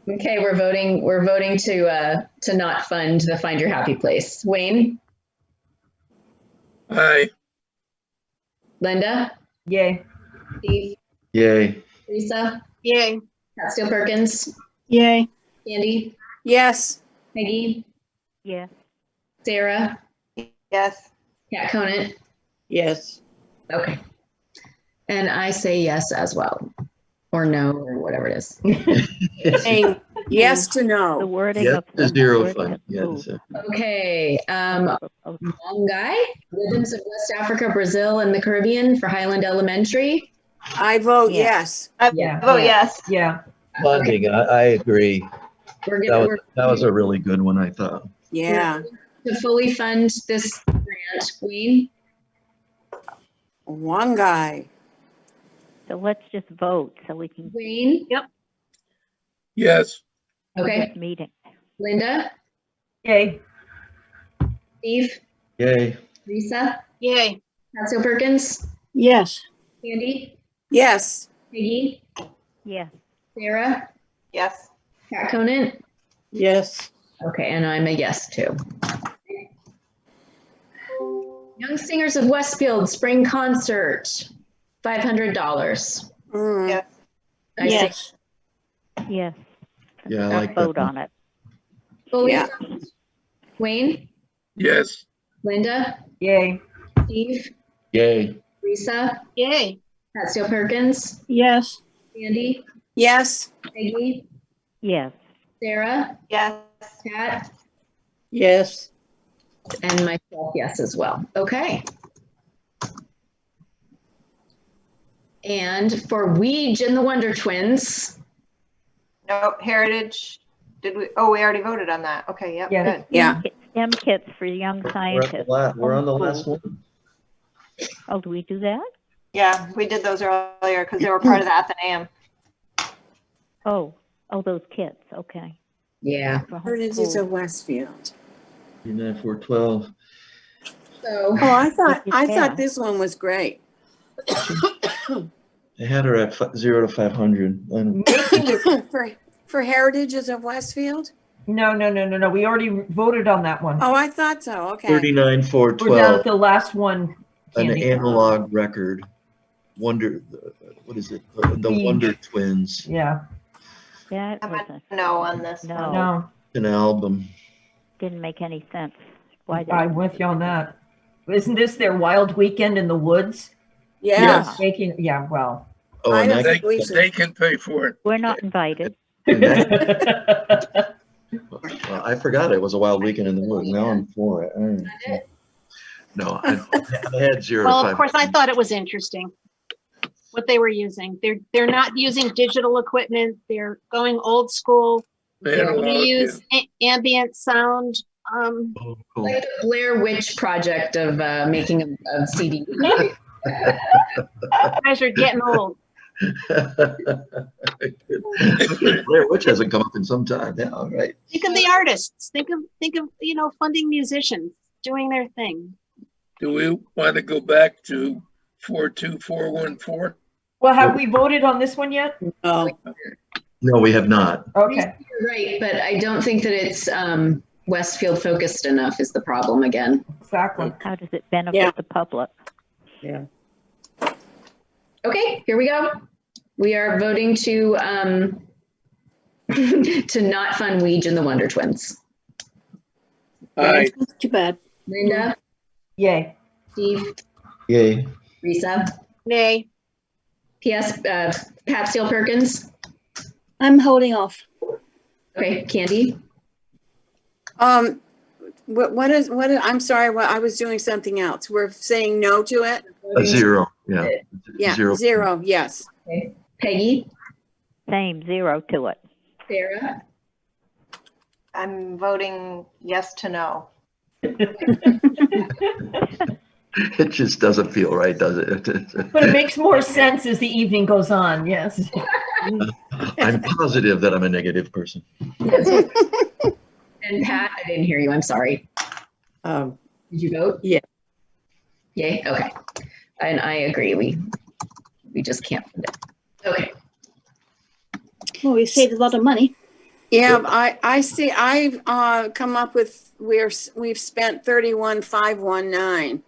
Okay, we're voting to not fund the Find Your Happy Place. Wayne, Aye. Linda, Yay. Steve, Yay. Lisa, Yay. Pat Steele Perkins, Yay. Andy, Yes. Peggy, Yes. Sarah, Yes. Kat Conant. Yes. Okay. And I say yes as well, or no, or whatever it is. Saying yes to The no. wording Yes of to the zero wording fund. of Yes. food. Okay, Oh, Mongai, Rhythms of West Africa, Brazil, and the Caribbean for Highland Elementary. I vote Yes. yes. I Yeah. vote yes. Yeah. Funding, I agree. We're That gonna, was, that was a really good one, I thought. Yeah. to fully fund this grant, Wayne, One guy. So let's just vote so we can Wayne, Yes. do okay, this meeting. Linda, Yay. Steve, Yay. Lisa, Yay. Pat Steele Perkins, Yes. Andy, Yes. Peggy, Yes. Sarah, Yes. Kat Conant. Yes. Okay, and I'm a yes too. Young Singers of Westfield Spring Concert, $500. Mm. Yes. I say Yes. Yes. Yeah, I Let's like that vote one. on it. fully Yeah. fund. Wayne, Yes. Linda, Yay. Steve, Yay. Lisa, Yay. Pat Steele Perkins, Yes. Andy, Yes. Peggy, Yes. Sarah, Yes. Pat, Yes. and myself, yes as well. Okay. And for Weege and the Wonder Twins, No, Heritage. Did we? Oh, we already voted on that. Okay, yep, Yeah. good. Yeah. STEM kits for young We're, scientists. we're on the last one. Oh, do we do that? Yeah, we did those earlier because they were part of the Athenaeum. Oh, those kits. Okay. yeah. For Heritages homeschool. of Westfield. 412. So, Oh, I thought Yeah. this one was great. I had her at 0 to 500. And For Heritages of Westfield? No. We already voted on that one. Oh, I thought so. Okay. 39, We're down 412. at the last one. An Candy. analog record. Wonder, what is it? The Weege. Wonder Twins. Yeah. That I'm was a no on this no, one. No, An album. didn't make any sense. Why? I'm with you on that. Isn't this their wild weekend in the woods? Yeah. Yes. Making, yeah, well. Oh, I and don't that, think we should. They can pay for it. We're not invited. well, I forgot it was a wild weekend in the woods. Now I'm for it. All right. No, I had 0 Well, to of course, 500. I thought it was interesting what they were using. They're not using digital equipment. They're going old school. They They're had a going to lot, use ambient sound. Oh, cool. like the Blair Witch project of making a CD. You guys are getting old. Blair Witch hasn't come up in some time. Yeah, all right. Think of the artists. Think of funding musicians doing their thing. Do we want to go back to 42414? Well, have we voted on this one yet? Oh, No, we have not. Okay. You're right, but I don't think that it's Westfield focused enough is the problem again. Exactly. How does it benefit Yeah. the public? yeah. Okay, here we go. We are voting to to not fund Weege and the Wonder Twins. Aye. That's too bad. Linda, Yay. Steve, Yay. Risa, Nay. PS, Pat Steele Perkins. I'm holding off. Okay, Candy, I'm sorry, I was doing something else. We're saying no to it? A 0, yeah. Yeah, 0. 0, yes. okay. Peggy, Same, 0 to it. Sarah, I'm voting yes to no. It just doesn't feel right, does it? But it makes more sense as the evening goes on, yes. I'm positive that I'm a negative person. and Pat, I didn't hear you, I'm sorry. Um, Did you vote? Yeah. Yay, okay. And I agree, we just can't fund it. Okay, Well, we saved a lot of money. Yeah, I see, I've come up with, we've spent 31,519.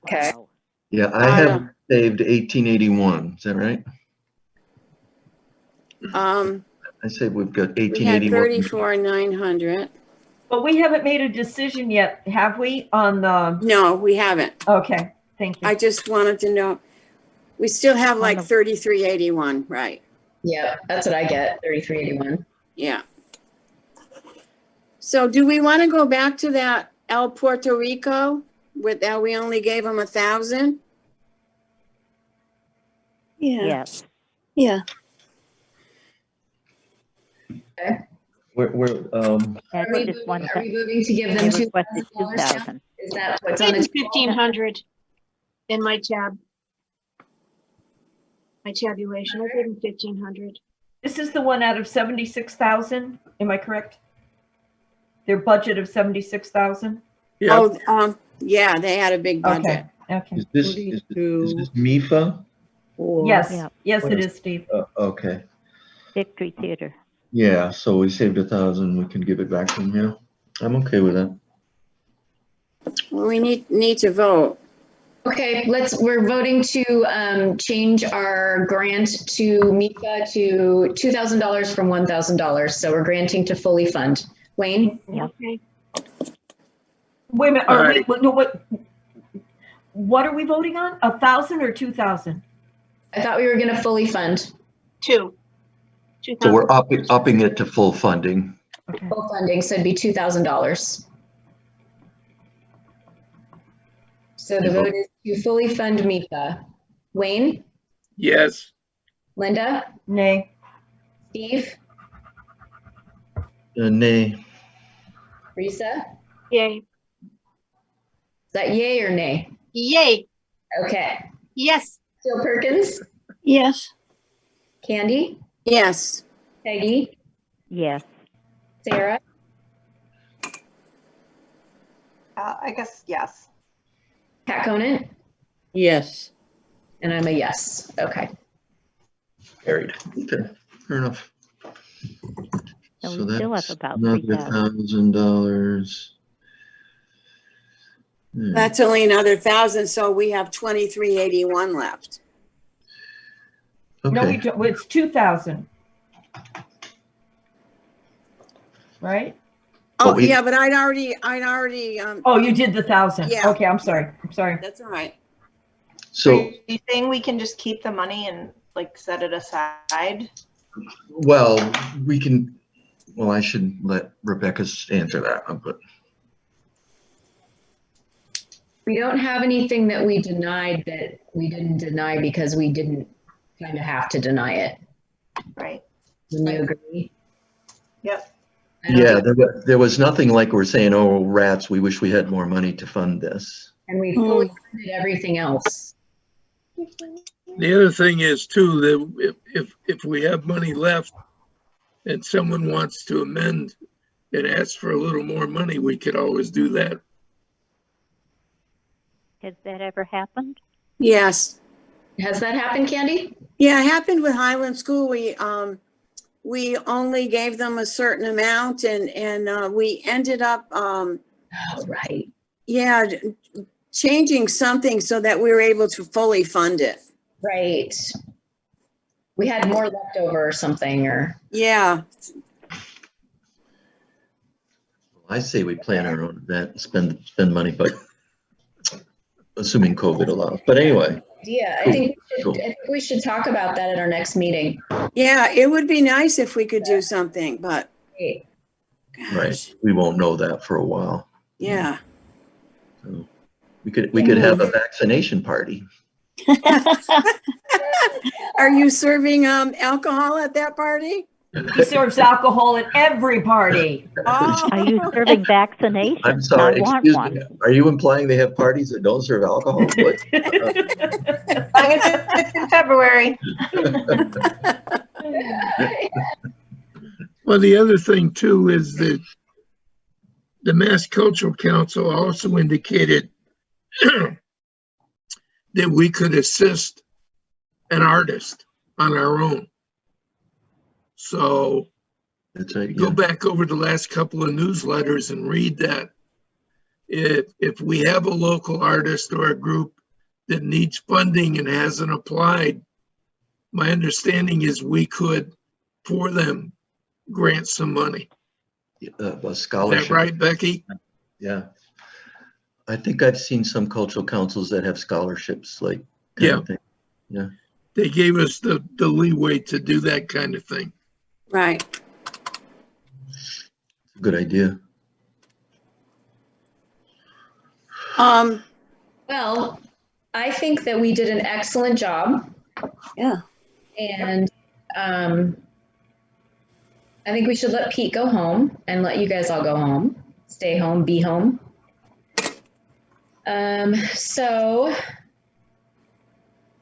okay. Wow. Yeah, I have saved 1881. Is that right? I say we've got We had 1881. 34,900. But we haven't made a decision yet, have we, on the, No, we haven't. okay, thank you. I just wanted to know, we still have like On the- 3381, right? Yeah, that's what I get, 3381. Yeah. So do we want to go back to that El Puerto Rico with that we only gave them 1,000? Yeah. Yes. Yeah. We're That's Are we just one are we voting to give They them requested $2,000 now? 2,000. Is that what's on It's the? 1,500 in my tab. My tabulation, I gave him 1,500. This is the one out of 76,000, am I correct? Their budget of 76,000? Yeah, Oh, yeah, they had a big budget. Okay, okay. is this MIFA? Yes, Yeah. yes, it is, Steve. Okay. Victory Theater. Yeah, so we saved 1,000. We can give it back to them. Yeah, I'm okay with that. Well, we need to vote. Okay, we're voting to change our grant to MIFA to $2,000 from $1,000. So we're granting to fully fund. Wayne? Okay. Wait a minute, All are right. we, no, what are we voting on? 1,000 or 2,000? I thought we were gonna fully fund. 2. So we're upping it to full funding. Okay. Full funding, so it'd be $2,000. So the vote is to fully fund MIFA. Wayne? yes, Linda? Nay. Steve? Nay. Risa? Yay. Is that yay or nay? Yay. Okay. Yes. Jill Perkins? Yes. Candy? Yes. Peggy? Yes. Sarah? I guess yes. Pat Conant? yes. And I'm a yes. Okay. Carried. Okay, fair enough. So we still have that's about another 3,000. $1,000. That's only another 1,000, so we have 2381 left. No, we Okay, don't, it's 2,000. Right? Oh, we- yeah, but I'd already, Oh, you did the 1,000. Yeah. Okay, I'm sorry. that's all right. so, Are you saying we can just keep the money and like set it aside? well, we can, well, I should let Rebecca answer that, but We don't have anything that we denied that we didn't deny because we didn't kind of have to deny it. Right. Wouldn't you agree? Yep. I don't yeah, think- there was nothing like we're saying, oh, rats, we wish we had more money to fund this. And we fully funded everything else. the other thing is too, that if we have money left and someone wants to amend and ask for a little more money, we could always do that. Has that ever happened? Yes. Has that happened, Candy? Yeah, it happened with Highland School. We only gave them a certain amount and we ended up, Oh, right. yeah, changing something so that we were able to fully fund it. Right. We had more left over or something, or Yeah, I say we plan our own event, spend money, but assuming COVID allows. But anyway, Yeah, Cool. I think we should talk about that at our next meeting. Yeah, it would be nice if we could do something, but Great. right, gosh, we won't know that for a while. yeah. So we could have a vaccination party. Are you serving alcohol at that party? He serves alcohol at every party. Oh. Are you serving vaccinations? I'm sorry, I want excuse one. me. Are you implying they have parties that don't serve alcohol? What? As long as it's in February. Well, the other thing too is that the Mass Cultural Council also indicated that we could assist an artist on our own. So That's right. go Yeah. back over the last couple of newsletters and read that. If we have a local artist or a group that needs funding and hasn't applied, my understanding is we could, for them, grant some money. A Is that scholarship. right, Becky? Yeah. I think I've seen some cultural councils that have scholarships, like. Yeah. Thing. Yeah. They gave us the leeway to do that kind of thing. Right. Good idea. Well, I think that we did an excellent job. Yeah. And I think we should let Pete go home and let you guys all go home. Stay home, be home. So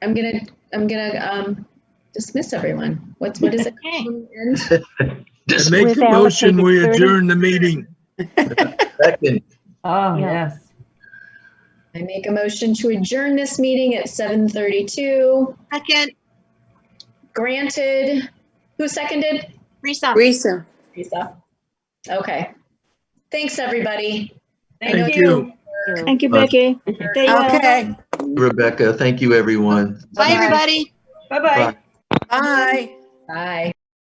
I'm gonna dismiss everyone. What is it? I make With a motion, we allocated 30. adjourn the meeting. Second. Oh, Yeah. yes. I make a motion to adjourn this meeting at 7:32. Second, Granted. Who seconded? Risa. Risa. Lisa. Okay. Thanks, everybody. Thank you. Thank you, Becky. Stay well. Okay. Rebecca, thank you, everyone. Bye, everybody. Bye-bye. Bye. Bye.